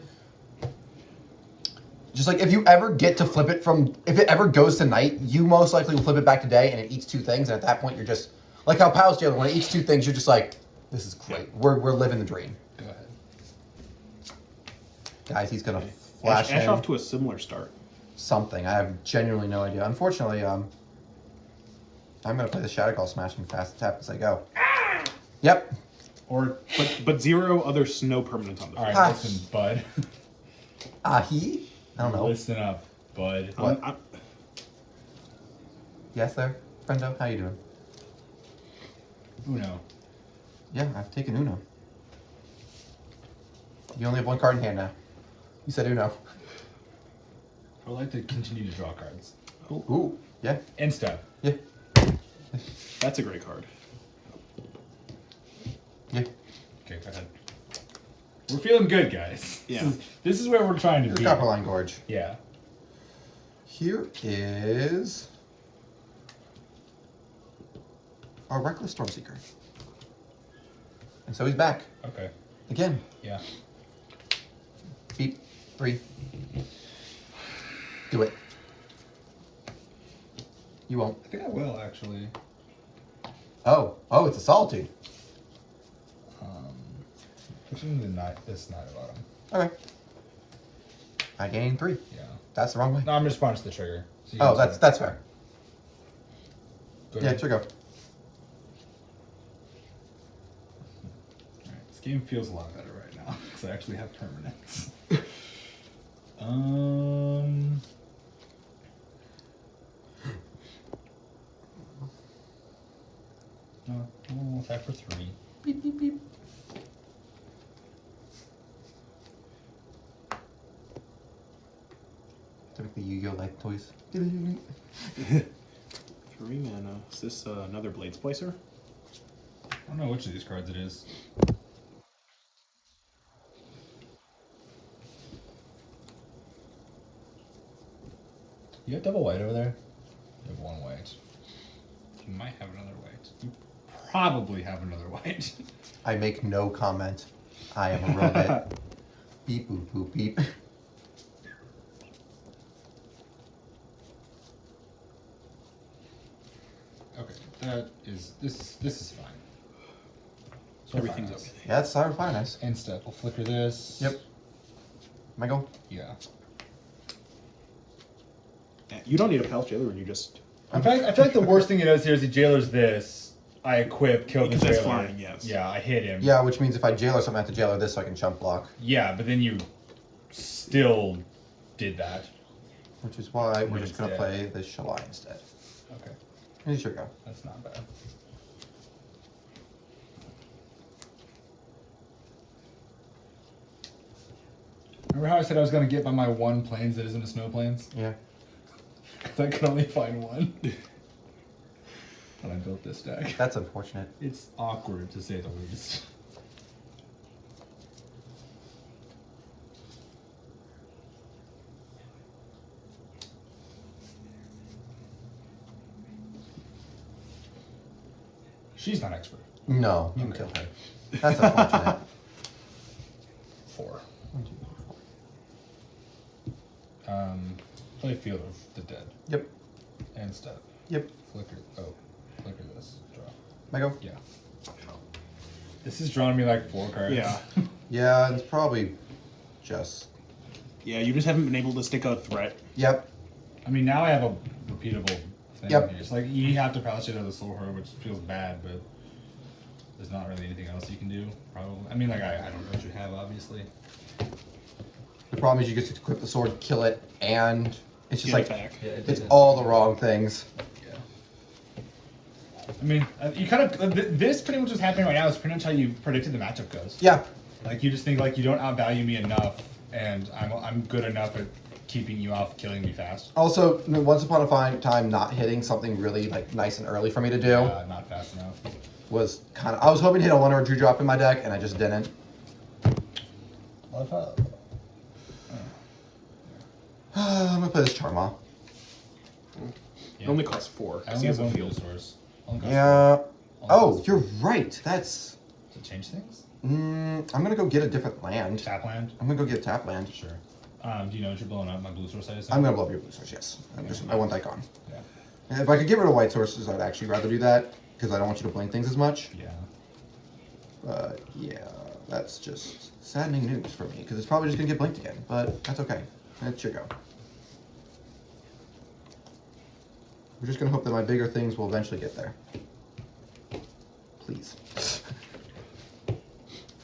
Just like if you ever get to flip it if it ever goes to night, you most likely will flip it back to day, and it eats 2 things, and at that point you're just like how Pals Jailer, when it eats 2 things, you're just like, this is great. We're living the dream. Go ahead. Guys, he's gonna flash Ash in off to a similar start. something. I have genuinely no idea. Unfortunately, I'm gonna play the Shadow Call Smashing fast tap as I go. Yep. Or, But 0 other snow permanents on the field. alright, listen, bud. He? I don't know. Listen up, bud. What? I'm- Yes, there, friendo. How you doing? Uno. Yeah, I've taken Uno. You only have 1 card in hand now. You said Uno. I would like to continue to draw cards. Ooh, yeah, Insta. yeah, That's a great card. yeah. Okay, go ahead. We're feeling good, guys. Yeah. This is where we're trying to Here's be. Copperline Gorge. Yeah. Here is our Reckless Stormseeker. And so he's back. Okay. Again. Yeah. Beep. 3. Do it. You won't. I think I will, actually. Oh, it's a Solitude. Pushing this night bottom. Okay. I gain 3. Yeah. That's the wrong way. No, I'm responding to the trigger. So you Oh, can that's fair. go Yeah, ahead. sure go. Alright, this game feels a lot better right now because I actually have permanents. No, 5 for 3. Beep, beep, beep. Typically Yu-Gi-Oh! Like toys. 3 mana. Is this another Blade Splicer? I don't know which of these cards it is. You have double white over there? You have 1 white. You might have another white. You probably have another white. I make no comment. I am a robot. Beep boop boop beep. Okay, this is fine. So Everything's fine. okay. Yeah, it's Sour Finance. Insta. We'll flicker this. Yep. Michael? Yeah. You don't need a Pal Jailer when you just... In fact, I feel like the worst thing he does here is he jailers this, I equip, kill the Because that's jailer. flying, yes. Yeah, I hit him. Yeah, which means if I jailer something, I have to jailer this so I can chump block. Yeah, but then you still did that. Which is why we're When just it's gonna dead. play the Shalai instead. Okay, Here you go. that's not bad. Remember how I said I was gonna get by my one planes that isn't a snow plains? Yeah. Because I could only find one. When I built this deck. That's unfortunate. It's awkward to say the least. She's not expert. No, you can Okay. kill her. That's unfortunate. 4. Play Field of the Dead. Yep. And step. Yep. Flicker this. Draw. I go. Yeah. This has drawn me like 4 cards. Yeah. Yeah, it's probably just. Yeah, you just haven't been able to stick out a threat. Yep. I mean, now I have a repeatable thing Yep. here. It's like you have to Palace out of the Soul Horror, which feels bad, but there's not really anything else you can do, probably. I mean, like, I don't know what you have, obviously. The problem is you get to equip the sword, kill it, and it's just Get like it back. Yeah, it's all the wrong things. Yeah. I mean, you kind of this pretty much what's happening right now is pretty much how you predicted the matchup goes. Yeah. Like you just think like you don't outvalue me enough, and I'm good enough at keeping you off killing me fast. Also, once upon a time, not hitting something really like nice and early for me to do Not fast enough. was kind of. I was hoping to hit a 1 or a 2 drop in my deck, and I just didn't. I'm gonna play this Charma. It only costs 4. I Because only he has have a one field. field source. Only costs Yeah. 4. Only Oh, costs you're 4. right. That's. Does it change things? I'm gonna go get a different land. Tap land? I'm gonna go get tap land. Sure. Do you know what you're blowing up? My blue source, I assume? I'm gonna blow up your blue source. Yes. I want that gone. Yeah. And if I could get rid of white sources, I'd actually rather do that because I don't want you to blink things as much. Yeah. But yeah, that's just saddening news for me because it's probably just gonna get blinked again. But that's okay. That should go. We're just gonna hope that my bigger things will eventually get there. Please.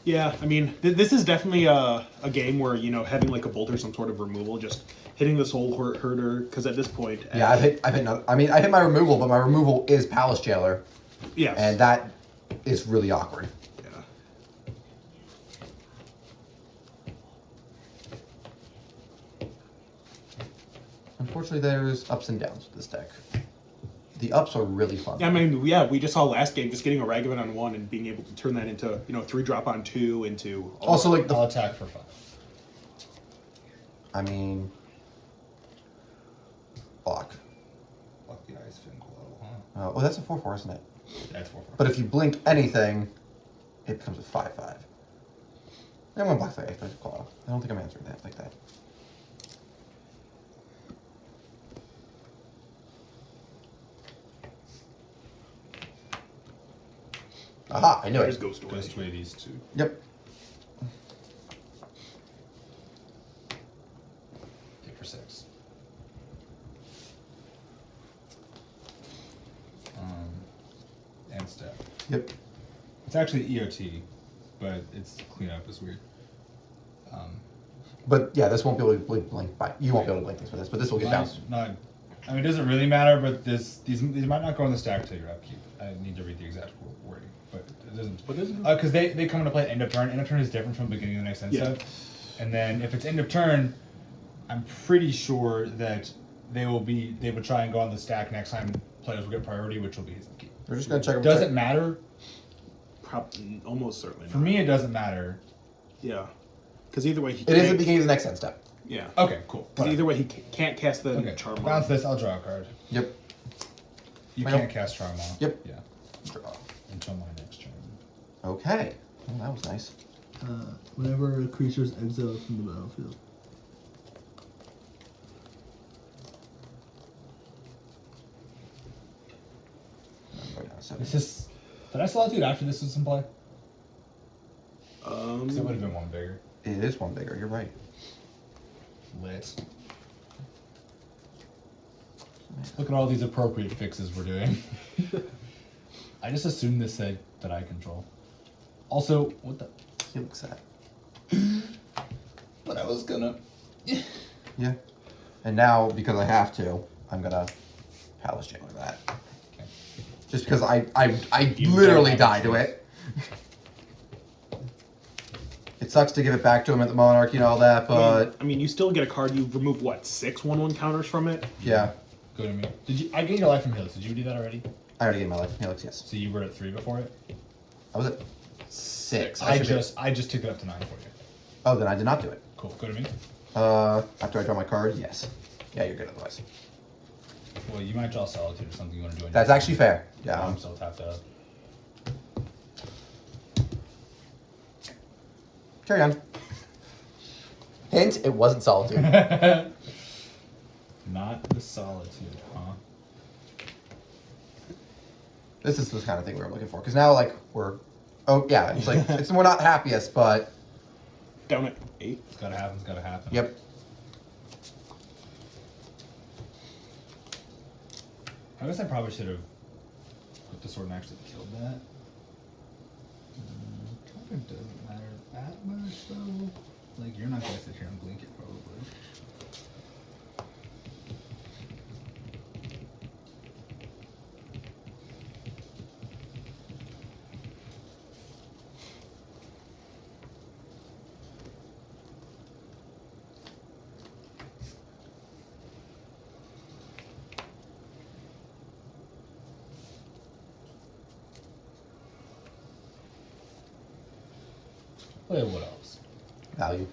Yeah, I mean, this is definitely a game where, you know, having like a bolt or some sort of removal, just hitting the soul herder, because at this point... Yeah, I've hit I hit my removal, but my removal is Palace Jailer, Yes. and that is really awkward. Yeah. Unfortunately, there's ups and downs with this deck. The ups are really fun. I mean, yeah, we just saw last game, just getting a Ragavan on 1 and being able to turn that into, you know, 3-drop on 2 into... Also, like, I'll attack for 5. I mean... Block. Fuck the Ice Fin Glow. Well, that's a 4/4, isn't it? That's 4/4. But if you blink anything, it becomes a 5/5. I'm gonna block the Ice Fin Claw. I don't think I'm answering that like that. Aha, I knew There's it. Ghost Away. Ghost away these 2. Yep. Hit for 6. And step. Yep. It's actually EOT, but its cleanup is weird. But yeah, this won't be able to blink by. You won't be able to blink things with this, but this will get bounced. Not, I mean, it doesn't really matter, but these might not go on the stack until your upkeep. I need to read the exact wording, but it doesn't. What is it? Because they come into play at end of turn. End of turn is different from beginning of the next end Yeah. step. And then if it's end of turn, I'm pretty sure that they would try and go on the stack next time players will get priority, which will be his upkeep. We're just gonna check. Does it matter? Almost certainly For not. me, it doesn't matter. Yeah. Because either way he It is the can't... beginning of the next end step. Yeah. Okay, cool. Because either way he can't cast the Okay, charm. bounce this. I'll draw a card. Yep. You Well- can't cast Charm on. Yep. Yeah. Draw. Until my next turn. Okay. Oh, that was nice. Whenever a creature is exiled from the battlefield. I'm going down to 7. This is. Did I Solitude after this was in play? Um, Because it would have been one bigger. It is one bigger. You're right. Lit. Look at all these appropriate fixes we're doing. I just assumed this said that I control. Also, what the? He looks sad. But I was gonna. Yeah. And now, because I have to, I'm gonna Palace Jailer that. Okay. Just because I literally died to it. It sucks to give it back to him at the Monarchy and all that, but I mean, you still get a card. You remove what, 6 1/1 counters from it? yeah. Go to me. Did you? I gained your life from Helix. Did you do that already? I already gave my life from Helix, yes. So you were at 3 before it. I was at 6. I should be- just took it up to 9 for you. Oh, then I did not do it. Cool. Go to me. After I draw my card, yes. Yeah, you're good otherwise. Well, you might draw Solitude or something you want to do. That's actually fair. Yeah. I'm still tapped out. Carry on. Hint, it wasn't Solitude. Not the Solitude, huh? This is the kind of thing we were looking for. Because now, like, we're... Oh, yeah, it's like, we're not happiest, but... Down at 8. It's gotta happen. It's gotta happen. Yep. I guess I probably should have put the sword and actually killed that. Kind of doesn't matter that much though. Like you're not gonna sit here and blink it probably. Play what else? Value.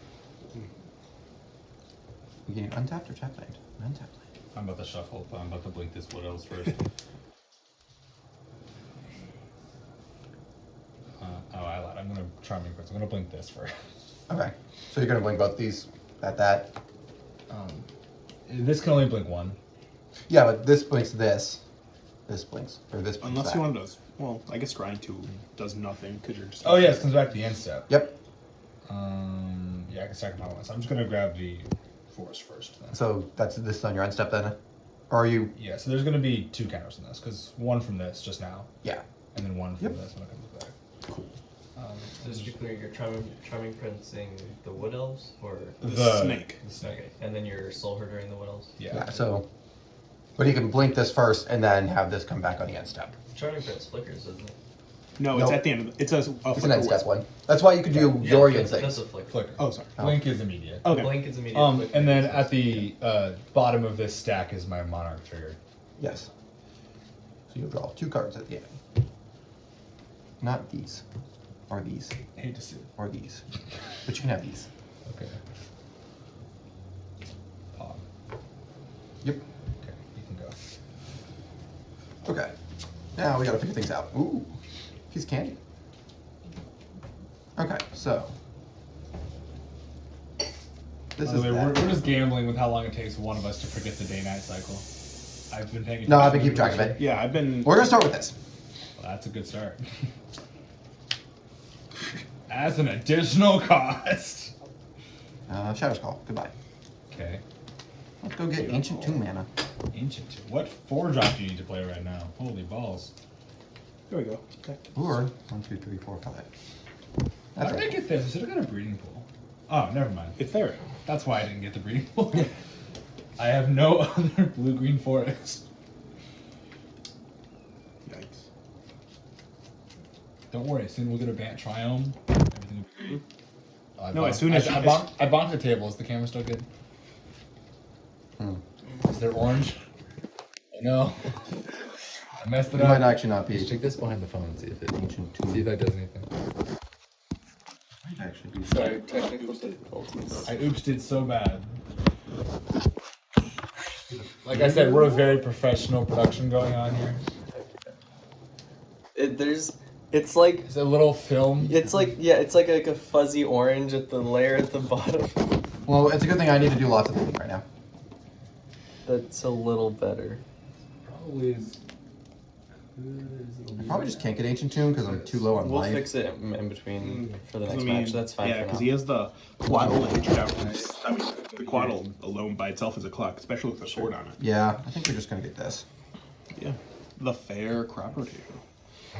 You getting untapped or tapped land? Untapped land. I'm about to shuffle, but I'm about to blink this what else first. Oh, I lied. I'm gonna Charming Prince. I'm gonna blink this first. Okay. So you're gonna blink both these at that? This can only blink one. Yeah, but this blinks this. This blinks. Or this blinks Unless that. you want to... Well, I guess Grind 2 does nothing because you're just... Oh yes, comes back to the end step. Yep. Yeah, I can stack my ones. I'm just gonna grab the forest first. Then. So this is on your end step then? Or are you... Yeah, so there's gonna be 2 counters in this, because one from this just now, Yeah. and then one from Yep. this when it comes back. Cool. Just to be clear, you're charming princing the wood elves, or The snake. The snake. okay, and then you're soul herdering the wood elves. Yeah, so... But he can blink this first and then have this come back on the end step. Charming prince flickers, isn't it? No, Nope. it's at the end. It's a It's an flicker end step wisp. one. That's why you could do Yeah, Dorian that's things. a flicker. Flicker. Oh, sorry. Blink is immediate. Okay. Blink is immediate. flicker And then is- at the bottom of this stack is my monarch trigger. Yes. So you'll draw 2 cards at the end. Not these. Or these. I hate to see it. Or these. But you can have these. Okay. Pog. Yep. Okay, you can go. Okay. Now we gotta figure things out. Ooh. Piece of candy. Okay, so. This By the is way, that. we're just gambling with how long it takes one of us to forget the day-night cycle. I've been paying No, I've been attention keeping track of to it. Yeah, I've been... We're gonna start with this. Well, that's a good start. As an additional cost. Shadow's Call. Goodbye. Okay. Let's go get Ancient Tomb mana. Ancient. What 4-drop do you need to play right now? Holy balls. There we go. Okay. Or 1, 2, 3, 4, 5. How That's did I right. get this? I should have got a breeding pool. Oh, never mind. It's there. That's why I didn't get the breeding pool. I have no other blue-green forest. Yikes. Don't worry, soon we'll get a Bant Triome. Everything will be great. Oh, I No, bonked- as soon as I bonked the table. Is the camera still good? Is there orange? No. I messed it It might up. actually not be. Check this behind the phone and see if it Ancient Tomb. see if that does anything. Might actually be. Sorry, technical difficulties. I oops did so bad. Like I said, we're a very professional production going on here. It's like It's a little film. it's like a fuzzy orange at the layer at the bottom. Well, it's a good thing I need to do lots of thinking right now. That's a little better. Probably is. I probably just can't get Ancient Tomb because I'm too low on We'll life. fix it in between for the I next mean, match. That's fine yeah, for because now. he has the Quaddle and Hitch I mean, the Quaddle alone by itself is a clock, especially with a sword on it. Yeah, I think we're just gonna get this. Yeah. The fair crop rotation.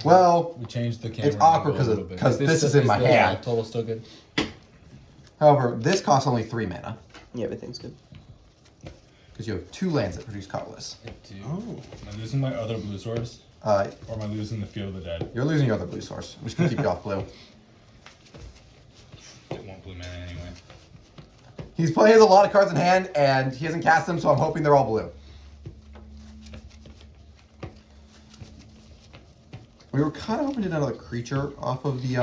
Well, We changed the camera. it's awkward angle a little bit. because this is in my hand. Total still good. However, this costs only 3 mana Yeah, everything's good. because you have 2 lands that produce colorless. Oh. Am I losing my other blue source? Uh, Or am I losing the Field of the Dead? you're losing your other blue source. I'm just gonna keep you off blue. It won't blue mana anyway. He has a lot of cards in hand, and he hasn't cast them, so I'm hoping they're all blue. We were kind of hoping to get another creature off of the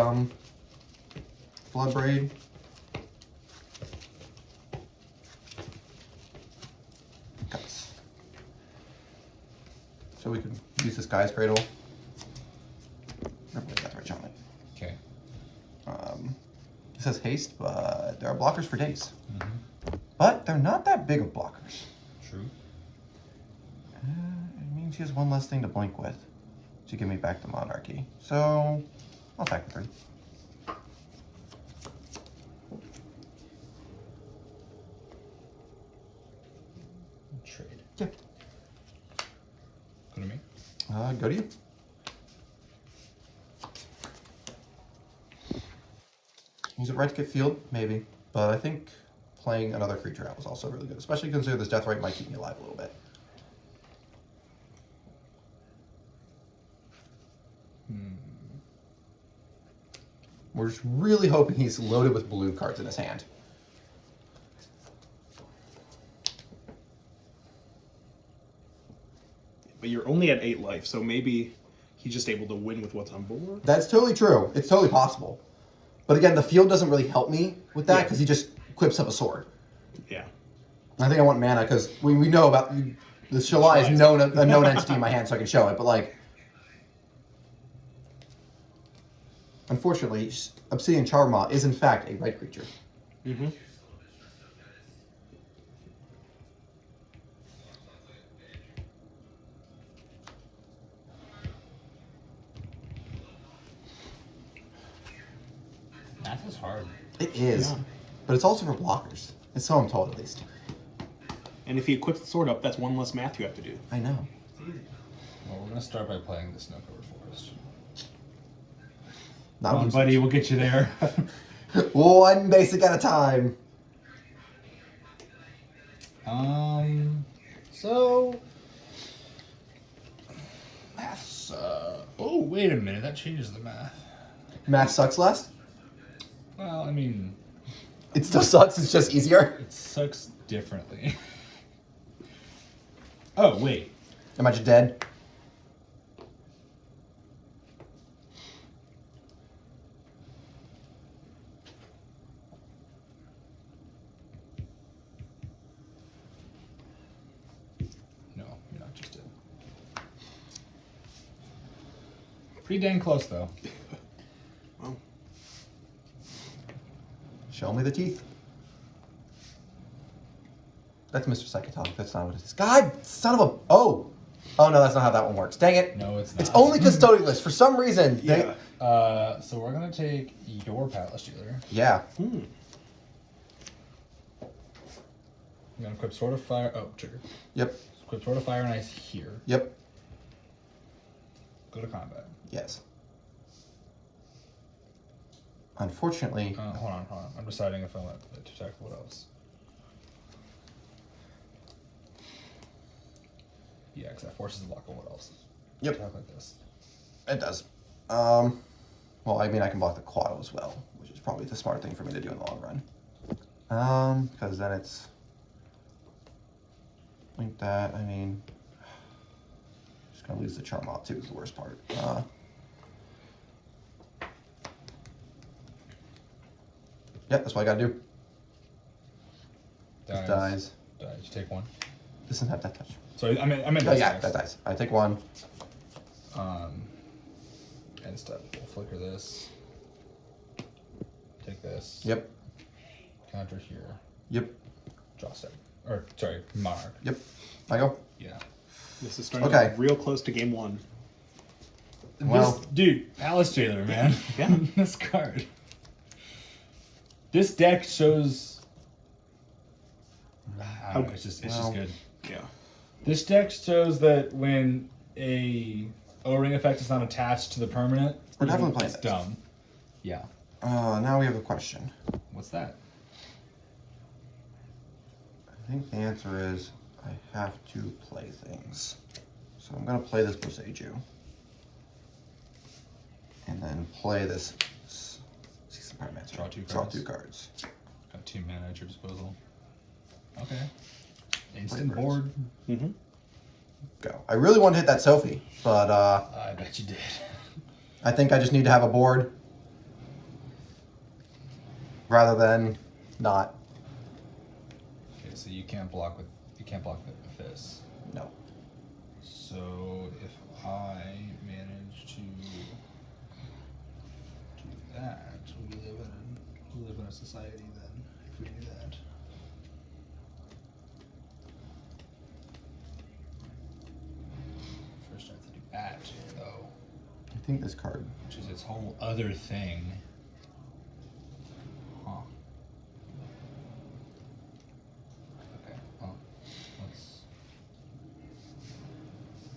Bloodbraid. Cuts. So we could use this guy's cradle. I believe that's right on it. Okay. It says haste, but there are blockers for days. But they're not that big of blockers. True. It means he has one less thing to blink with to give me back the monarchy. So I'll attack the 3. Trade. Yeah. Go to me. Go to you. Use it right to get field, maybe. But I think playing another creature out was also really good, especially considering this death rate might keep me alive a little bit. We're just really hoping he's loaded with blue cards in his hand. But you're only at 8 life, so maybe he's just able to win with what's on board. That's totally true. It's totally possible. But again, the field doesn't really help me with that Yeah. because he just equips up a sword. Yeah. I think I want mana because we know about the Shalai is a known entity in my hand, so I can show it. But like, unfortunately, Obsidian Charmaw is in fact a red creature. Mm-hmm. Math is hard. It is, Yeah. but it's also for blockers. It's so I'm told, at least. And if he equips the sword up, that's 1 less math you have to do. I know. Well, we're gonna start by playing the Snowcover Forest. Not Come on, losing. buddy, we'll get you there. One basic at a time. So math's. Oh, wait a minute, that changes the math. Math sucks less. Well, I mean, It still sucks. It's just easier. it sucks differently. Oh, wait. Am I just dead? No, you're not just dead. Pretty dang close, though. Well, Show me the teeth. That's Mr. Psychotalk. That's not what it is. God, son of a... Oh! Oh, no, that's not how that one works. Dang it. No, it's not. It's only custodial list. For some reason. yeah. So we're gonna take your Palace Dealer. Yeah. Hmm. I'm gonna equip Sword of Fire. Oh, trigger. Yep. Equip Sword of Fire and Ice here. Yep. Go to combat. Yes. Unfortunately... Hold on. I'm deciding if I want to attack what else. Yeah, because that forces the block on what else. Yep. Attack like this. It does. Well, I mean, I can block the Quado as well, which is probably the smart thing for me to do in the long run. Because then it's... Like that, I mean... Just gonna lose the Charm-Off too is the worst part. Yep, that's what I gotta do. Just dies. Dies. You take one. This doesn't have Death Touch. So I meant Oh, that's yeah, next. that dies. I take one. End step. We'll flicker this. Take this. Yep. Counter here. Yep. Draw step. Or sorry, Monarch. Yep. I go. Yeah. This is starting Okay. to get real close to game 1. Well, This, dude, Palace Jailer, man. Yeah. This card. This deck shows. I don't know, it's just well, good. Yeah. This deck shows that when a O-ring effect is not attached to the permanent. We're definitely playing It's this. dumb. Yeah. Now we have a question. What's that? I think the answer is I have to play things. So I'm gonna play this Boseiju. And then play this Season Pyromancer. Draw 2 Draw cards. 2 cards. Got 2 mana at your disposal. Okay. Instant Birds. board. Mm-hmm. Go. I really want to hit that Sophie, but I bet you did. I think I just need to have a board rather than not. Okay, so you can't block with this. No. So if I manage to do that, we live in a society then. If we do that. First I have to do that though, I think this card. which is its whole other thing. Huh. Okay. Well, let's.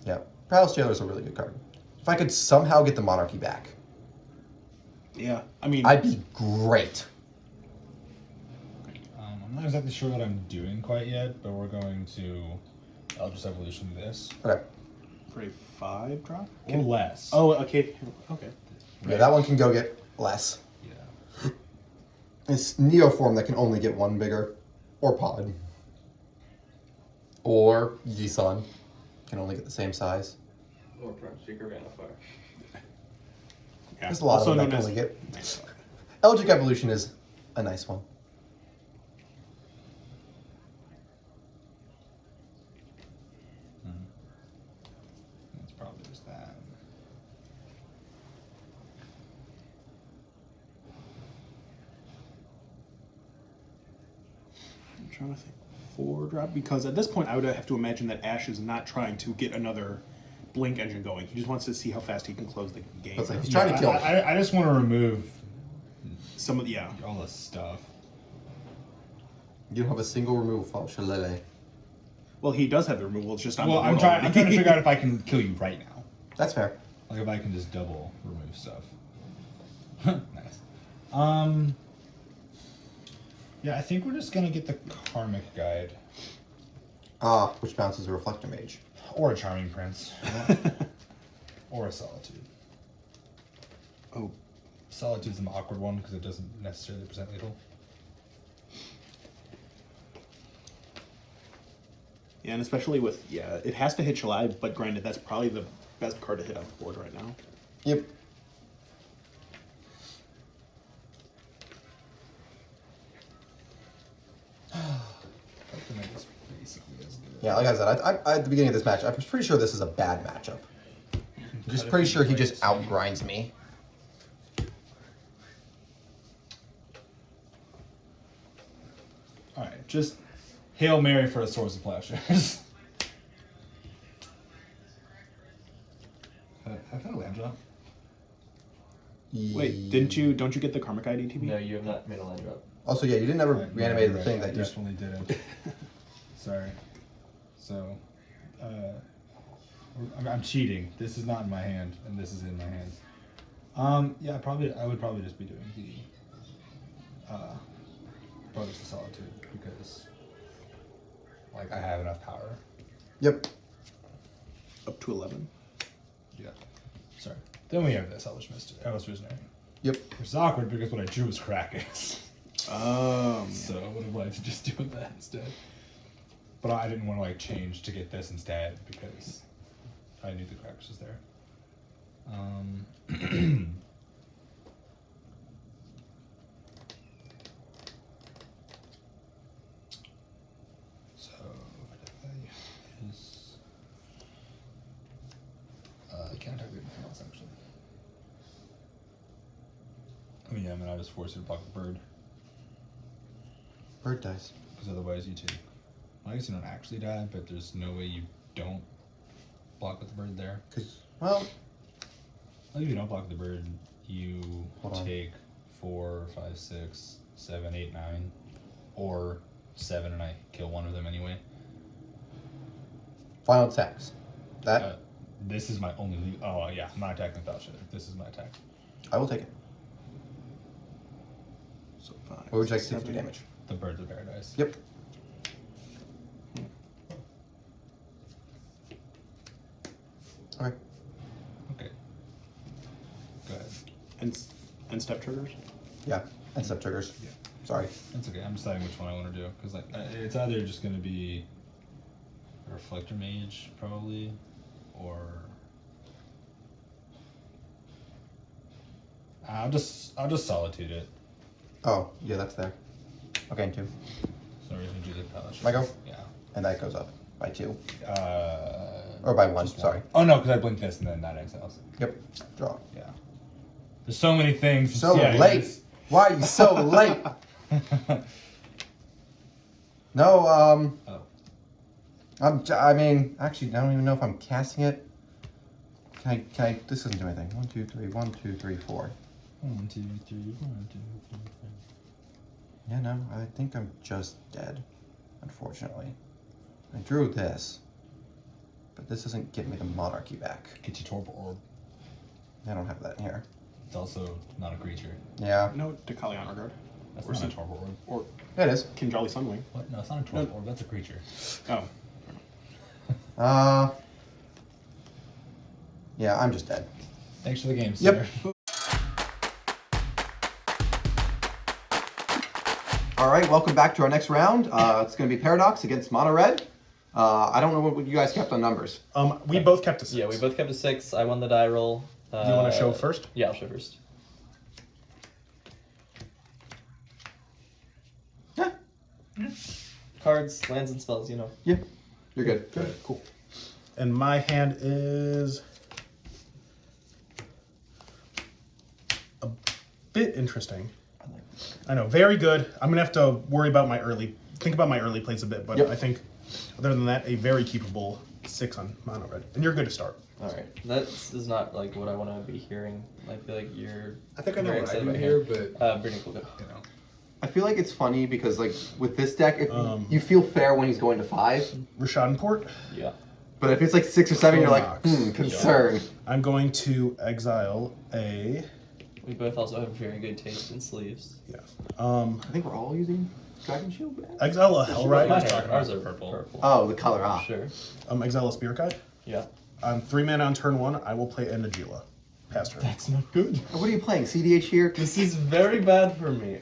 Yeah. Palace Jailer is a really good card. If I could somehow get the Monarchy back, Yeah, I mean, I'd be great. I'm not exactly sure what I'm doing quite yet, but we're going to Eldritch Evolution this. Okay. for a 5 drop. Or less. Oh, okay. Okay. Yeah, that one can go get less. Yeah. It's Neo form that can only get one bigger, or Pod, or Yisan can only get the same size. Or Prime Seeker Vanifier. Yeah. There's a lot Also of them that known can as only get. Eldritch Evolution is a nice one. It's probably just that. I'm trying to think. 4 drop, because at this point I would have to imagine that Ash is not trying to get another blink engine going. He just wants to see how fast he can close the game. It's like he's trying to kill me. I just want to remove Some of the all this stuff. You don't have a single removal from Shillelagh. Well, he does have the removal. It's just on Well, the I'm board trying already. to figure out if I can kill you right now. That's fair. Like if I can just double remove stuff. Nice. Yeah, I think we're just gonna get the Karmic Guide Which bounces a Reflector Mage. or a Charming Prince, or a Solitude. Oh, Solitude's an awkward one because it doesn't necessarily present lethal. yeah, and especially with it has to hit Shalai, but granted, that's probably the best card to hit on the board right now. Yep. Yeah, like I said, I at the beginning of this match, I was pretty sure this is a bad matchup. I'm just pretty sure he just outgrinds me. Alright, just Hail Mary for a Swords of Plowshares. I've had a land drop. Wait, don't you get the Karmic ID TP? No, you have not made a land drop. Also, yeah, you didn't ever reanimate the thing I that you. definitely didn't. Sorry. So, I'm cheating. This is not in my hand, and this is in my hand. Yeah, I would probably just be doing the Brothers of Solitude because, like, I have enough power. Yep. Up to 11. Yeah. Sorry. Then we have this Elvish Visionary. Yep. Which is awkward because what I drew was Krakus. Oh, So I would have liked to just do that instead. But I didn't want to like change to get this instead because I knew the Krakus was there. So is I can't attack anything else actually. I mean, yeah, I'll just force you to block the bird. Bird dice. Because otherwise you take. Well, I guess you don't actually die, but there's no way you don't block with the bird there. Cause well, Well, if you don't block the bird, you Hold on. take 4, 5, 6, 7, 8, 9, or 7, and I kill one of them anyway. final attacks. That This is my only. Oh yeah, I'm not attacking without shit. This is my attack. I will take it. So 5. What would you like to do for damage? The Birds of Paradise. Yep. Okay. Okay. Go ahead. And step triggers? Yeah. And step triggers. Yeah. Sorry. That's okay. I'm deciding which one I want to do because like it's either just gonna be a Reflector Mage probably, or I'll just Solitude it. Oh, yeah, that's there. Okay, and 2. So we're gonna do the Palace. My go? Yeah. And that goes up by 2. Uh, Or by 1, just sorry. Oh no, because I blinked this and then that exiles. Yep. Draw. Yeah. There's so many things. So Yeah, late. it's- Why are you so late? No, Oh. I mean, actually, I don't even know if I'm casting it. Can I, this doesn't do anything. 1, 2, 3, 1, 2, 3, 4. 1, 2, 3, 1, 2, 3, 4. Yeah, no, I think I'm just dead, unfortunately. I drew this, but this doesn't give me the monarchy back. Get your Torpor Orb. I don't have that in here. It's also not a creature. Yeah, No, Decali Honor Guard. That's Or not a some- Torpor Orb. Or it is. Kinjali Sunwing. What? No, it's not a Torpor Orb. That's a creature. Oh. Yeah, I'm just dead. Thanks for the game, Yep. sir. All right, welcome back to our next round. It's going to be Paradox against Mono Red. I don't know what you guys kept on numbers. We both kept a 6. Yeah, we both kept a 6. I won the die roll. Do you want to show first? Yeah, I'll show first. Yeah, Cards, lands, and spells, you know. yeah, you're good. Good. Cool. And my hand is a bit interesting. I know, very good. I'm gonna have to worry about think about my early plays a bit, but Yep. I think other than that, a very keepable 6 on mono red, and you're good to start. All right, that is not like what I want to be hearing. I feel like you're. I think I know very what I excited do about here, him. but Brittany will go. You know. I feel like it's funny because, like, with this deck, if Um, you feel fair when he's going to 5, Rishadenport. Yeah. but if it's like 6 or 7, you're like, Box. concern. I'm going to exile a. We both also have very good taste in sleeves. Yeah. I think we're all using Dragon Shield. Exile a Hellrider. Mine ours are purple. Oh, the color, ah. Sure. Exile a Spirit Guide. Yeah. 3 mana on turn 1. I will play a Najila. Past turn. That's not good. What are you playing? CDH here? This is very bad for me.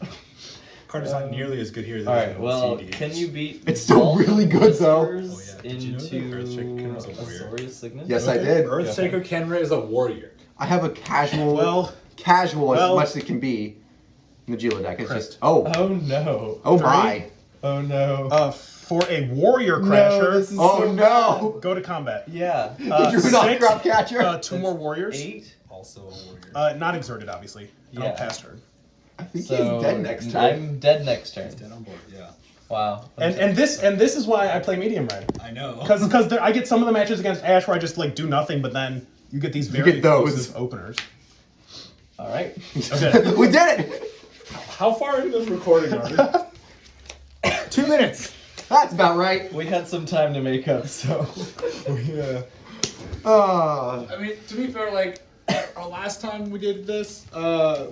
card is not nearly as good here as All it right. is in Well, CDH. can you beat? It's still both really good, though. Whispers Oh, yeah. Did you know that Earthshaker was a Into warrior? Azorius Signet? Yes, I did. Earthshaker Kenra is a warrior. I have a casual, Well, as well- much as it can be, Najila deck. It's Crest. just, oh no. my. Oh no. for a Warrior No, Crasher, this is Oh so no! go to combat. Yeah. You drew not crop catcher? 2 more Warriors. 8. Also a warrior. Not exerted, obviously. And I'll Yeah. pass turn. I think So he's dead next turn. I'm dead next turn. Dead on board, yeah. Wow. And this is why I play medium red. I know. Because I get some of the matches against Ash where I just like do nothing, but then you get these very get those. explosive openers. All right. Okay. We did it! How far into this recording are we? 2 minutes. That's about right. We had some time to make up, so. I mean, to be fair, like our last time we did this,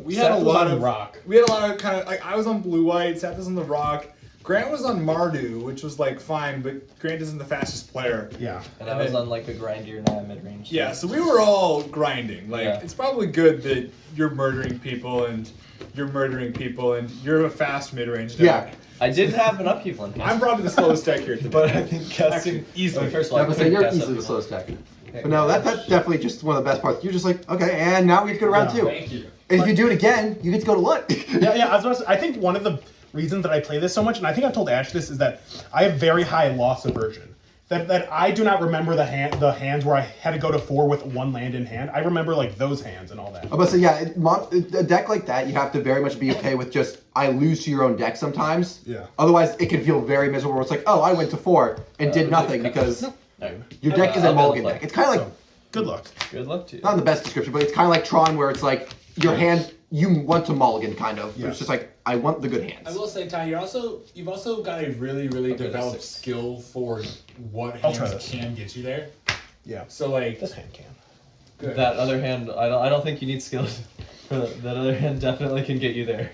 we had a Seth was lot on of rock. We had a lot of kind of like I was on blue white, Seth was on the rock, Grant was on Mardu, which was like fine, but Grant isn't the fastest player. Yeah. And I was on like a grindier now mid range. Yeah, so we were all grinding. Like Yeah. it's probably good that you're murdering people and you're a fast mid range deck. Yeah. I did have an upheaval in hand. I'm probably the slowest deck here today. But I think casting easily. First of all, I I was say couldn't you're cast easily the upheaval. slowest deck. Okay. But no, that's definitely just one of the best parts. You're just like, okay, and now we get to go to round 2. Thank you. And if you do it again, you get to go to Lut. Yeah. I think one of the reasons that I play this so much, and I think I've told Ash this, is that I have very high loss aversion. That I do not remember the hands where I had to go to 4 with 1 land in hand. I remember like those hands and all that. I'm about to say, yeah, a deck like that, you have to very much be okay with just, I lose to your own deck sometimes. Yeah. Otherwise, it can feel very miserable where it's like, oh, I went to 4 and did nothing because your deck is a mulligan deck. It's kind of like, Good luck. Good luck to you. not the best description, but it's kind of like Tron where it's like, your hand, you want to mulligan kind of. Yeah. It's just like, I want the good I hands. will say, Ty, you've also got a really, really Okay, developed that's 6. skill for what I'll try hands this. can get you there. Yeah. So like, This hand can. good. That other hand, I don't think you need skills. That other hand definitely can get you there.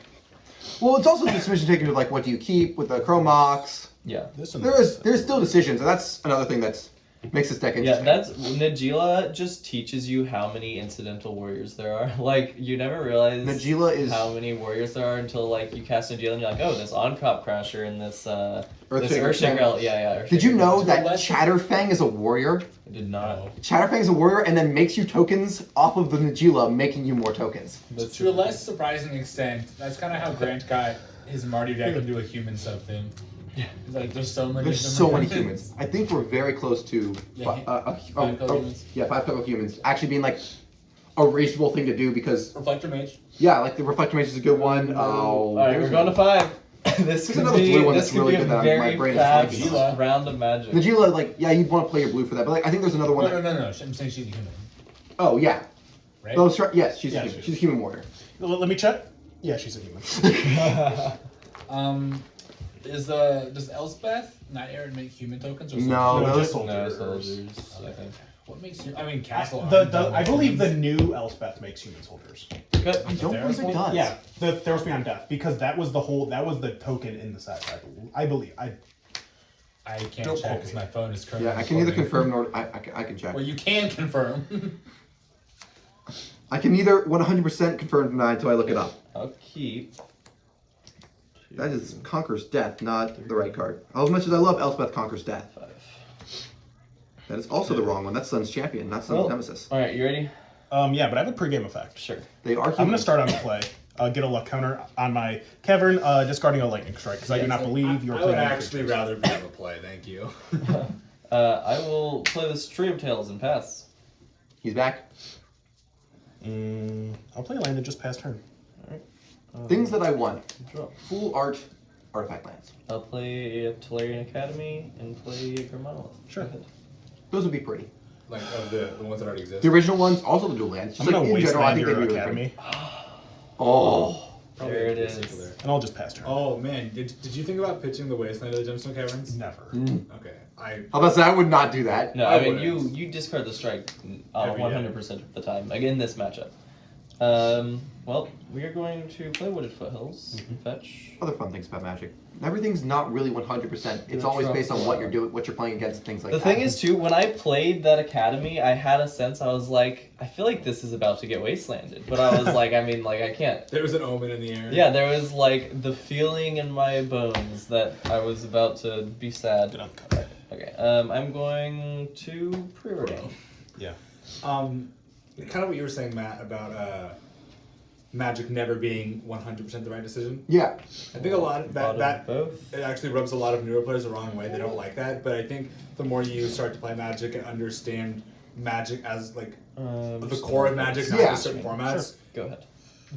Well, it's also the decision taken of like what do you keep with the Chromox. Yeah. This one. There's still decisions, and that's another thing that makes this deck Yeah, interesting. Najila just teaches you how many incidental warriors there are. Like, you never realize Najila is how many warriors there are until, like, you cast Najila and you're like, oh, this On-Crop Crasher and this Earthshaker. Earthshaker. Yeah. Did you Earthshaker. know that less- Chatterfang is a warrior? I did not. Chatterfang is a warrior, and then makes you tokens off of the Najila, making you more tokens. That's To a less surprising extent, that's kind of how Grant got his Marty deck into a human sub thing. It's like there's so many. There's so many humans. I think we're very close to Yeah, five color humans. yeah, 5 color humans actually being like a reasonable thing to do because Reflector Mage. yeah, like the Reflector Mage is a good one. All right, we're going to 5. This There's could another be blue one this that's could really be a good that my very brain is fast blanking on. round of Magic. Najila, like yeah, you'd want to play your blue for that, but like I think there's another one. No, that, no. I'm saying she's a human, Oh yeah, right? oh yes, she's Yeah, a human. she She's a human warrior. Let me check. Yeah, she's a human. Does Elspeth not Aaron make human tokens or something? No, No, those just No, soldiers. soldiers. I think. What makes you? I mean, Castle. I believe the new Elspeth makes human soldiers. Good. I don't believe it does. Yeah, the Theros Beyond Death, because that was the token in the set. I believe. I can't Don't check quote because me. my phone is currently. Yeah, I can neither recording. confirm nor I can check. Well, you can confirm. I can neither 100% confirm or deny until I look it up. I'll keep. That is Conquer's Death, not the right card. As much as I love Elspeth Conquer's Death. 5. That is also the wrong one. That's Sun's Champion, not Sun's Well, Nemesis. All right, you ready? Yeah, but I have a pregame effect. Sure. They are I'm gonna humans. start on the play. Get a luck counter on my Cavern, discarding a lightning strike because I do not believe you're I would playing actually creatures. rather be able to play. Thank you. I will play this Tree of Tales and pass. He's back. I'll play a land that just passed turn. Things that I want. Draw. Full art artifact lands. I'll play Tolarian Academy and play Grimmonolith. Sure. Go ahead. Those would be pretty. Like of the ones that already exist. The original ones, also the dual lands. Just I'm like gonna in general, I wasteland think your they'd be really academy, pretty. Oh. There it is. and I'll just pass turn. Oh man, did you think about pitching the Wasteland to the Gemstone Caverns? Never. Okay, I How about that? I would not do that. No, I I mean wouldn't. you discard the strike Every 100% of the time. Again, this matchup. Well, we are going to play Wooded Foothills. Fetch. Other fun things about Magic. Everything's not really 100%. It's always based on what you're doing, what you're playing against, and things like The that. thing is, too, when I played that academy, I had a sense. I was like, I feel like this is about to get wastelanded, but I was like, I can't. there was an omen in the air. Yeah, there was like the feeling in my bones that I was about to be sad. Get on the cut. Okay, I'm going to preordain. Yeah. Kind of what you were saying, Matt, about Magic never being 100% the right decision. Yeah. I think a lot of Thought of that both. it actually rubs a lot of newer players the wrong way. They don't like that, but I think the more you start to play Magic and understand Magic as like the core of Magic, not Yeah. just certain formats, Go ahead.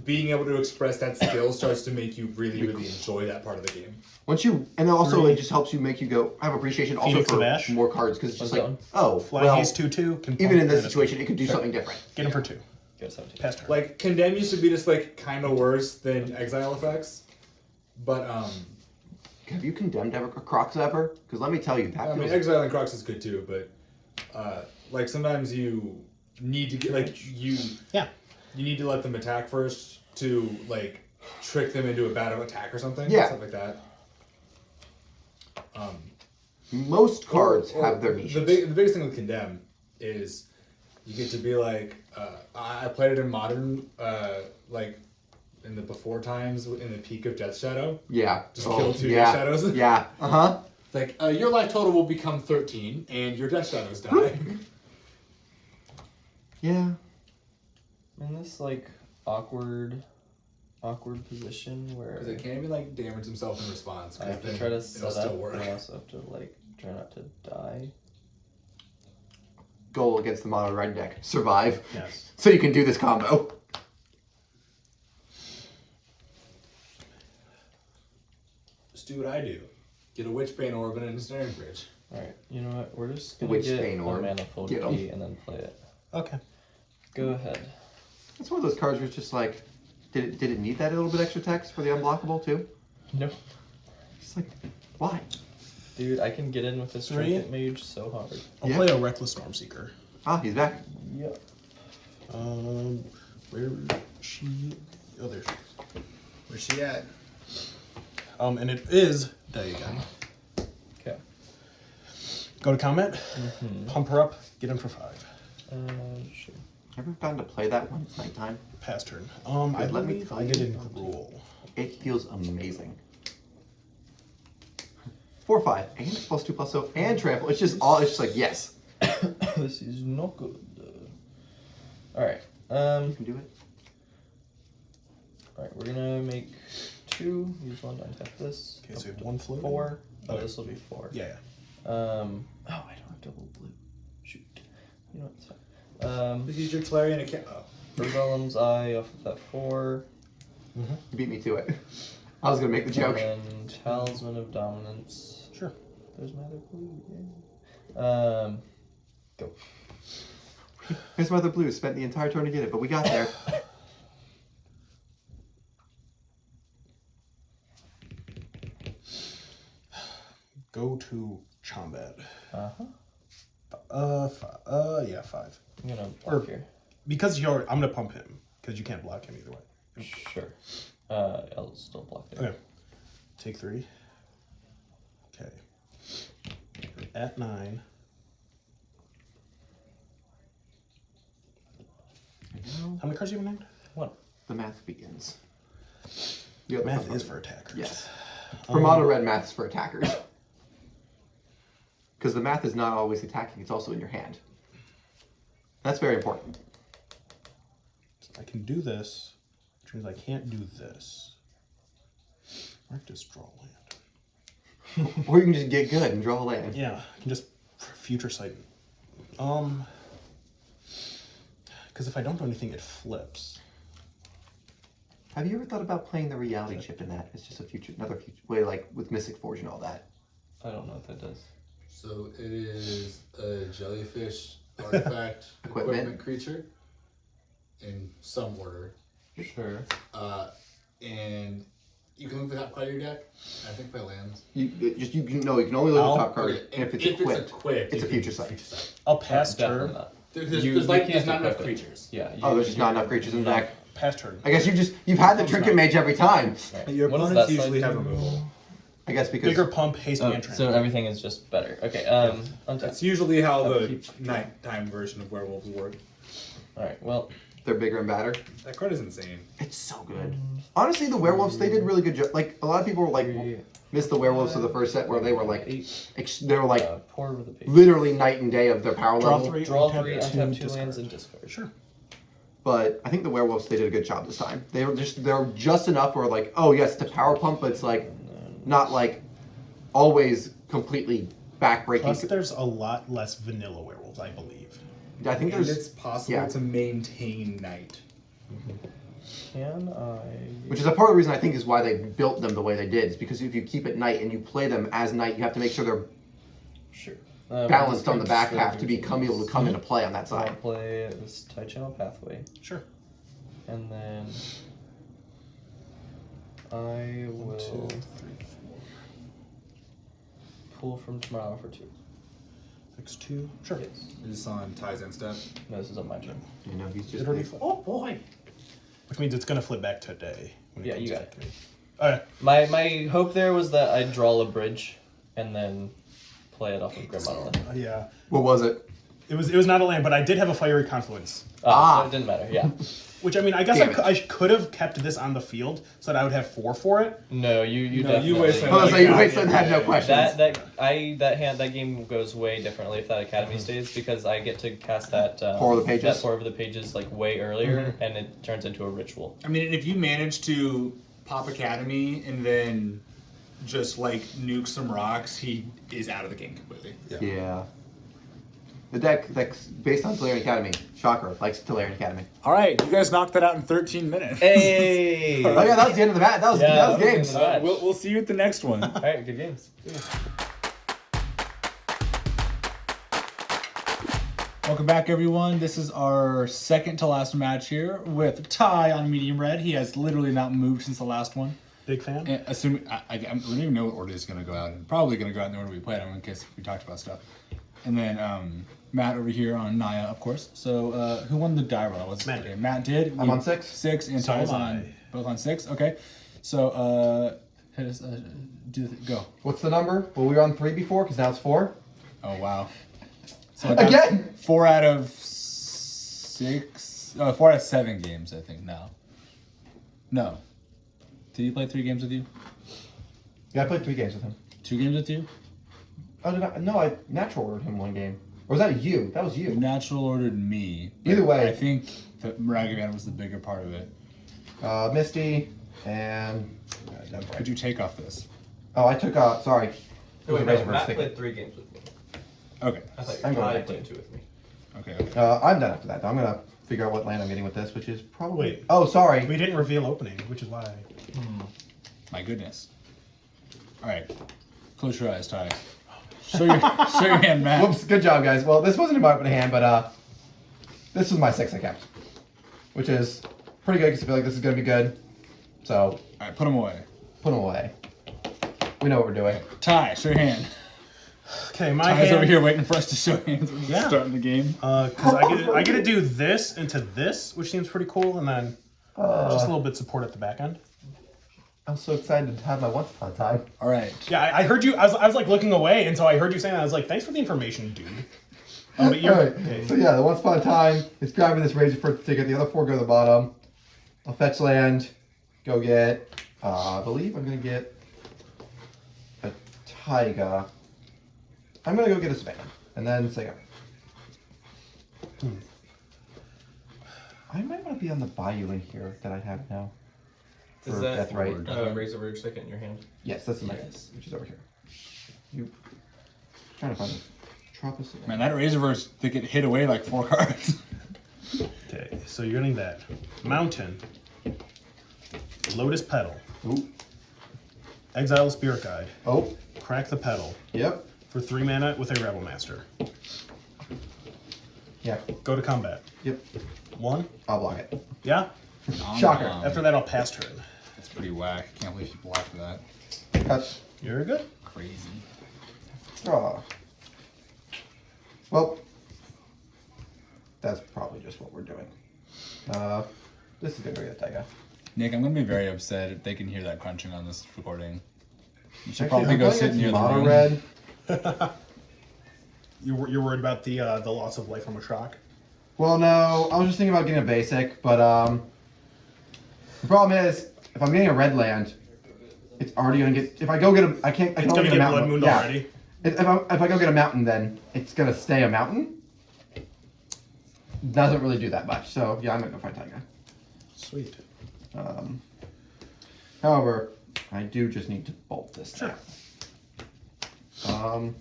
being able to express that skill starts to make you really, really enjoy that part of the game. Once you, and also it just helps you make you go, have appreciation also Phoenix for of Ash? more cards, because it's just What's like, that oh, Flying well, Haste 2/2. Can even in this pump situation, it could do something different. Get him for 2. Go 17. Pass turn. Like Condemn used to be just like kind of worse than Exile effects, but Have you condemned ever Crocs ever? Because let me tell you, that I mean feels Exile and Crocs is good too. But like sometimes you need to get like you need to let them attack first to like trick them into a bad attack or something. Yeah. Stuff like that. most cards Or have their niches. The biggest thing with Condemn is you get to be like, I played it in Modern, like in the before times, in the peak of Death Shadow. Yeah. Just kill 2 yeah. Death Shadows. Yeah. Uh-huh. It's like, your life total will become 13, and your Death Shadows die. Yeah. In this like awkward position where Because it can't even like damage himself in response. I 'cause have to then try to it'll set still up, work. but I also have to like try not to die. Goal against the mono red deck. Survive. Yes. So you can do this combo. Just do what I do. Get a Witchbane Orb and a Ensnaring Bridge. Alright, you know what? We're just gonna Which get Bane a Orb? Manifold Get 'em. Key and then play it. Okay. Go ahead. That's one of those cards where it's just like, did it need that little bit extra text for the unblockable too? No. Just like, why? Dude, I can get in with this 3. Trinket Mage so hard. I'll Yeah. play a Reckless Stormseeker. Ah, he's back. Yep. Where is she? Oh, there she is. Where's she at? And it is day again. Okay. Go to combat, pump her up, get in for 5. Sure. Ever gotten to play that when it's nighttime? Pass turn. I Let me believe tell I get you in something. gruel. It feels amazing. 4/5 and it's +2/+, so and trample. It's just all. It's just like yes. This is not good. Alright. You can do it. Alright, we're gonna make 2. Use 1 to untap this. Okay, so you Up have to 1 float. 4. Oh, Okay. this will be 4. Yeah. Oh, I don't have double blue. Shoot. You know what? It's fine. Use your Clarion account. Oh. Vellum's Eye off of that 4. You beat me to it. I was gonna make the joke. And Talisman of Dominance. Sure. There's my other blue. Yeah. Go. His Mother Blue spent the entire turn to get it, but we got there. Go to combat. Uh-huh. Yeah, 5. I'm gonna Or- block here. Because I'm gonna pump him because you can't block him either way. Sure. I'll still block there. Okay. Take 3. Okay. You're at 9. How many cards do you have in hand? 1. The math begins. The other Math stuff is are- for attackers. Yes. For mono red, math is for attackers. Because the math is not always attacking; it's also in your hand. That's very important. I can do this, which means I can't do this. Or I can just draw land. Or you can just get good and draw a land. Yeah, I can just future sight. Because if I don't do anything, it flips. Have you ever thought about playing the reality chip in that? It's just another future way, like with Mystic Forge and all that. I don't know what that does. So it is a jellyfish artifact Equipment. equipment creature in some order. Sure. And you can look at the top card of your deck. I think by lands. You can only look at the top card, Okay, and if it's If equipped, it's equipped, it's a you future can- sight. I'll pass Definitely turn. not. There's You not can't enough equip it. creatures. Yeah. Oh, there's just not enough creatures in the deck. Pass turn. I guess you've had the Trinket Mage every time. Right. Your What does opponents that usually side have do? removal. I guess because Bigger pump, haste, Oh, and trample. so everything is just better. Okay. Untap. That's usually how the Upkeep. nighttime version of werewolves work. All right. Well. they're bigger and badder. That card is insane. It's so good. Honestly, the werewolves, they did really good job. Like, a lot of people were like, missed the werewolves for the first set where they were like, 8. they were like Pour over the page. literally night and day of their power Draw level. 3, Draw untap 3, two, untap 2 discard. lands, and discard. Sure. But I think the werewolves, they did a good job this time. They're just enough where like, oh yes, to power pump, but it's like not like always completely backbreaking. Plus, there's a lot less vanilla werewolves, I believe. I think And there's it's possible yeah. to maintain night. Can I? which is a part of the reason I think is why they built them the way they did. Is because if you keep it night and you play them as night, you have to make sure they're Sure. balanced on the back half to be able to come into play on that I'll side. play this Tide Channel Pathway, Sure. and then I 1, will 2, 3, 4. pull from tomorrow for 2. X2. Sure. Yes. Is this on Ty's end step? No, this is on my turn. You know, he's just It already flipped. Oh boy. Which means it's gonna flip back today. when Yeah, comes you got back. it. Alright. My hope there was that I'd draw a bridge, and then play it off of Grim Monolith. Yeah. what was it? It was not a land, but I did have a fiery confluence. Ah. So it didn't matter. Yeah. Which I mean, I guess Damn it. I could have kept this on the field so that I would have 4 for it. No, you No, definitely. you wasted I was like, Yeah, wait, son had no questions. That game goes way differently if that Academy stays because I get to cast that Pour over the pages? that pour over the pages like way earlier, and it turns into a ritual. I mean, if you manage to pop Academy and then just like nuke some rocks, he is out of the game completely. Yeah. The deck that's based on Tolarian Academy, shocker, likes Tolarian Academy. All right, you guys knocked that out in 13 minutes. Hey. Oh yeah, that was the end of the match. That was Yeah, games. that was the end of the match. We'll see you at the next one. All right, good games. Welcome back, everyone. This is our second to last match here with Ty on medium red. He has literally not moved since the last one. Big fan. And assuming we don't even know what order is going to go out. And probably going to go out in the order we played them in case we talked about stuff. And then Matt over here on Naya, of course. So who won the die roll? Matt. Okay, Matt did. I'm on 6. 6, and So Ty's am on I. both on 6. Okay, so hit us. Go. What's the number? Well, we were on 3 before, because now it's 4. Oh wow. So that's Again? 4 out of 6. 4 out of 7 games, I think now. No. Did he play 3 games with you? Yeah, I played 3 games with him. 2 games with you? Oh, no, I natural ordered him 1 game. Or was that you? That was You you. natural ordered me. Either way. I think that Ragavan was the bigger part of it. Misty, and... Could you take off this? Oh, I took, sorry. It was a Wait, Razor no, Verse Matt ticket. played 3 games with me. Okay. I thought I'm you going were back playing to 2 with me. Okay. I'm done after that. I'm gonna figure out what land I'm getting with this, which is probably... Wait. Oh, sorry. We didn't reveal opening, which is why. My goodness. All right. Close your eyes, Ty. Show your hand, Matt. Whoops, good job, guys. Well, this wasn't in my opening hand, but this was my 6 I kept. Which is pretty good, because I feel like this is gonna be good. So, All right, put them away. put them away. We know what we're doing. Ty, show your hand. Okay, my Ty's hand. over here waiting for us to show hands. We're just Yeah. starting the game. Because I get to do this into this, which seems pretty cool, and then just a little bit support at the back end. I'm so excited to have my once upon a time. All right. Yeah, I heard you. I was like looking away, and so I heard you saying that. I was like, thanks for the information, dude. But you're, Alright, okay. so yeah, the once upon a time, it's grabbing this Razor First ticket. The other 4 go to the bottom. I'll fetch land, go get, I believe I'm gonna get a Taiga. I'm gonna go get a Span, and then say go. I might want to be on the Bayou in here that I have now. Is For that Death Right. Razor Verge ticket in your hand? Yes, that's the Yes. which is over here. You trying to find this. Tropicus. Man, that Razorverse ticket hit away like 4 cards. Okay, so you're getting that Mountain, Lotus Petal, Ooh. Exile Spirit Guide, Oh. Crack the Petal Yep. for 3 mana with a Rebel Master. Yeah. Go to combat. Yep. 1. I'll block it. Yeah. Shocker. After that, I'll pass turn. That's pretty whack. Can't believe you blocked that. Cut. You're good. Crazy. Draw. Well, that's probably just what we're doing. This is gonna go get Taiga. Nick, I'm gonna be very upset if they can hear that crunching on this recording. You should Actually, probably I'm go playing sit against near the mono room. red. You're worried about the loss of life from a shock. Well, no, I was just thinking about getting a basic, but the problem is if I'm getting a red land, it's already gonna get. If I go get a, I can't. I can It's only gonna get a get mountain. Blood Mooned Yeah. already. If I go get a mountain, then it's gonna stay a mountain. Doesn't really do that much. So yeah, I'm gonna go find Taiga. Sweet. However, I do just need to bolt this Sure. down.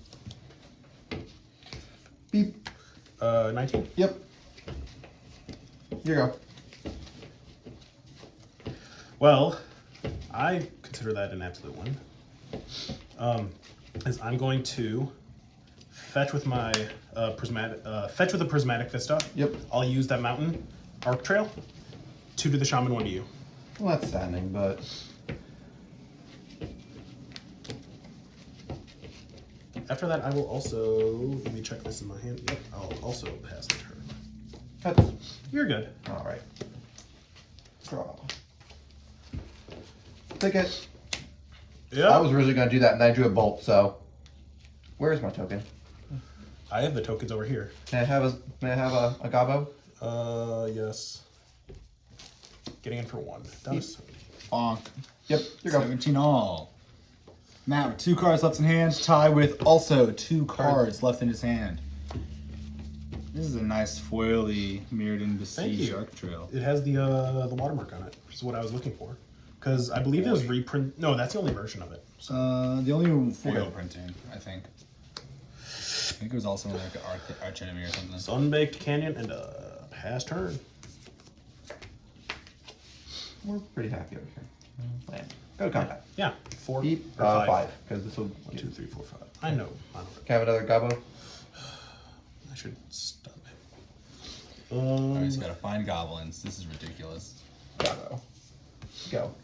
Beep. 19. Yep. Here you go. Well, I consider that an absolute win. As I'm going to fetch with my fetch with a prismatic vista. Yep. I'll use that mountain arc trail. 2 to the shaman, 1 to you. Well, that's saddening, but After that, I will also let me check this in my hand. Yep, I'll also pass the turn. cuts. You're good. All right. Draw. Ticket. Yeah. I was originally gonna do that, and then I drew a bolt. So, where's my token? I have the tokens over here. May I have a gobbo? Yes. Getting in for 1. Does. Bonk. Yep. Here you go. 17 all. Matt with 2 cards left in hand. Ty with also 2 cards left in his hand. This is a nice foily mirrored and Thank besieged you. arc trail. It has the watermark on it, which is what I was looking for. Because I believe it was reprint. No, that's the only version of it. The only foil Okay. printing, I think. I think it was also like an arch enemy or something. Sunbaked Canyon and a pass turn. We're pretty happy over here. Land. Go to combat. Yeah, 4 Beep. or 5. 5, because this will. 1, 2, 3, 4, 5. I know. I know. Can I have another gobbo? I should stun it. Alright, he's gotta find goblins. This is ridiculous. Gobbo. Go.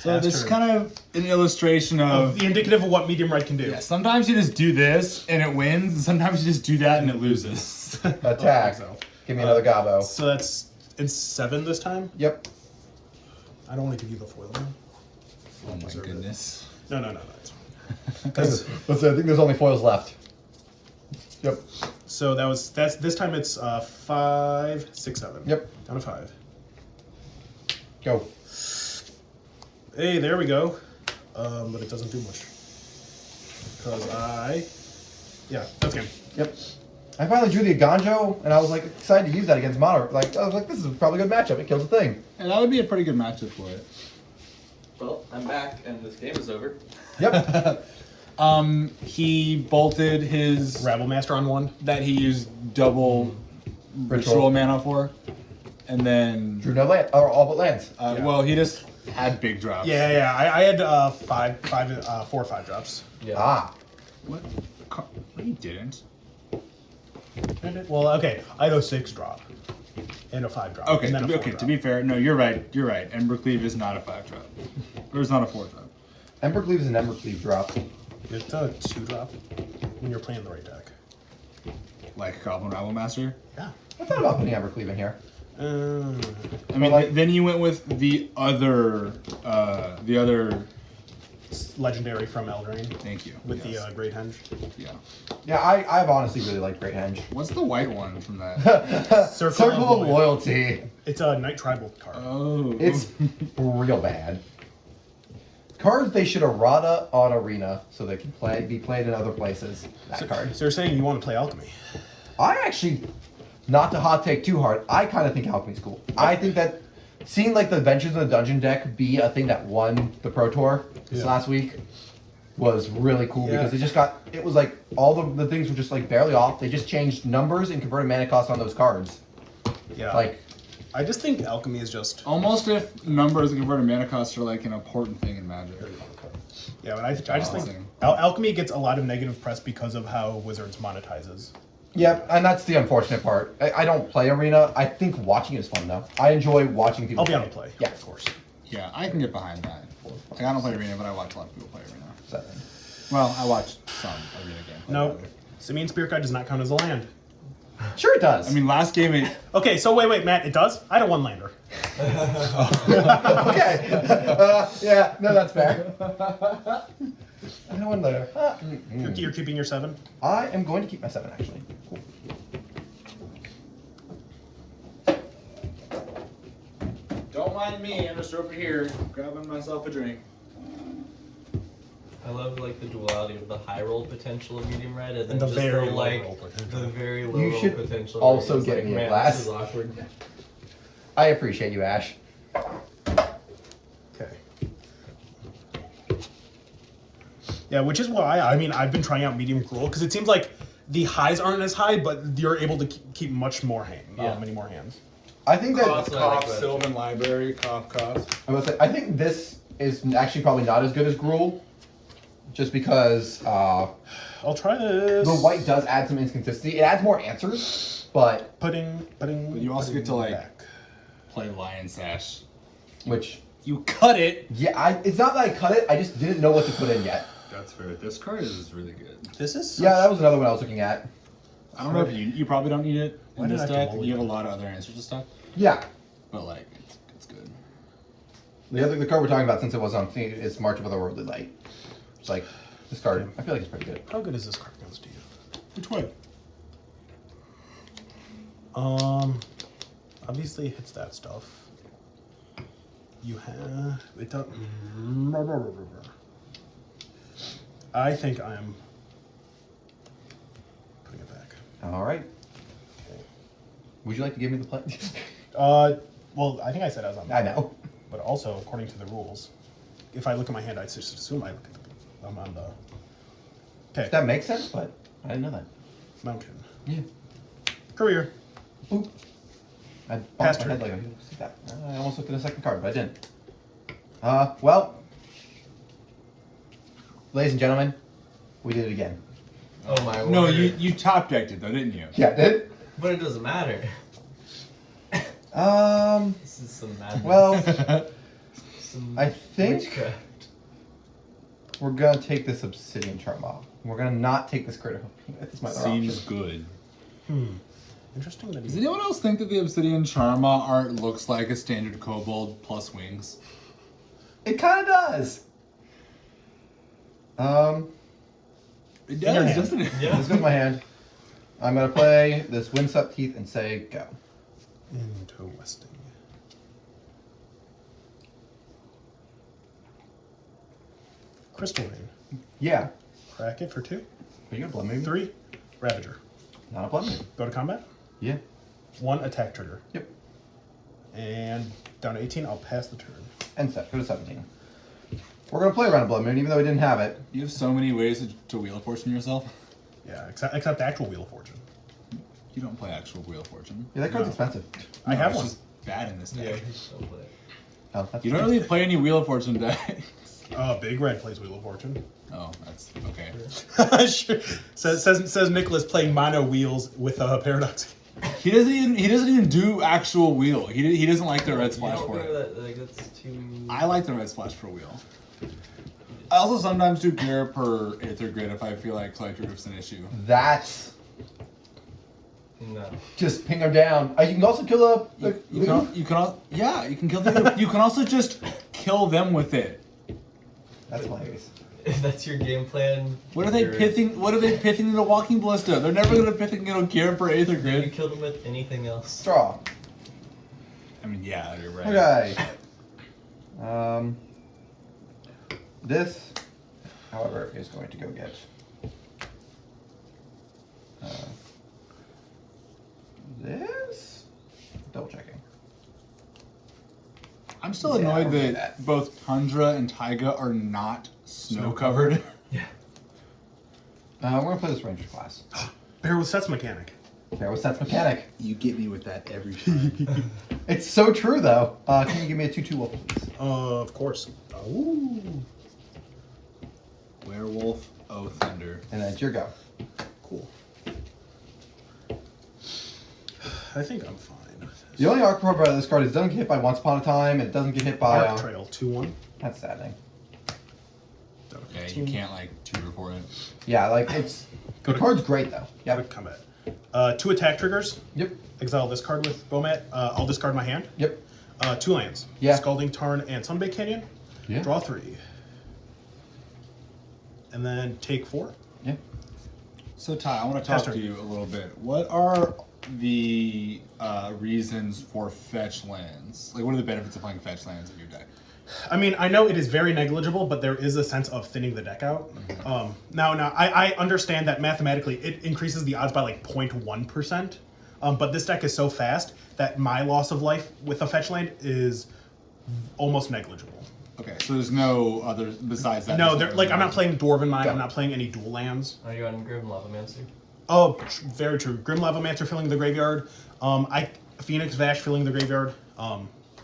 So this is turn. kind of an illustration of The indicative of what medium red can do. yeah, sometimes you just do this and it wins, and sometimes you just do that and it loses. Attack. So. Give me another gobbo. So it's 7 this time. Yep. I don't want to give you the foil now. Oh my goodness. No, it's fine. 'Cause- Let's see, I think there's only foils left. Yep. so that's this time it's 5, 6, 7. Yep. Down to 5. Go. Hey, there we go. But it doesn't do much. Because that's game. Yep. I finally drew the Aganjo, and I was like excited to use that against mono. Like I was like, this is probably a good matchup. It kills the thing. And that would be a pretty good matchup for it. Well, I'm back, and this game is over. Yep. He bolted his Rabble Master on 1. that he used double ritual mana for, and then Drew no land or all but lands. Yeah. well, he just had big drops. Yeah. I had 4 or 5 drops. Yeah. Ah. What? He didn't. Well, okay. I had a 6 drop and a 5 drop. Okay. And then a 4 Okay. drop. To be fair, no, you're right. You're right. Ember Cleave is not a 5 drop, or it's not a 4 drop. Ember Cleave is an Ember Cleave drop. It's a 2 drop when you're playing the right deck. Like Goblin Rabble Master. Yeah. I thought about putting Ember Cleave in here. I mean, like- then you went with the other. Legendary from Eldraine Thank you. with Yes. the Great Henge. Yeah. Yeah, I've honestly really liked Great Henge. What's the white one from that? Circle of Loyalty. It's a Night Tribal card. Oh. It's real bad. Cards they should errata on Arena so they can be played in other places. That card. So you're saying you want to play Alchemy? I actually, not to hot take too hard, I kind of think Alchemy's cool. I think that seeing like the Adventures in the Dungeon deck be a thing that won the Pro Tour this last week was really cool because it was like all the things were just like barely off. They just changed numbers and converted mana cost on those cards. Yeah. Like, I just think Alchemy is just. Almost if numbers and converted mana costs are like an important thing in Magic. Yeah, but I just think Balancing. Alchemy gets a lot of negative press because of how Wizards monetizes. yeah, and that's the unfortunate part. I don't play Arena. I think watching it is fun though. I enjoy watching people. I'll be on the play. Yeah. Of course. Yeah, I can get behind that. Like, I don't play Arena, but I watch a lot of people play Arena. 7. Well, I watch some Arena gameplay. No, Simeon Spirit Guide does not count as a land. Sure it does. I mean, last game it. Okay, so wait, Matt, it does? I had a 1-lander. okay. Yeah, no, that's fair. I know one there. You're keeping your 7? I am going to keep my 7 actually. Cool. Don't mind me, I'm just over here grabbing myself a drink. I love like the duality of the high roll potential of medium red and then the just very the low like roll potential. the very low You roll should potential. also where it's get like, me a man, glass. This is awkward. I appreciate you, Ash. Okay. Yeah, which is why I've been trying out medium cruel because it seems like the highs aren't as high, but you're able to keep many more hands. I think that Cost, I like that. Sylvan Library, cost. I think this is actually probably not as good as Gruul, just because I'll try this. the white does add some inconsistency. It adds more answers, but Putting. But you also get to like back. play Lion Sash. which You cut it. yeah, it's not that I cut it. I just didn't know what to put in yet. That's fair. This card is really good. This is. Yeah, that was another one I was looking at. I don't know if you probably don't need it Why in did this I have to deck. mulligan? You have a lot of other answers and stuff, Yeah, but like it's good. the card we're talking about since it was on theme is March of Otherworldly Light. It's like this card. I feel like it's pretty good. How good is this card against you? Which way? Obviously it hits that stuff. You have it. I think I'm putting it back. All right. Okay. Would you like to give me the play? Well, I think I said I was on. I know. But also, according to the rules, if I look at my hand, I just assume I'm on the. Okay. That makes sense, but I didn't know that. Mountain. Yeah. Career. Boop. I bumped Past my turn. head like I didn't see that. I almost looked at the second card, but I didn't. Well, ladies and gentlemen, we did it again. Oh my No, word. you top decked it though, didn't you? Yeah, did. But it doesn't matter. Um. This is some madness. Well, some I think witchcraft. we're gonna take this obsidian charm off. We're gonna not take this critical. That's my other Seems option. good. Interesting that Does anyone else think that the Obsidian Charma art looks like a standard kobold plus wings? It kind of does. It in your does, hand. doesn't it? Yeah. This goes in my hand. I'm gonna play this Windsup Teeth and say go. Interesting. Crystal Rain. Yeah. Crack it for 2. Are you gonna blood maybe? 3. Ravager. Not a blood maybe. Go to combat. Yeah. 1 attack trigger. Yep. And down to 18, I'll pass the turn. And set. Go to 17. We're gonna play around a blood moon, even though we didn't have it. You have so many ways to Wheel of Fortune yourself. Yeah, except the actual Wheel of Fortune. You don't play actual Wheel of Fortune. Yeah, that card's No. expensive. I have it's one. just bad in this deck. Yeah, don't play. Oh, that's You don't really play any Wheel of Fortune decks. Big Red plays Wheel of Fortune. Oh, that's okay. Sure. Says Nicholas playing mono wheels with Paradox. He doesn't even do actual wheel. He doesn't like the red splash You for don't it. go that, like, that's too... I like the red splash for wheel. I also sometimes do gear per Aether Grid if I feel like Collector Group's an issue. That's No. just ping her down. You can also kill a. You can kill the You can also just kill them with it. That's hilarious. If that's your game plan... What are they you're- pithing? What are they pithing into Walking Ballista? They're never gonna pithing gear per Aether You Grid. killed them with anything else. Draw. I mean, yeah, you're right. Okay. This, however, is going to go get. This. Double checking. I'm still Yeah, annoyed I'll do that both Tundra and Taiga are not snow covered. We're gonna play this Ranger class. Bear with Sets Mechanic. There was Seth's mechanic. You get me with that every time. It's so true though. Can you give me a 2/2 wolf, please? Of course. Ooh. Werewolf, oh thunder. And then it's your go. Cool. I think I'm fine. The only arc about this card is it doesn't get hit by Once Upon a Time. It doesn't get hit by. Arc Trail 2/1. That's saddening. Yeah, you can't like tutor for it. Yeah, like it's. Go The to- card's great though. Go to Yep. combat. 2 attack triggers. Yep. Exile this card with Bomat. I'll discard my hand. Yep. 2 lands. Yeah. Scalding Tarn and Sunbaked Canyon. Yeah. Draw 3. And then take 4. Yeah. So Ty, I want to talk Tester. to you a little bit. What are the reasons for fetch lands? Like, what are the benefits of playing fetch lands in your deck? I mean, I know it is very negligible, but there is a sense of thinning the deck out. Now, I understand that mathematically it increases the odds by like 0.1%, but this deck is so fast that my loss of life with a fetch land is almost negligible. Okay, so there's no other besides that. No, there's like I'm not playing Dwarven Mine. Go. I'm not playing any dual lands. Are you on Grim Lavamancer? Oh, very true. Grim Lavamancer filling the graveyard. Phoenix Vash filling the graveyard.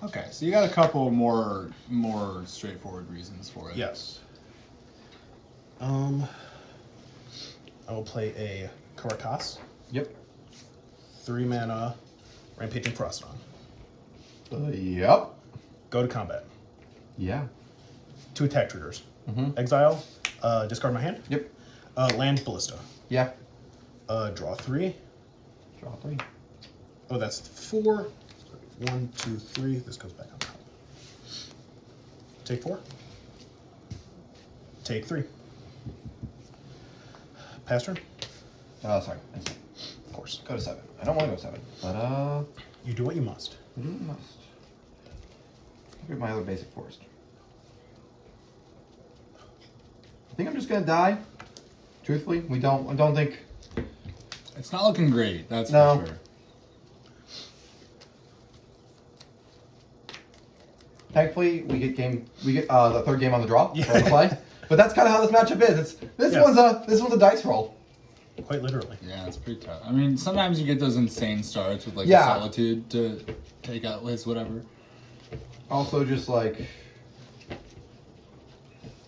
Okay, so you got a couple more straightforward reasons for it. Yes. I will play a Karakas. Yep. 3 mana, Rampaging Frostron. Yep. Go to combat. Yeah. 2 attack triggers. Mhm. Exile, discard my hand. Yep. Land Ballista. Yeah. Draw 3. Draw 3. Oh, that's 4. 1, 2, 3. This goes back on top. Take 4. Take 3. Pass turn. Sorry. Insane. Of course. Go to 7. I don't want to go 7, but You do what you must. I do must. Look at my other basic forest. I think I'm just gonna die. Truthfully, I don't think. It's not looking great, that's No. for sure. Thankfully, we get the third game on the draw. Yeah. For us to play. But that's kind of how this matchup is. This Yeah. one's a dice roll. Quite literally. Yeah, it's pretty tough. I mean, sometimes you get those insane starts with like Yeah. Solitude to take out lists, whatever. Also, just like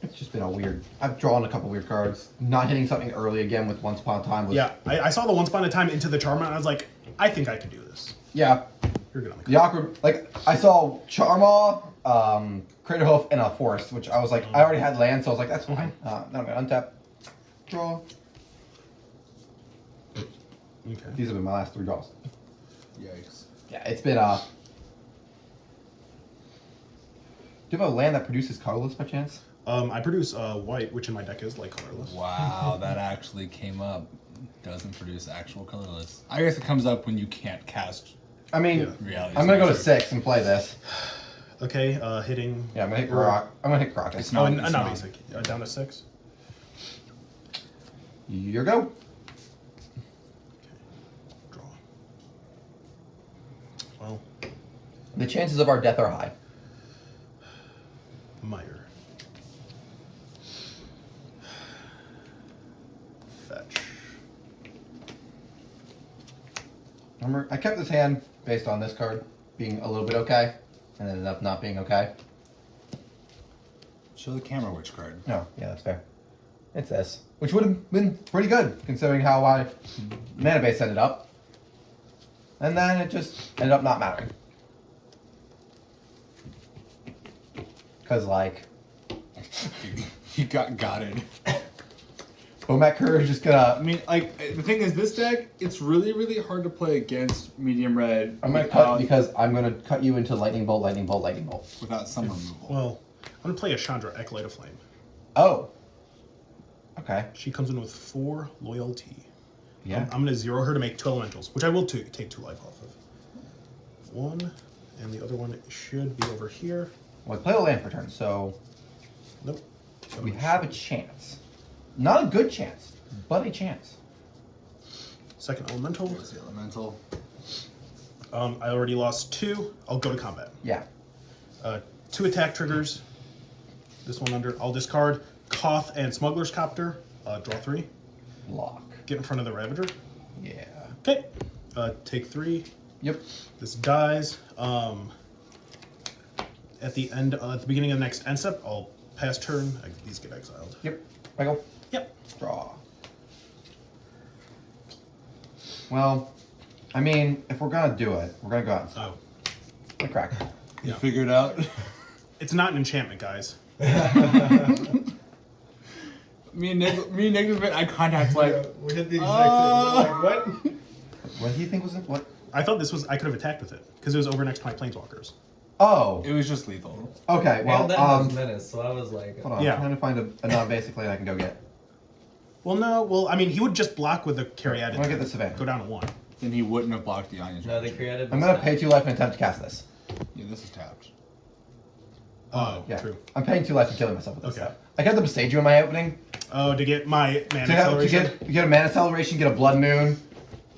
it's just been a weird. I've drawn a couple weird cards. Not hitting something early again with Once Upon a Time was. Yeah, I saw the Once Upon a Time into the Charm, and I was like, I think I can do this. Yeah. You're good on the The awkward, like, I saw Charmaw, Craterhoof, and a Forest, which I was like, I already had land, so I was like, that's fine. Then I'm gonna untap, draw. Okay. These have been my last 3 draws. Yikes. Yeah, it's been, Do you have a land that produces colorless by chance? I produce white, which in my deck is like colorless. Wow, that actually came up. Doesn't produce actual colorless. I guess it comes up when you can't cast I mean, reality. I'm gonna go to Smasher. 6 and play this. Okay, hitting. Yeah, I'm gonna hit Rock. I'm gonna hit Crocus. It's not- not not. basic. Down to 6. Your go. Draw. Well, The chances of our death are high. Meyer. Fetch. Remember, I kept this hand based on this card being a little bit okay, and ended up not being okay. Show the camera which card. No, yeah, that's fair. It's this, which would have been pretty good considering how my mana base ended up. And then it just ended up not mattering. Cause like, He got it. Bomaker is just I gonna. mean, like, the thing is, this deck, it's really, really hard to play against medium red. I'm gonna cut because I'm gonna cut you into lightning bolt, lightning bolt, lightning bolt. without some removal. Well, I'm gonna play a Chandra, Acolyte of Flame. Oh. Okay. She comes in with 4 loyalty. Yeah. I'm gonna 0 her to make 2 elementals, which I will take 2 life off of. 1, and the other one should be over here. Well, I play a land for turn, so Nope. we have a chance. Not a good chance, but a chance. Second elemental. Where's the elemental? I already lost 2. I'll go to combat. Yeah. 2 attack triggers. This one under. I'll discard Koth and Smuggler's Copter. Draw 3. Lock. Get in front of the Ravager. Yeah. Okay. Take 3. Yep. This dies. At the beginning of the next end step, I'll pass turn. These get exiled. Yep. I go. Yep. Draw. Well, I mean, if we're gonna do it, we're gonna go out and Oh, and crack. You Yeah. figured out? it's not an enchantment, guys. me and Nick have been eye contact like, We did the exact same. Like, what? What do you think was it? What? I thought this was. I could have attacked with it because it was over next to my planeswalkers. Oh. it was just lethal. Okay. Well, and that has menace, so I was like, hold on. Yeah. I'm trying to find a non-basic lane I can go get. Well, no. Well, I mean, he would just block with the Caryatid. I'm gonna get the Savannah. Go down to 1. Then he wouldn't have blocked the Onion. no, they created. I'm gonna pay 2 life and attempt to cast this. Yeah, this is tapped. Oh, Yeah. true. I'm paying 2 life and killing myself with this Okay. stuff. I got the Besage in my opening. Oh, to get my mana To acceleration. get a mana acceleration, get a blood moon.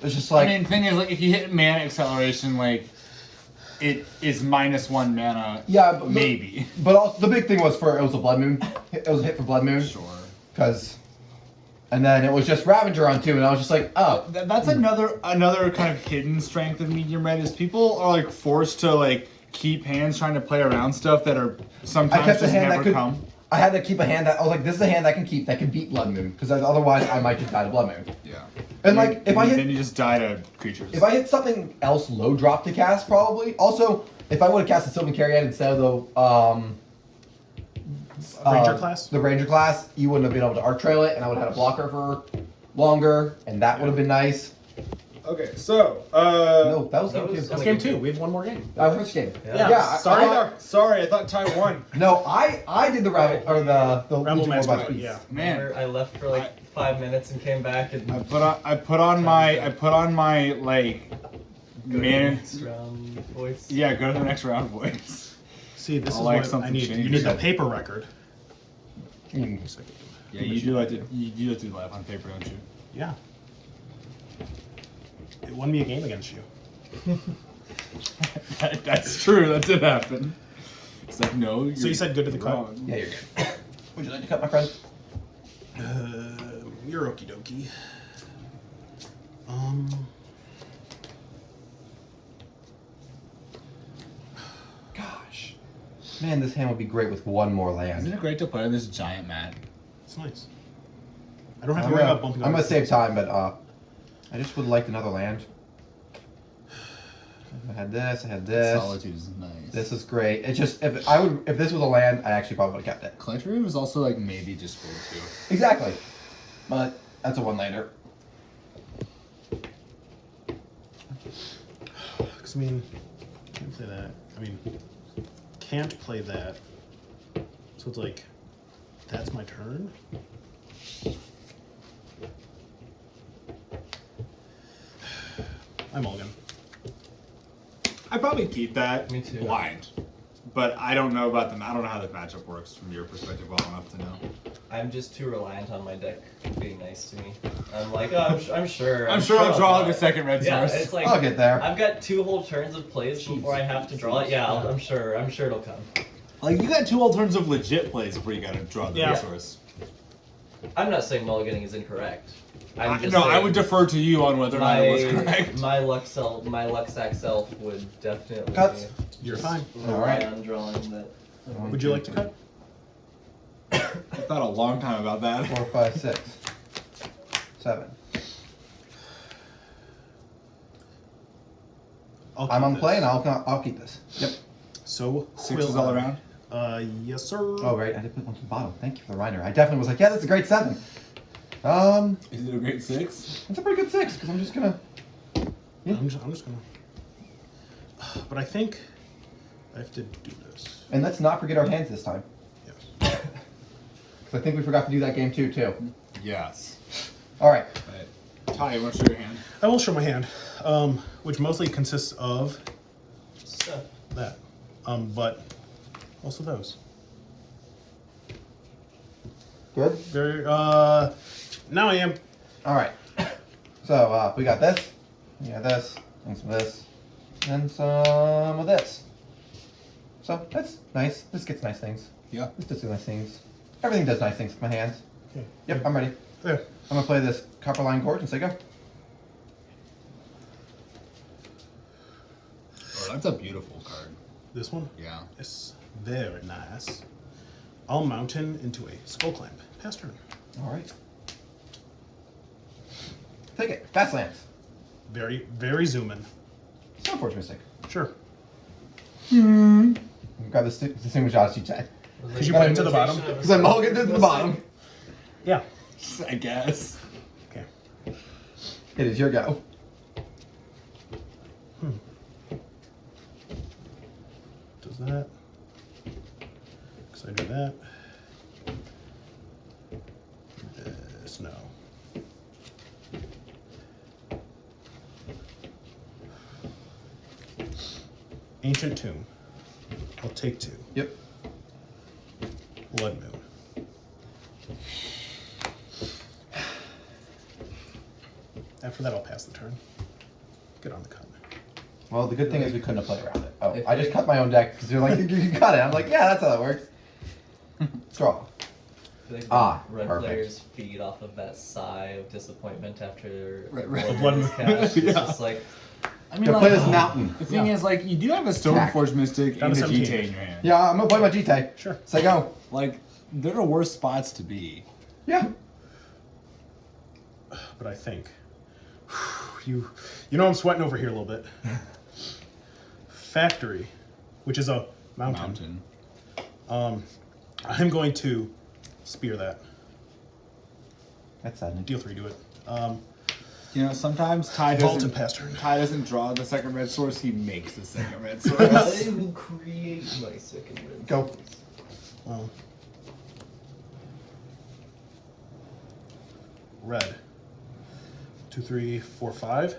It's just like I mean, the thing is, like, if you hit mana acceleration, like, it is -1 mana. yeah, but Maybe. But also the big thing was it was a blood moon. It was a hit for blood moon. Sure. And then it was just Ravager on 2, and I was just like, oh. That's another kind of hidden strength of medium red is people are like forced to like keep hands trying to play around stuff that are I sometimes kept a just hand never that could. come. I had to keep a hand that I was like, this is a hand I can keep that can beat blood moon because otherwise I might just die to blood moon. Yeah. And like if I then hit you just die to creatures. if I hit something else low drop to cast probably. Also, if I would have cast the Sylvan Caryatid instead of the Ranger class? the Ranger class, you wouldn't have been able to arc trail it, and I would have had a blocker for longer, and that would have been nice. Okay, so No, that was that game was- two. That's game 2. We have 1 more game. First game. Yeah. Yeah, sorry, I thought Ty won. No, I did the Rabble or the Rebel Legion War by Masquerade, Beast. yeah. Man, Remember, I left for like 5 minutes and came back and I put on my like go to the man. next round voice. Yeah, go to the next round, voice. See, this I is like what I something need. changed. You need the paper record. Mm. Yeah, you do like to do live on paper, don't you? Yeah. It won me a game against you. That's true. That did happen. It's like no. So you said good to the cut? wrong. Yeah, you're good. Would you like to cut, my friend? You're okie dokie. Gosh, man, this hand would be great with one more Isn't land. it great to play on this giant mat? It's nice. I don't have to I'm worry gonna, about bumping. I'm gonna over. save time, but I just would like another land. I had this. I had this. Solitude is nice. This is great. It's just if this was a land, I actually probably would have kept it. Collector Room is also like maybe just good too. Exactly. But that's a one-lander. Because I mean, can't play that. I mean, can't play that. So it's like, that's my turn. I'm Mulligan. I'd probably keep that Me too. blind. But I don't know about them. I don't know how this matchup works from your perspective well enough to know. I'm just too reliant on my deck being nice to me. I'm like, oh, I'm sure. I'm sure I'll draw like a it. second red Yeah, source. it's like I'll get there. I've got 2 whole turns of plays before I have to draw it. Yeah, I'm sure it'll come. Like you got 2 alternative legit plays before you gotta draw the Yeah. resource. I'm not saying mulliganing is incorrect. I'm just No, I saying would defer to you on whether or not it was correct. my Luxac self would definitely Cuts. You're fine. rely All right. on drawing that. Would you like to cut? I thought a long time about that. 4, 5, 6, 7. I'm on play, and I'll keep this. Yep. So, Sixes all around. Yes, sir. Oh, right. I did put one to the bottom. Thank you for the reminder. I definitely was like, yeah, that's a great 7. Is it a great 6? It's a pretty good 6 because I'm just gonna. Yeah. I'm just gonna. But I think I have to do this. And let's not forget our hands this time. Yes. Because I think we forgot to do that game too. Yes. All right. But Ty, you want to show your hand? I will show my hand, which mostly consists of Stuff. that, but also those. Good. Very. Now I am. All right. So we got this. We got this. And some of this. And some of this. So that's nice. This gets nice things. Yeah. This does nice things. Everything does nice things with my hands. Okay. Yep, I'm ready. There. I'm gonna play this Copperline Gorge and say go. Oh, that's a beautiful card. This one. Yeah. It's very nice. I'll mountain into a skull clamp. Pass turn. All right. Take it. Fast lands. Very, very zoom in. Stoneforge Mystic. Sure. Grab the distinguished odds you check. Because you put it to the bottom. Because I'm mulligan to the bottom. Yeah. I guess. Okay. It is your go. Does that. Because I do that. This, no. Ancient Tomb. I'll take 2. Yep. Blood Moon. After that, I'll pass the turn. Get on the cut. Well, the good thing is we couldn't have played around it. Oh, I just cut my own deck because you're like, you can cut it. I'm like, yeah, that's how that works. Draw. I feel like red perfect. players feed off of that sigh of disappointment after Right. blood is cast. It's Yeah. just like I mean, Gonna play this mountain. The thing is, like, you do have a Attack. Stoneforge Mystic Down and to a 17. GT in your hand. Yeah, I'm gonna play my GT. Sure. Say go. Like, there are worse spots to be. Yeah. But I think you know I'm sweating over here a little bit. Factory, which is a mountain. I'm going to spear that. That's sad. Deal 3 to it. You know, sometimes Ty Vault and doesn't, pass turn. Ty doesn't draw the second red source, he makes the second red I source. will create my second red. Go. Red. 2, 3, 4, 5.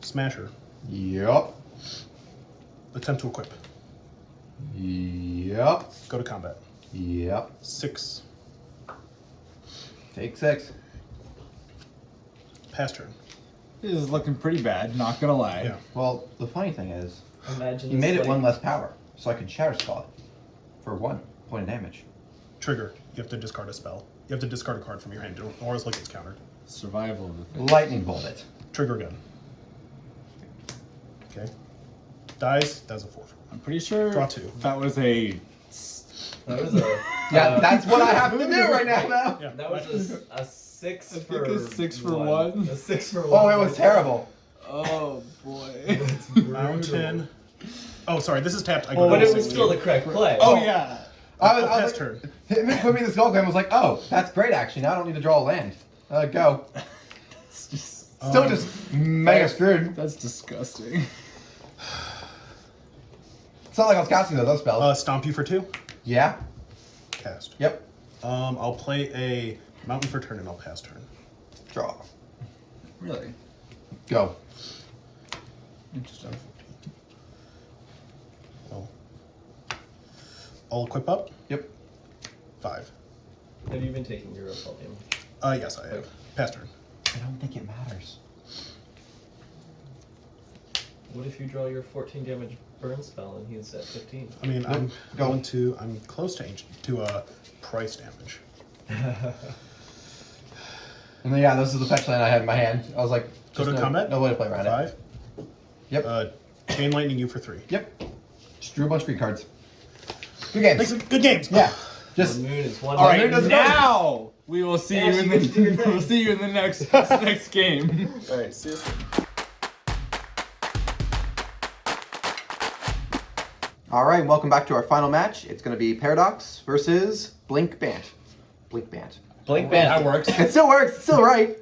Smasher. Yup. Attempt to equip. Yup. Go to combat. Yep. 6. Take 6. Pass turn. This is looking pretty bad, not gonna lie. Yeah. Well, the funny thing is, Imagine he this, made it like, 1 less power, so I could Shatter Skull it for 1 point of damage. Trigger. You have to discard a spell. You have to discard a card from your hand, or else it gets countered. Survival of the thing. Lightning Bolt it. Trigger again. Okay. Dies. That's a 4. I'm pretty sure Draw 2. that was a... That was a. Yeah, that's what I have to do right now. Yeah. That was a 6 I think for. a 6 for 1. A 6 for 1. Oh, it was terrible. Oh boy. Mountain. Oh, sorry. This is tapped. I go But to it was still the correct play. Oh yeah. I was pass like, turn. him put me in the skull clan. Was like, oh, that's great. Actually, now I don't need to draw a land. Go. Still just mega screwed. That's disgusting. It's not like I was casting those spells. Stomp you for 2. Yeah. Cast. Yep. I'll play a mountain for turn and I'll pass turn. Draw. Really? Go. Interesting. I'll equip up. Yep. 5. Have you been taking your assault damage? Yes, I have. Pass turn. I don't think it matters. What if you draw your 14 damage burn spell and he's at 15? I mean, I'm Go. going to. I'm close to ancient to price damage. And then, yeah, this is the fetch land I had in my hand. I was like, Go just to combat. No way to play around 5. it. Yep. Chain lightning you for 3. Yep. Just drew a bunch of green cards. Good games. Make some good games. Yeah. The Just. moon is one. All right, Moon doesn't now we will see Ash, you in you get to do your the thing. we'll see you in the next game. All right, see you. All right, welcome back to our final match. It's going to be Paradox versus Blink Bant. Blink Bant. Blink That Band. works. It still works. It's still right.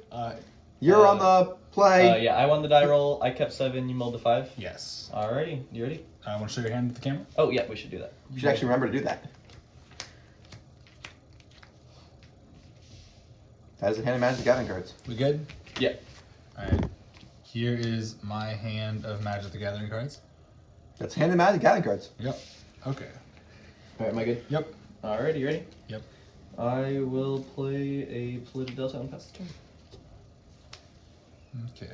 You're on the play. Yeah, I won the die roll. I kept 7. You mulled the 5. Yes. Alrighty, you ready? I want to show your hand to the camera. Oh yeah, we should do that. You should actually remember to do that. That is a hand of Magic the Gathering cards. We good? Yeah. All right. Here is my hand of Magic the Gathering cards. That's hand of Magic the Gathering cards. Yep. Okay. All right, am I good? Yep. Alrighty, you ready? Yep. I will play a Polluted Delta and pass the turn. Okay.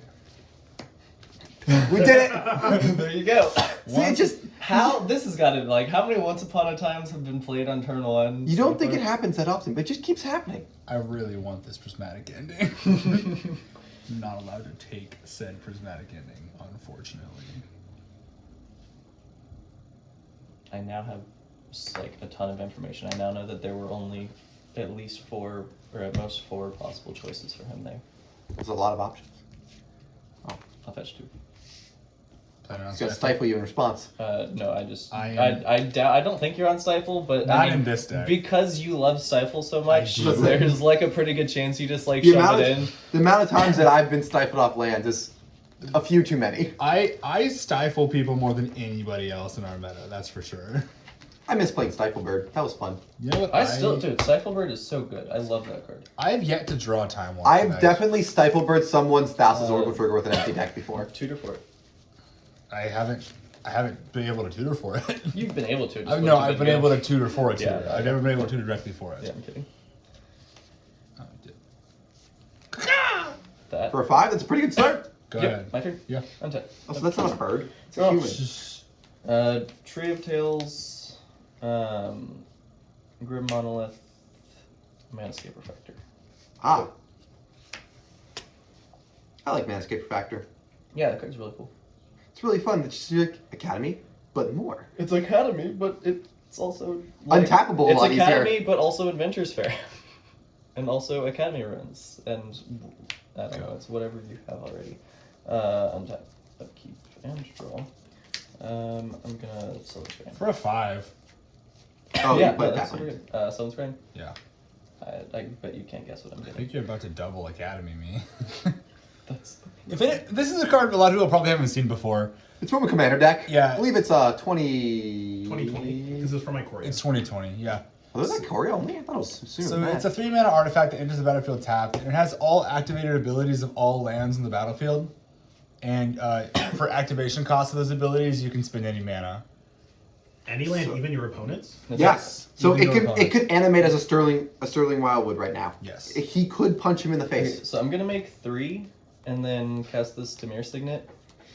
We did it. There you go. See, it just. How this has got it like how many Once Upon a Times have been played on turn 1? You don't so think far? it happens that often, but it just keeps happening. I really want this prismatic ending. I'm not allowed to take said prismatic ending, unfortunately. I now have like a ton of information. I now know that there were only at least 4 or at most 4 possible choices for him there. There's a lot of options. I'll fetch 2. Plan on It's gonna stifle. stifle you in response. No, I just I I am- doubt. I don't think you're on Stifle, but Not I mean, in this deck. because you love Stifle so much. do. There's like a pretty good chance you just like The shove amount, it in. of, the amount of times that I've been stifled off lands is a few too many. I stifle people more than anybody else in our meta, that's for sure. I miss playing Stifle Bird. That was fun. You know what? I still, dude, Stiflebird is so good. I love that card. I have yet to draw Time Walk. I've tonight. definitely Stifle Bird someone's Thassa's Oracle Trigger with an empty deck before. Tutor for it. I haven't been able to tutor for it. You've been able to. No, I've been able to tutor for it. Yeah, I've never been able to tutor directly for it. Yeah, I'm kidding. Oh, I did. That. For a 5, that's a pretty good start. Go Yep, ahead. my turn. Yeah. Untap. Oh, so that's not a bird. It's a Oh. human. Tree of Tales, Grim Monolith, Manscape Refactor. Ah. I like Manscape Factor. Yeah, that card's really cool. It's really fun. It's just like Academy, but more. It's Academy, but it's also like, Untappable a It's lot Academy, easier. but also Adventures Fair, and also Academy runs, and I don't know. It's whatever you have already. Untap, upkeep, and draw. I'm gonna sell the train. For a 5. Oh, yeah, you played that's that super one. good. Summon Screen. Yeah. I bet you can't guess what I'm I getting. think you're about to double Academy me. That's This is a card a lot of people probably haven't seen before. It's from a commander deck. Yeah. I believe it's 20... 2020. This is for my Korea. It's 2020, yeah. Oh, is that Cory only? I thought it was sooner So than that. it's a 3-mana artifact that enters the battlefield tapped, and it has all activated abilities of all lands in the battlefield. And for activation costs of those abilities, you can spend any mana. Any land, even your opponents? Yes. So Even it your could opponents. animate as a Sterling Wildwood right now. Yes. He could punch him in the Okay, face. so I'm gonna make 3, and then cast this Demir Signet,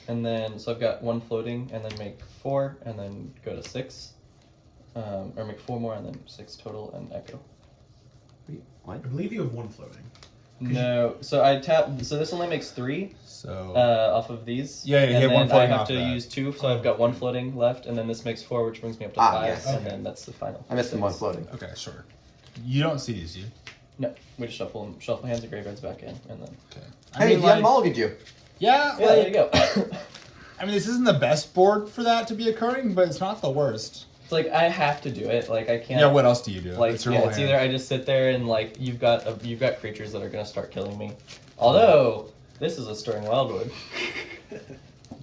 and then so I've got 1 floating, and then make 4, and then go to 6, or make 4 more, and then 6 total, and echo. Wait, what? I believe you have 1 floating. No, so I tap. So this only makes 3 So off of these. Yeah, you and have then 1 floating I have off to that. use 2, so I've got 1 floating left, and then this makes 4, which brings me up to 5, yes. and Okay. then that's the final. I missed him 1 6. floating. okay, sure. You don't see these, do you? No, we just shuffle hands and graveyards back in, and then. Okay. Hey, he unmulliganed you. Yeah, Yeah, there you go. I mean, this isn't the best board for that to be occurring, but it's not the worst. It's like I have to do it. Like I can't. Yeah, what else do you do? Like your whole it's hand. either I just sit there and like you've got creatures that are gonna start killing me. Although this is a Stirring Wildwood.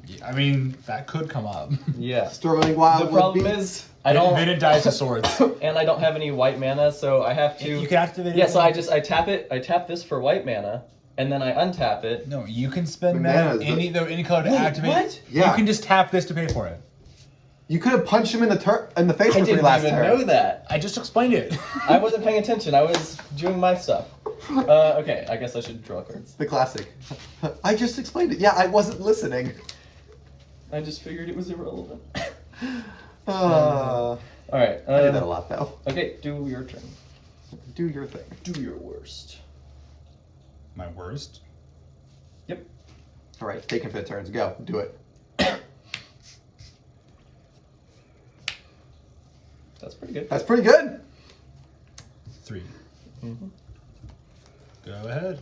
Yeah, I mean, that could come up. Yeah. Sterling Wild. The problem is I Then it don't, dies to swords. and I don't have any white mana, so I have to. You can activate it. Yeah, so I tap it. I tap this for white mana, and then I untap it. No, you can spend Mana mana is any color to Wait, activate. what? Yeah. You can just tap this to pay for it. You could have punched him in the face I for 3 didn't last even turn. know that. I just explained it. I wasn't paying attention. I was doing my stuff. Okay, I guess I should draw cards. The classic. I just explained it. Yeah, I wasn't listening. I just figured it was irrelevant. All Alright. I did that a lot though. Okay, do your turn. Do your thing. Do your worst. My worst. Yep. All right, take infinite turns. Go. Do it. That's pretty good. That's pretty good. 3. Mm-hmm. Go ahead.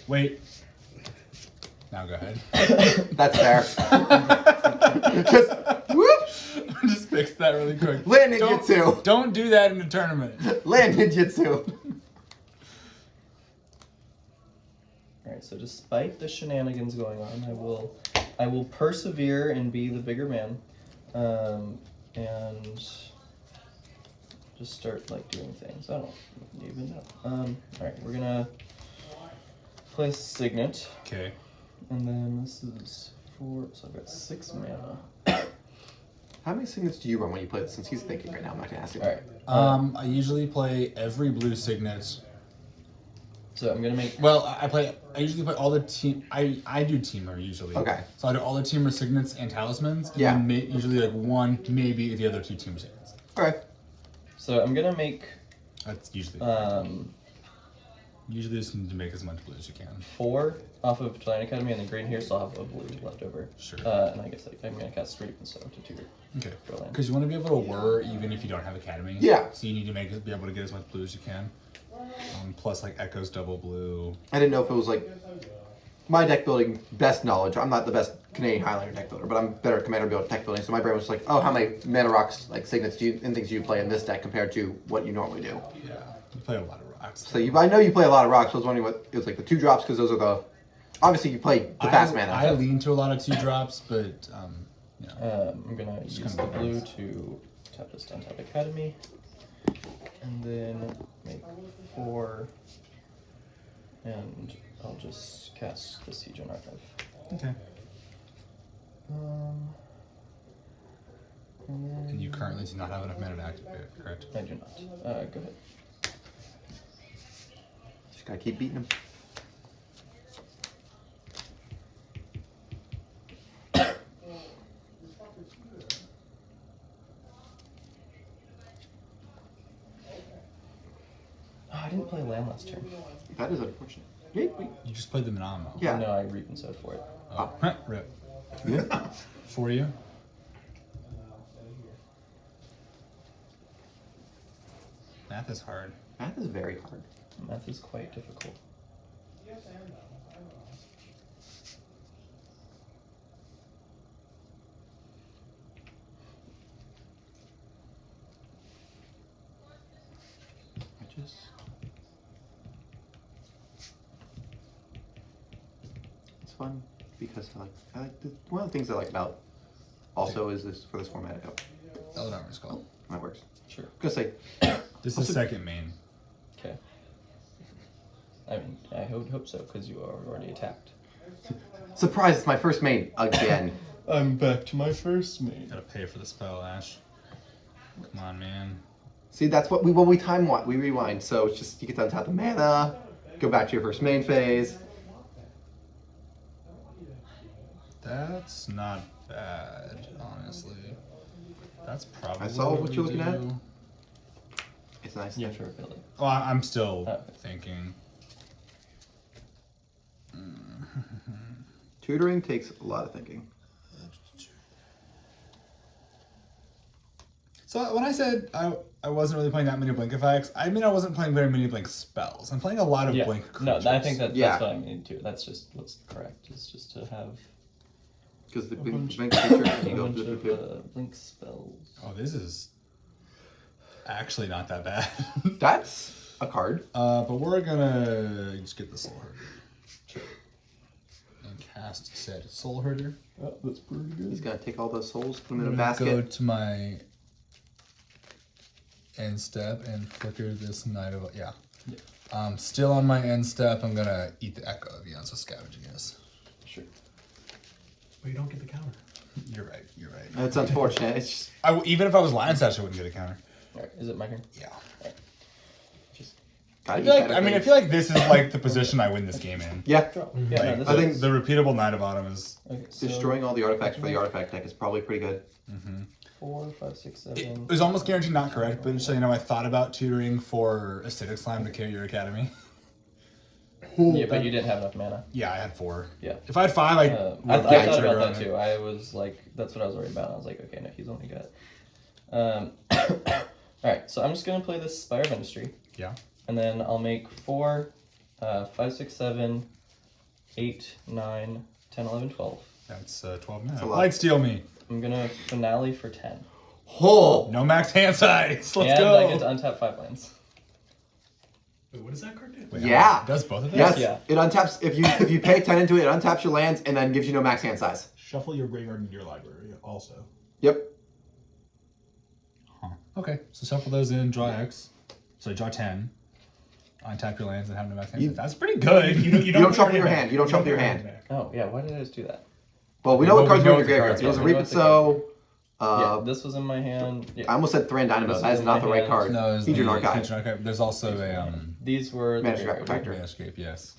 Wait. Now go ahead. That's fair. Just whoop. Just fix that really quick. Land ninjutsu. Don't do that in a tournament. Land ninjutsu. Alright, so despite the shenanigans going on, I will persevere and be the bigger man. And just start like doing things. I don't even know. Alright, we're gonna play Signet. Okay. And then this is 4, so I've got 6 mana. How many signets do you run when you play this? Since he's thinking right now, I'm not gonna ask him. Alright. I usually play every blue signet. So I'm gonna make. Well, I usually play all the team. I do teamer usually. Okay. So I do all the teamer signets and talismans. And Yeah. Then usually like one, maybe the other 2 teamer signets. Okay. So I'm gonna make. That's usually. Usually just need to make as much blue as you can. 4 off of Giant Academy, and then green here, so I'll have a blue left over. Sure. And I guess I'm gonna cast Street instead of tutor. Okay. For land. Because you want to be able to whir even if you don't have Academy. Yeah. So you need to be able to get as much blue as you can. Plus like Echo's double blue. I didn't know if it was like my deck building best knowledge. I'm not the best Canadian Highlander deck builder, but I'm better at Commander build deck building. So my brain was just like, oh, how many mana rocks, like signets, and things do you play in this deck compared to what you normally do? Yeah. You play a lot of rocks. So I know you play a lot of rocks. So I was wondering what it was like the 2 drops because those are the. Obviously, you play the fast mana. I lean to a lot of 2 drops, but you know. I'm gonna Just use kind the of blue depends. to tap this down tap Academy, and then make 4, and I'll just cast the Siege on Archive. Okay. And then And you currently do not have enough mana to activate it, correct? I do not. Go ahead. Just gotta keep beating him. Oh, I didn't play land last turn. That is unfortunate. You just played the Minamo. Yeah. No, I reap and sowed for it. Oh, rip. Yeah. For you? Math is hard. Math is very hard. Math is quite difficult. It's fun because I like one of the things I like about also is this for this format. Eleanor's call. That works. Sure. Gonna say This is second main. Okay. I mean, I would hope so, because you are already attacked. surprise! It's my first main again. I'm back to my first main. Gotta pay for the spell, Ash. Come on, man. See, that's what we time what we rewind. So it's just you get to untap the mana, go back to your first main phase. That's not bad, honestly. That's probably. I saw what you're looking at. do. It's nice. You have to reveal it. Oh, I'm still Oh. thinking. Tutoring takes a lot of thinking. So when I said I wasn't really playing that many blink effects, I mean I wasn't playing very many blink spells. I'm playing a lot of blink No, creatures. I think that's Yeah. what I mean too. That's just what's correct. It's just to have Because the a bunch, blink creature, a you go bunch flip, flip, of blink spells. Oh, this is actually not that bad. That's a card. But we're gonna just get the Soul Herder. Sure. And cast said Soul Herder. Oh, that's pretty good. He's gonna take all those souls, put them in a I'm gonna basket. go to my end step and flicker this Knight of still on my end step. I'm gonna eat the Echo of Eons with Scavenging Yes. Sure. But you don't get the counter. You're right. You're right. That's unfortunate. It's just, Even if I was Lion Sash, I wouldn't get a counter. Alright, is it my turn? Yeah. Just gotta I eat feel like that I mean I thing. feel like this is like the position I win this game in. Yeah, draw. Yeah, no, this I think- The repeatable Knight of Autumn is okay, so destroying all the artifacts for the artifact deck is probably pretty good. 4, 5, 6, it 7. was almost guaranteed not correct, but just so you know, I thought about tutoring for Acidic Slime to carry your academy. Yeah, but you didn't have enough mana. Yeah, I had 4. Yeah. If I had 5, I I would thought get trigger about on that it. too. I was like, that's what I was worried about. I was like, okay, no, he's only got. Alright, so I'm just gonna play this Spire of Industry. Yeah. And then I'll make 4, 5, 6, 7, 8, 9, 10, 11, 12. That's 12 minutes. a lot. Light steal me. I'm gonna finale for 10. Oh, No max hand size. Let's and go. I get to untap 5 lands. Wait, what does that card do? Wait, Yeah. It does both of those? yes. Yeah. It untaps if you pay 10 into it. It untaps your lands and then gives you no max hand size. Shuffle your graveyard into your library also. Yep. Huh. Okay, so shuffle those in, draw X. So draw 10. Untap your lands and have no max hand size. That's pretty good. You don't shuffle your hand. You don't shuffle your hand. back. Oh, yeah, why did I just do that? Well, we Okay, know well, what cards we go know in your what the graveyard. cards It was are. a We know Reap what It the So. Yeah, this was in my hand. Yeah. I almost said Thran Dynamis. No, That is in not my the right hand. card. No, it's Hedron the Archive. Hedron Archive. There's also a These were the Mana Scrap graveyard. Protector. Escape, yes.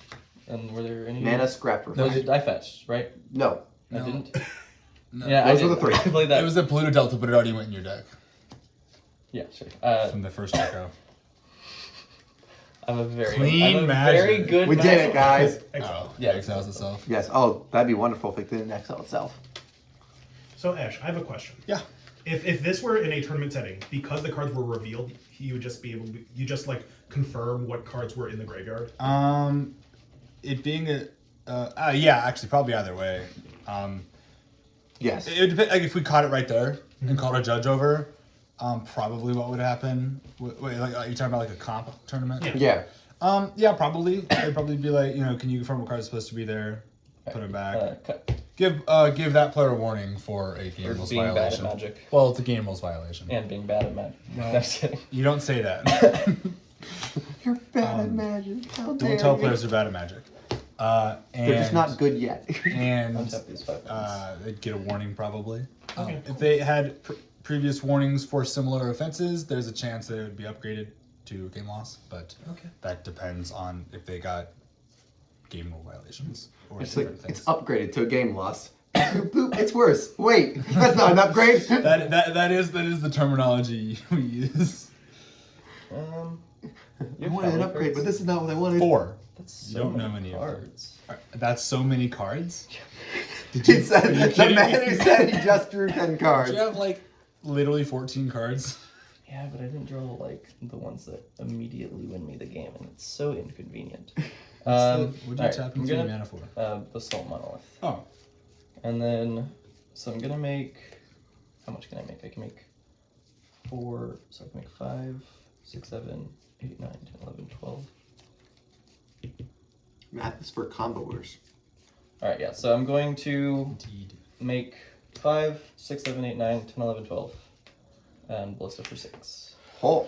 And were there any? Mana Scrap Those Reflect. I fetched, right? No. I No. didn't. No. Yeah, Those I were the did. three. I played that. It was a Pluto Delta, but it already went in your deck Yeah, sure. from the first Echo. I'm a very Clean I'm a magic. very good. We did magic. it, guys. Oh, Yeah. yeah, exiles itself. Yes. Oh, that'd be wonderful if it didn't exile itself. So Ash, I have a question. Yeah. If this were in a tournament setting, because the cards were revealed, you would just be able to like confirm what cards were in the graveyard. It being a yeah, actually probably either way. Yes. It would depend. Like if we caught it right there and called a judge over, probably what would happen? Wait, like are you talking about like a comp tournament? Yeah. Yeah. Yeah, probably. It'd probably be like, you know, can you confirm what card's supposed to be there? Put it back. Cut. Give that player a warning for a game For rules being bad at violation. magic Well, it's a game rules violation. and being bad at magic. No, I'm just kidding. You don't say that. You're bad at magic. How dare Don't tell you. players they're bad at magic. And, They're just not good yet. And Untap these 5 lands. they'd get a warning probably. Okay, If they had previous warnings for similar offenses, there's a chance that it would be upgraded to game loss, but that depends on if they got game rule violations or It's like different things. it's upgraded to a game loss. Boop, boop, it's worse. Wait, that's not an upgrade. that is the terminology we use. I wanted an upgrade, but this is not what I wanted. 4. That's You so don't know many many of them. cards. That's so many cards. He said, are you the kidding man me? who said he just drew 10 Do cards. you have like literally 14 cards? Yeah, but I didn't draw like the ones that immediately win me the game, and it's so inconvenient. What'd you alright, tap I'm into gonna mana for? Basalt Monolith, Oh, and then so I'm gonna make. How much can I make? I can make 4. So I can make 5, 6, 7, 8, 9, 10, 11, 12. Math is for comboers. All right, yeah. So I'm going to indeed. make 5, 6, 7, 8, 9, 10, 11, 12, and Ballista for 6. Oh,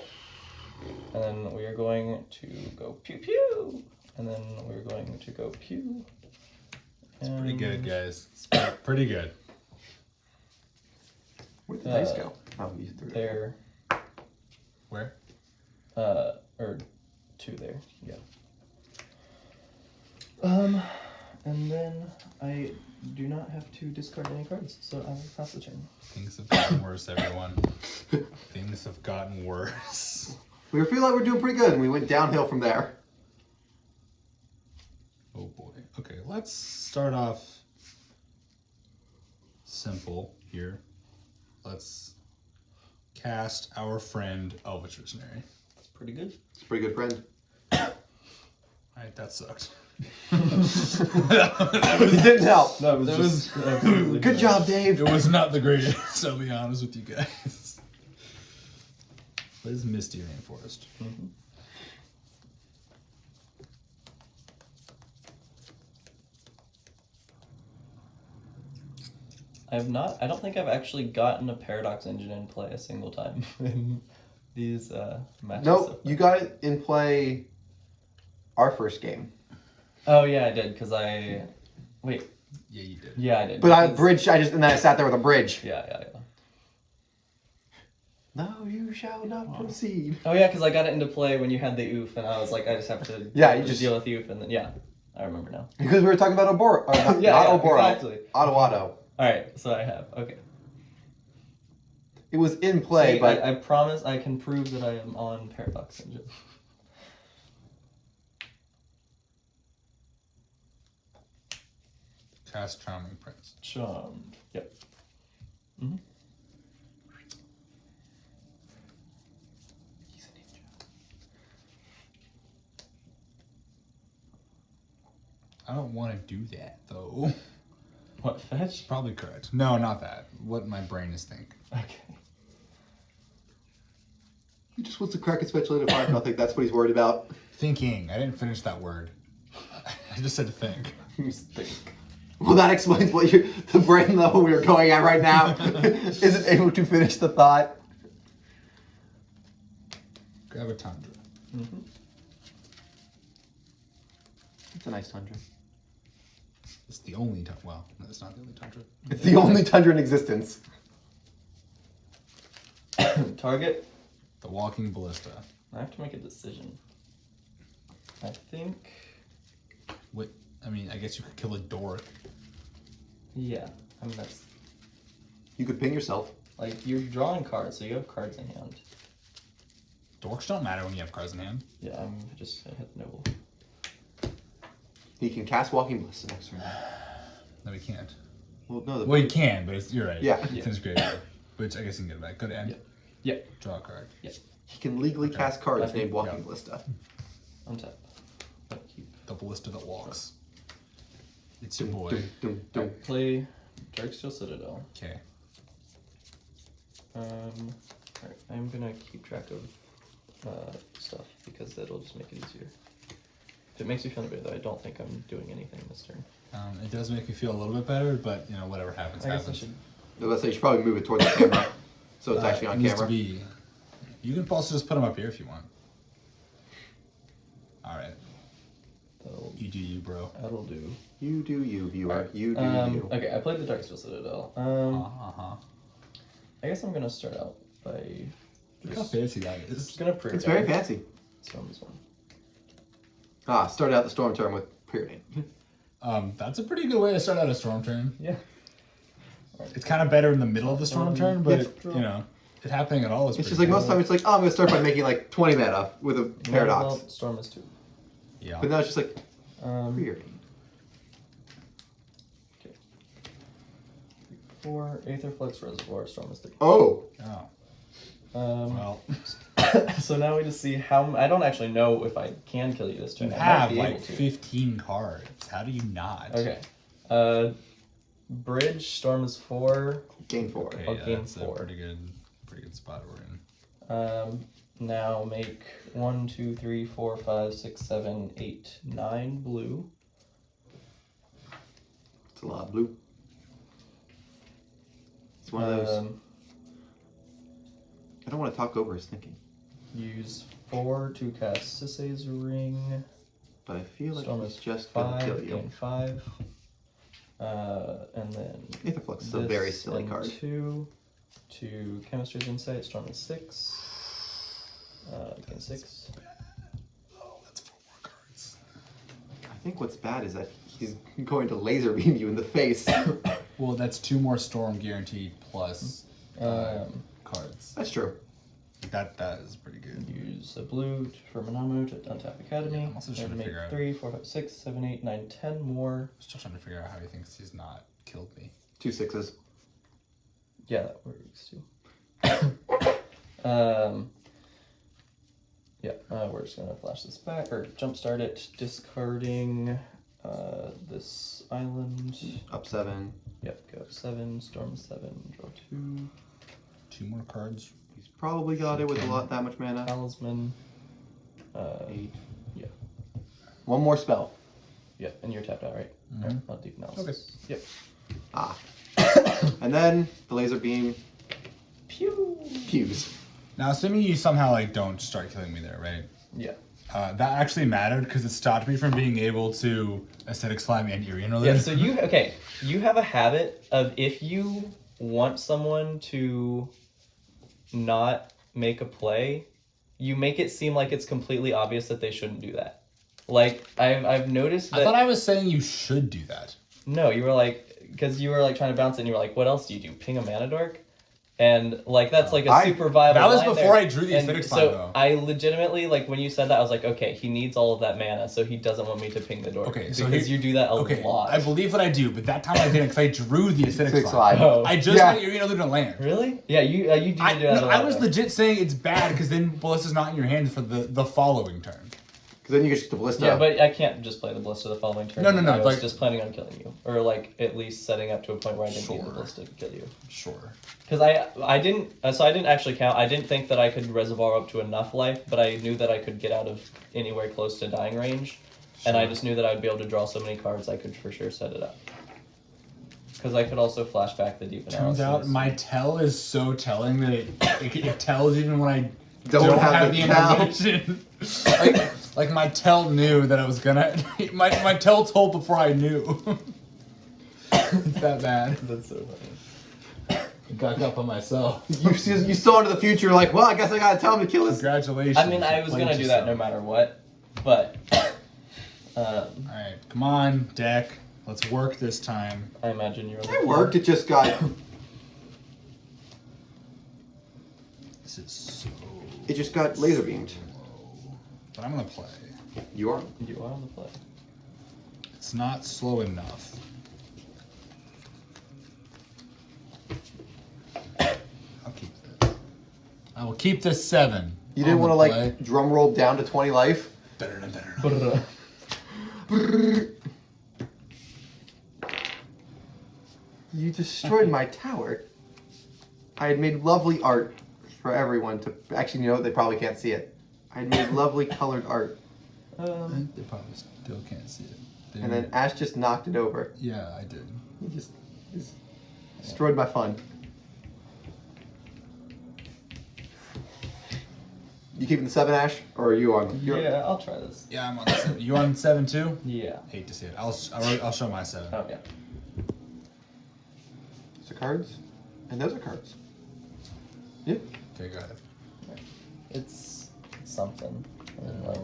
And then we are going to go pew pew, and then we're going to go pew. It's pretty good, guys. It's pretty good. where'd the dice go? Oh, you threw it. There, Where? or 2 there, yeah. And then I do not have to discard any cards, so I will pass the turn. Things have gotten worse, everyone. Things have gotten worse. We feel like we're doing pretty good, and we went downhill from there. Oh boy. Okay, let's start off simple here. Let's cast our friend Elvish Visionary. That's pretty good. It's a pretty good friend. Alright, that sucked. It didn't help. No, it was just absolutely Good job, Dave. It was not the greatest, I'll be honest with you guys. What is Misty Rainforest? Mm-hmm. I don't think I've actually gotten a Paradox engine in play a single time in these matches. Nope, you got it in play our first game. Oh yeah, I did, because wait. Yeah, you did. Yeah, I did. But I because- bridge, and then I sat there with a bridge. Yeah. No, you shall not proceed. Oh yeah, because I got it into play when you had the oof, and I was like, I just have to You just deal with the oof, and then yeah, I remember now. because we were talking about Oboro, not Oboro, exactly. Otto. All right, so I have okay. It was in play, See, but I promise I can prove that I am on Paradox engine. Cast Charming Prince. Charmed. Yep. Mm-hmm. he's a ninja. I don't want to do that though. What, fetch? Probably correct. No, not that. What my brain is thinking. Okay. He just wants to crack his speculative heart. I think that's what he's worried about. Thinking. I didn't finish that word. I just said think. Think. Well, that explains what the brain level we are going at right now isn't able to finish the thought. Grab a Tundra. Mm-hmm. It's a nice tundra. It's the only Tundra. Well, no, it's not the only Tundra. It's the only tundra in existence. Target. The Walking Ballista. I have to make a decision. I think. Wait, I mean, I guess you could kill a dork. Yeah. I mean that's You could ping yourself. like you're drawing cards, so you have cards in hand. Dorks don't matter when you have cards in hand. Yeah, I hit the noble. He can cast Walking Ballista next turn. No, we can't. Well, no. Well, you can, but you're right. Yeah. It's in his graveyard. Which I guess you can get it back. Go to end. Yeah. Draw a card. He can legally cast cards Okay. named Walking Yeah. Ballista. Untap. Keep. The Ballista that walks. It's your boy. Play Darksteel Citadel. Okay. Alright, I'm gonna keep track of stuff because that'll just make it easier. If it makes you feel any better, though, I don't think I'm doing anything this turn. It does make me feel a little bit better, but you know, whatever happens, I guess I happens. should. Let's say you should probably move it towards the camera, so it's actually It on needs camera. to be. You can also just put them up here if you want. All right. You do you, bro. That'll do. You do you, viewer. Alright, You do you. Okay, I played the Darksteel Citadel. I guess I'm gonna start out by Look how fancy that is. just gonna pre. It's very fancy. Storm this one. Start out the storm term with Preordain. That's a pretty good way to start out a storm turn. Yeah. It's kind of better in the middle of the storm turn, but yeah. you know, it happening at all is. It's pretty just like good. most times it's like, oh, I'm gonna start by making like 20 mana with a paradox. Well, Storm is 2. Yeah. But now it's just like Okay. Preordain. 4 Aetherflux Reservoir. Storm is 3. Oh, Oh. Um, Well, so now we just see how. I don't actually know if I can kill you this turn. you I might have be like able to. 15 cards. How do you not? Okay. Bridge Storm is 4. gain 4. Okay, I'll yeah, gain that's 4. a pretty good spot we're in. Now make 1, 2, 3, 4, 5, 6, 7, 8, 9 blue. It's a lot of blue. It's one of those. I don't want to talk over his thinking, Use 4 to cast Sisay's Ring. but I feel like Storm he's is just gonna 5, kill you. gain 5. And then Aetherflux is a very this silly and card. 2 to Chemistry's Insight. Storm is 6. Gain 6. Oh, that's 4 more cards. I think what's bad is that he's going to laser beam you in the face. Well, that's 2 more storm guaranteed plus cards. That's true. That is pretty good. Use a blue for Manamu to untap Academy. Yeah, I'm also trying to make figure out- 3, 4, 5, 6, 7, 8, 9, 10 more. Still trying to figure out how he thinks he's not killed me. 2 6s. Yeah, that works too. Yeah, we're just gonna flash this back or jumpstart it, discarding this island. Up 7. Yep, go up 7, storm 7, draw 2. 2 more cards. He's probably got it with that much mana. Talisman. 8. Yeah. One more spell. Yep, and you're tapped out, right? Mhm. Not deep analysis. Yep. Ah. And then the laser beam. Pew. Pews. Now, assuming you somehow like don't start killing me there, right? Yeah. That actually mattered because it stopped me from being able to aesthetic slime and eerie interlude. Yeah, so you have a habit of if you want someone to not make a play, you make it seem like it's completely obvious that they shouldn't do that. Like I've noticed that. I thought I was saying you should do that. No, you were like, because you were like trying to bounce it and you were like, what else do you do? Ping a mana dork? And like that's like a super viable That was line before there. I drew the And aesthetic slime, so though. I legitimately, like when you said that, I was like, okay, he needs all of that mana, so he doesn't want me to ping the dork. Okay, so because you do that a lot. I believe that I do, but that time I didn't because I drew the aesthetic Aesthetic slime. slime. Oh. I just Yeah. had eerie interlude and land. Really? Yeah, you do I, do that a no, lot. I was though. legit saying it's bad because then Ballista's not in your hands for the following turn. Because then you get the ballista. Yeah, but I can't just play the ballista the following turn. No, I was like- just planning on killing you, or like at least setting up to a point where I didn't need the Sure. ballista to kill you. Sure. Because I didn't actually count. I didn't think that I could reservoir up to enough life, but I knew that I could get out of anywhere close to dying range, and I just knew that I'd be able to draw so many cards I could for sure set it up. Because I could also flash back the deep analysis. Turns out my tell is so telling that it tells even when I Don't have the tell. information. like my tell knew that I was gonna. My tell told before I knew. It's that bad. That's so funny. I got up on myself. You saw into the future, like, well, I guess I gotta tell him to kill this. Congratulations. I mean, I was gonna do that no matter what, but Alright, come on, deck. Let's work this time. I imagine you're. It worked. It just got. This is so. It just got laser beamed. But I'm gonna play. You are. You are on the play. It's not slow enough. I'll keep this. I will keep this 7. You didn't on want to the like play. drum roll down to 20 life. Better. You destroyed my tower. I had made lovely art for everyone to. Actually, you know, they probably can't see it. I had made lovely colored art, They probably still can't see it. and then Ash just knocked it over. Yeah, I did. He just destroyed my fun. You keeping the 7, Ash, or are you on? You're, Yeah, I'll try this. Yeah, I'm on 7. You on 7 too? Yeah. Hate to see it. I'll show my 7. Oh yeah. Those are cards, and those are cards. Yeah. Okay, go ahead. It's something.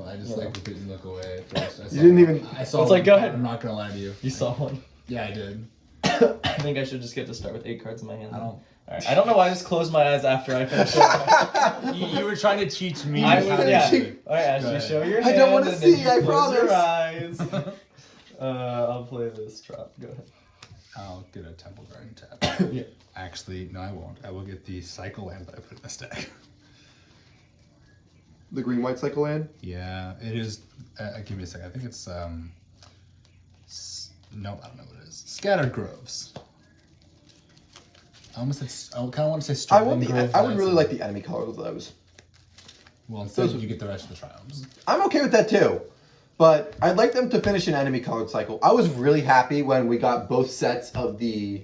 I just You know. didn't look away at first. You didn't even. I saw. It's like, go ahead. I'm not gonna lie to you. You saw one. Yeah, I did. I think I should just get to start with 8 cards in my hand. I don't. Alright. I don't know why I just closed my eyes after I finished it. You were trying to teach me. I how was, to yeah. do it. Alright, Ash, Go you ahead. show your I hand. don't wanna and then see, you I close your promise. eyes. I'll play this drop. Go ahead. I'll get a Temple Garden tap. Yeah. Actually, no, I won't. I will get the cycle land that I put in this deck. The green-white cycle land. Yeah, it is. Give me a second. I think it's nope, I don't know what it is. Scattered Groves. I almost said. I kind of want to say I Stripling want Grove. I would really like the enemy colors of those. Well, instead those- you get the rest of the triomes. I'm okay with that too, but I'd like them to finish an enemy colored cycle. I was really happy when we got both sets of the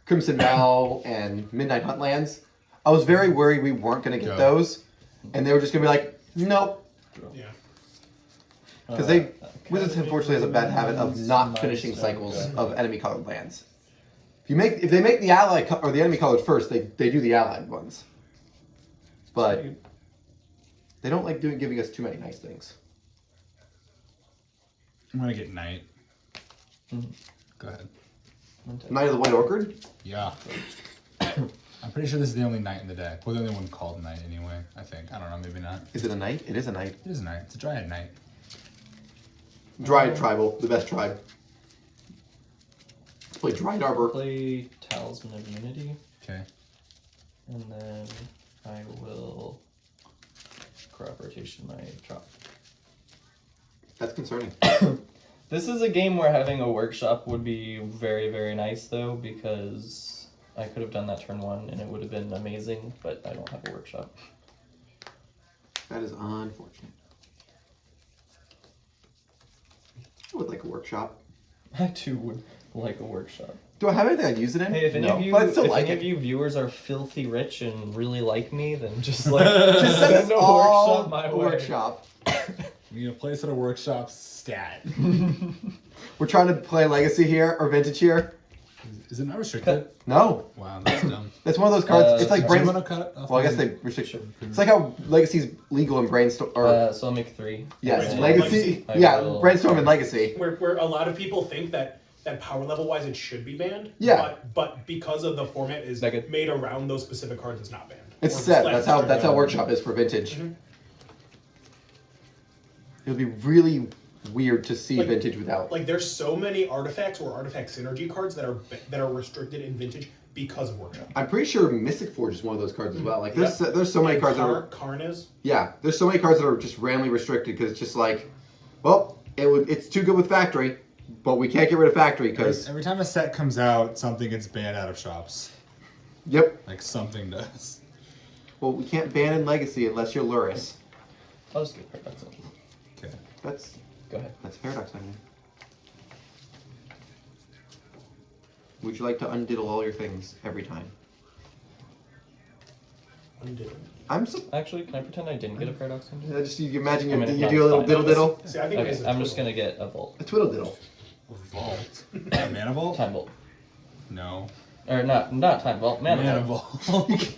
Crimson Vow and Midnight Hunt lands. I was very worried we weren't going to get those, and they were just going to be like, nope. Yeah. Because Wizards unfortunately has a bad habit of not finishing cycles of enemy colored lands. If they make the ally or the enemy colored first, they do the allied ones. But they don't like giving us too many nice things. I'm gonna get Knight. Go ahead. Knight of the White Orchid? Yeah. I'm pretty sure this is the only Knight in the deck. Well, the only one called Knight anyway. I think. I don't know. Maybe not. Is it a knight? It is a knight. It is a Knight. It's a Dryad Knight. Dryad tribal, the best tribe. Let's play Dryad Arbor. Play Talisman of Unity, Okay. and then I will crop rotation my chop. That's concerning. This is a game where having a workshop would be very, very nice, though, because I could have done that turn 1 and it would have been amazing, but I don't have a workshop. That is unfortunate. I would like a workshop. I too would like a workshop. Do I have anything I'd use it in? Hey, if any No, of you, but I'd still if like any it. of you viewers are filthy rich and really like me, then just like Just send us send a all workshop my a way. workshop. We need a place at a workshop stat. We're trying to play Legacy here or Vintage here. Is it not restricted? No, Wow, that's dumb. that's one of those cards. It's like Do you brain. want to cut off Well, I guess my- they restrict. It's like how Legacy's legal in Brainstorm. Or So I'll make 3. yes, And Legacy. I Yeah, will- Brainstorm and Legacy. Where a lot of people think that power level wise it should be banned. Yeah. But because of the format is That good? made around those specific cards, it's not banned. It's Or set. slash That's how banned. Workshop is for Vintage. Mhm. It would be really weird to see Like- Vintage without. Like there's so many artifacts or artifact synergy cards that are restricted in Vintage because of workshop. I'm pretty sure Mystic Forge is one of those cards as well. Like there's so many And cards that are Karn is. yeah. There's so many cards that are just randomly restricted because it's just like, well, it's too good with Factory, but we can't get rid of Factory because Every time a set comes out, something gets banned out of shops. yep. Like something does. Well, we can't ban in Legacy unless you're Luris. I'll just get Paradox Engine. Okay. That's Go ahead. Paradox Engine. Would you like to undiddle all your things every time? Undo. I'm so. Actually, can I pretend I didn't get a Paradox Engine? Just you imagine I mean, you no, do a little it's diddle fine. diddle. See, I think it is Okay, a I'm just twiddle. gonna get a Vault. A twiddle diddle. Vault. Mana Vault? Time Vault. No. Or not Time Vault, Mana Mana Vault. Vault.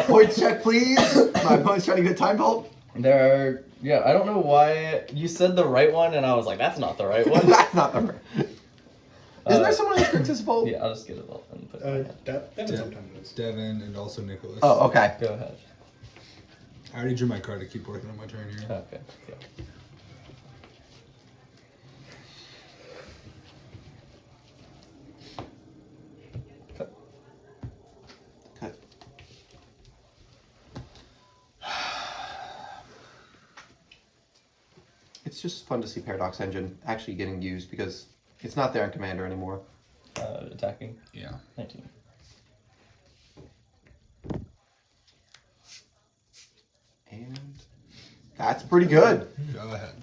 Points check, please. My opponent's trying to get a time vault. There are, yeah, I don't know why you said the right one and I was like, that's not the right one. That's not the. Isn't there someone who's Princess Vault? Yeah, I'll just get a Vault and put it in my hand. That sometimes Devin and also Nicholas. Oh, okay. Go ahead. I already drew my card to keep working on my turn here. Okay, yeah. Cut. Cut. It's just fun to see Paradox Engine actually getting used because it's not there in Commander anymore. Attacking. Yeah. 19. And that's pretty good. Go ahead.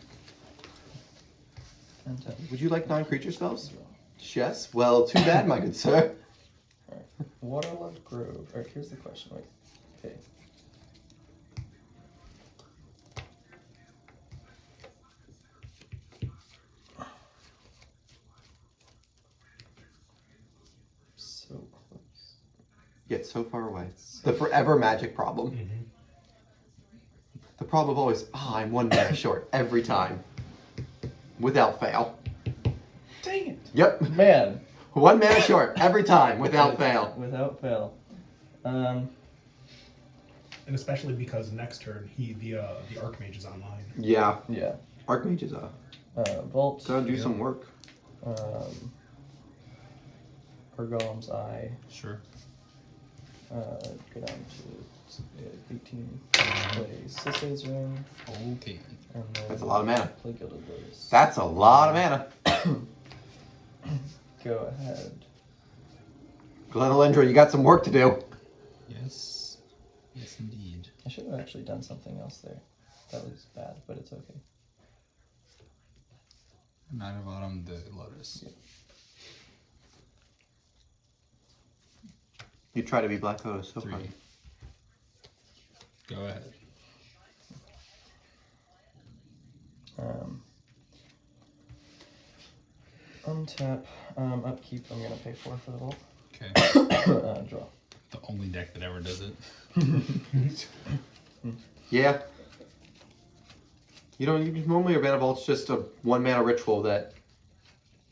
And 10. Would you like non-creature spells? Yes. Well, too bad, my good sir. Alright. Waterlogged Grove. Alright, here's the question. Wait. Okay. So close. Yet so far away. The forever magic problem. The problem of always, I'm one mana short every time. Without fail. Dang it! Yep. Man. One mana short every time without fail. Without fail. and especially because next turn the Archmage is online. Yeah. Yeah. Archmage is Vault. gonna do some work. Her Golem's Eye. Sure. Go down to 18. Play Sisay's Ring. Okay. And then That's a lot of mana. play Gilded Lotus. That's a lot of mana. Go ahead. Glenelendra, you got some work to do. Yes. Yes, indeed. I should have actually done something else there. That was bad, but it's okay. Nine of Autumn, the Lotus. Yeah. You try to be Black Lotus so 3. funny. Go ahead. Untap. Upkeep. I'm gonna pay 4 for the vault. Okay. Draw. The only deck that ever does it. Yeah. You know, normally your mana vault's just a 1 mana ritual that.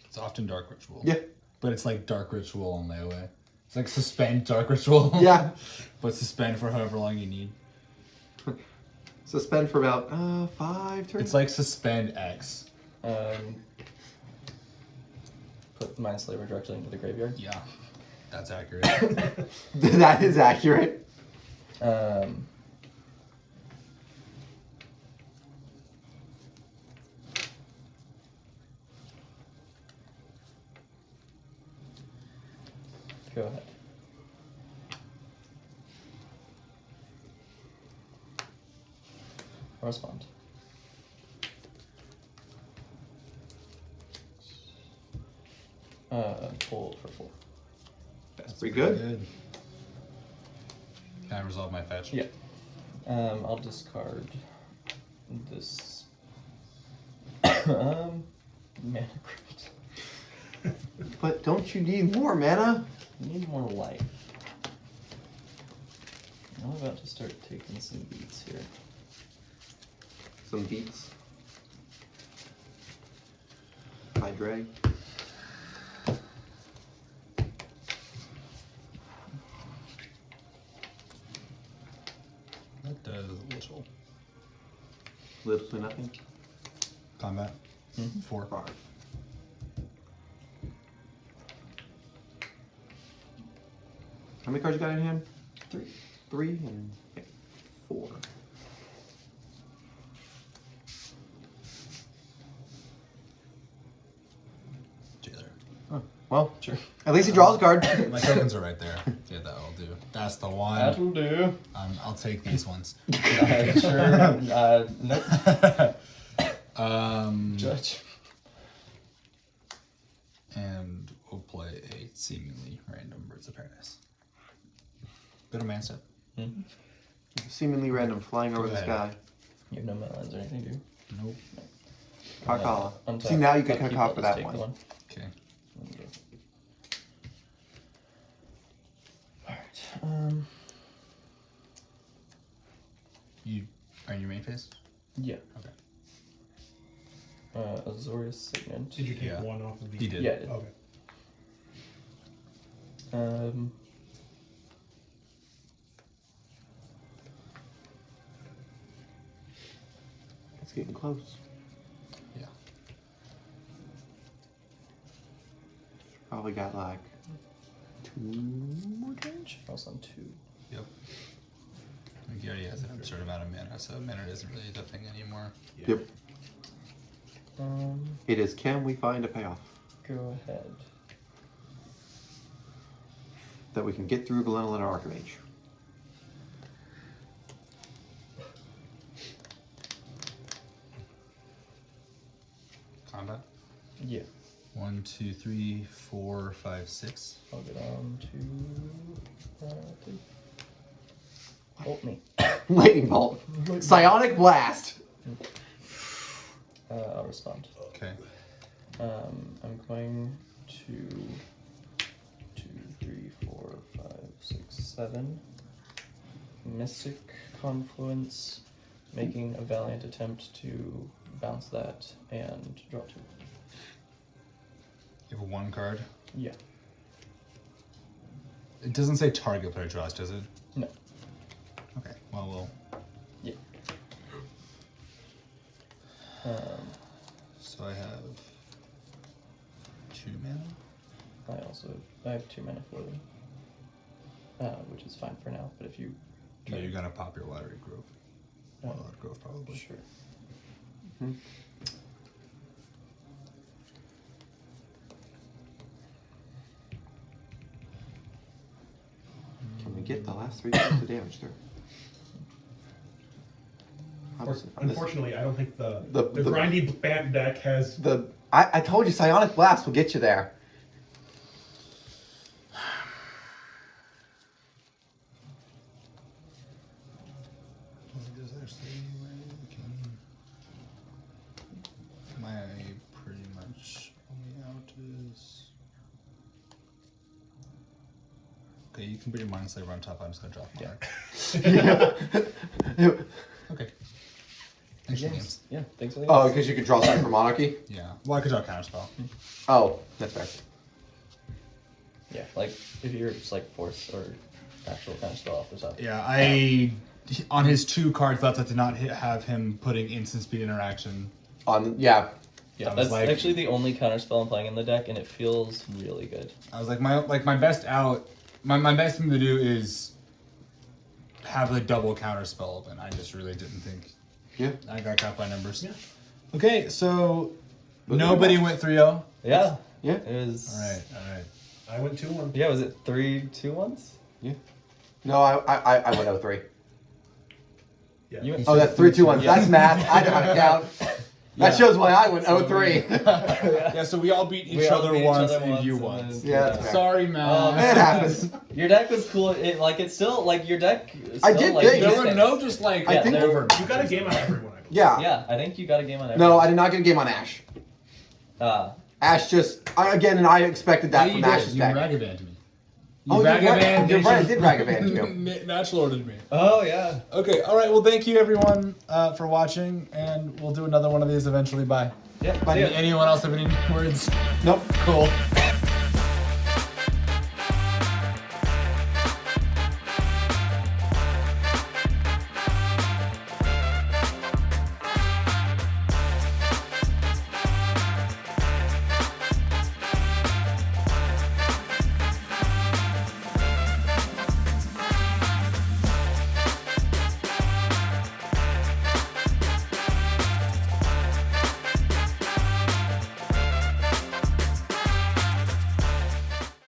It's often Dark Ritual. Yeah. But it's like Dark Ritual on layaway. It's like suspend Dark Ritual. Yeah. But suspend for however long you need. Suspend for about 5 turns. It's like suspend X. Put Mindslaver directly into the graveyard. Yeah. That's accurate. That is accurate. Go ahead. Respond. Pull for 4. That's pretty good. Can I resolve my fetch? Yeah. I'll discard this. Mana crypt. But don't you need more mana? I need more life. I'm about to start taking some beats here. Some beats. By drag. What does little? Little to nothing. Combat. 4. Far. How many cards you got in hand? 3. 3 and okay, 4. Jailer. Well, Sure. at least he draws a card. My tokens are right there. Yeah, that'll do. That's the one. That'll do. I'll take these ones. Sure. Nope. Judge. And we'll play a seemingly random Birds of Paradise. Bit of man step. Seemingly random, flying over the ahead. sky. You have no mana lines or anything, do you? Nope. Kakala. Untap. See, now you can Upkeep, kick I'll off for just that take the one. Okay. Alright. You are in your main phase? Yeah. Okay. Azorius Signet. Did you take Yeah. one off of the? He did. Yeah, I did. Okay. It's getting close. Yeah. Probably got like 2 more damage. I was on 2. Yep. I think he already has an absurd amount of mana, so mana isn't really the thing anymore. Yep. Um, It is, can we find a payoff go ahead. that we can get through Galena and Archmage? Combat. Yeah. 1, 2, 3, 4, 5, 6. I'll get on to 3. Hold me. Lightning Bolt. Psionic Blast. I'll respond. Okay. I'm going to 2, 3, 4, 5, 6, 7. Mystic Confluence, making a valiant attempt to bounce that and draw 2. You have a 1 card. Yeah. It doesn't say target player draws, does it? No. Okay. Well, we'll. Yeah. So I have 2 mana. I have 2 mana for them, which is fine for now. But if you, Yeah, you're gonna pop your Watery Grove. Oh. Watery Grove, probably. sure. Can we get the last 3 points of damage through? Unfortunately, I don't think the The- grindy bat deck has. I told you Psionic Blast will get you there. My pretty much only out is. Okay, you can put your Mind Slaver on top. I'm just gonna drop mine. Okay. Thanks for the games. Yeah. Thanks for the Oh, because you could draw something for Monarchy? Yeah. Well, I could draw a counterspell. Oh, that's fair. Yeah, like if you're just like force or actual kind of spell off the top. Yeah, I on his 2 cards left, I did not have him putting instant speed interaction. Yeah. Yeah, I was that's like- actually the only counter spell I'm playing in the deck, and it feels really good. I was like, my best out, my best thing to do is have the double counter spell open. I just really didn't think. Yeah. I got caught by numbers. Yeah. Okay, so nobody went 3-0. Yeah. Yeah. It was. All right. I went 2-1. Yeah, was it 3-2-1s? No, I went 0-3. Yeah. You went Oh, that's 3-2-1. Yeah. That's math. I know how to count. That shows why I went 0-3. Yeah, so we all beat each We all other beat each once other and you once, and once. then- Yeah, that's fair. Sorry, man. It happens. Your deck was cool. It's still like your deck. I still, did like, think- There did were things. no just like I think over. You got a game on everyone. I believe. Yeah. Yeah, I think you got a game on every. No, I did not get a game on Ash. Ash just again, and I expected that Yeah, from you did. Ash's You deck. ragavanned me. Oh, you're right. You're right. I did ragavand you. Match lorded me. Oh yeah. Okay, all right. Well, thank you everyone for watching, and we'll do another one of these eventually. Bye. Yeah. Bye. see ya. Anyone else have any words? Nope. Cool.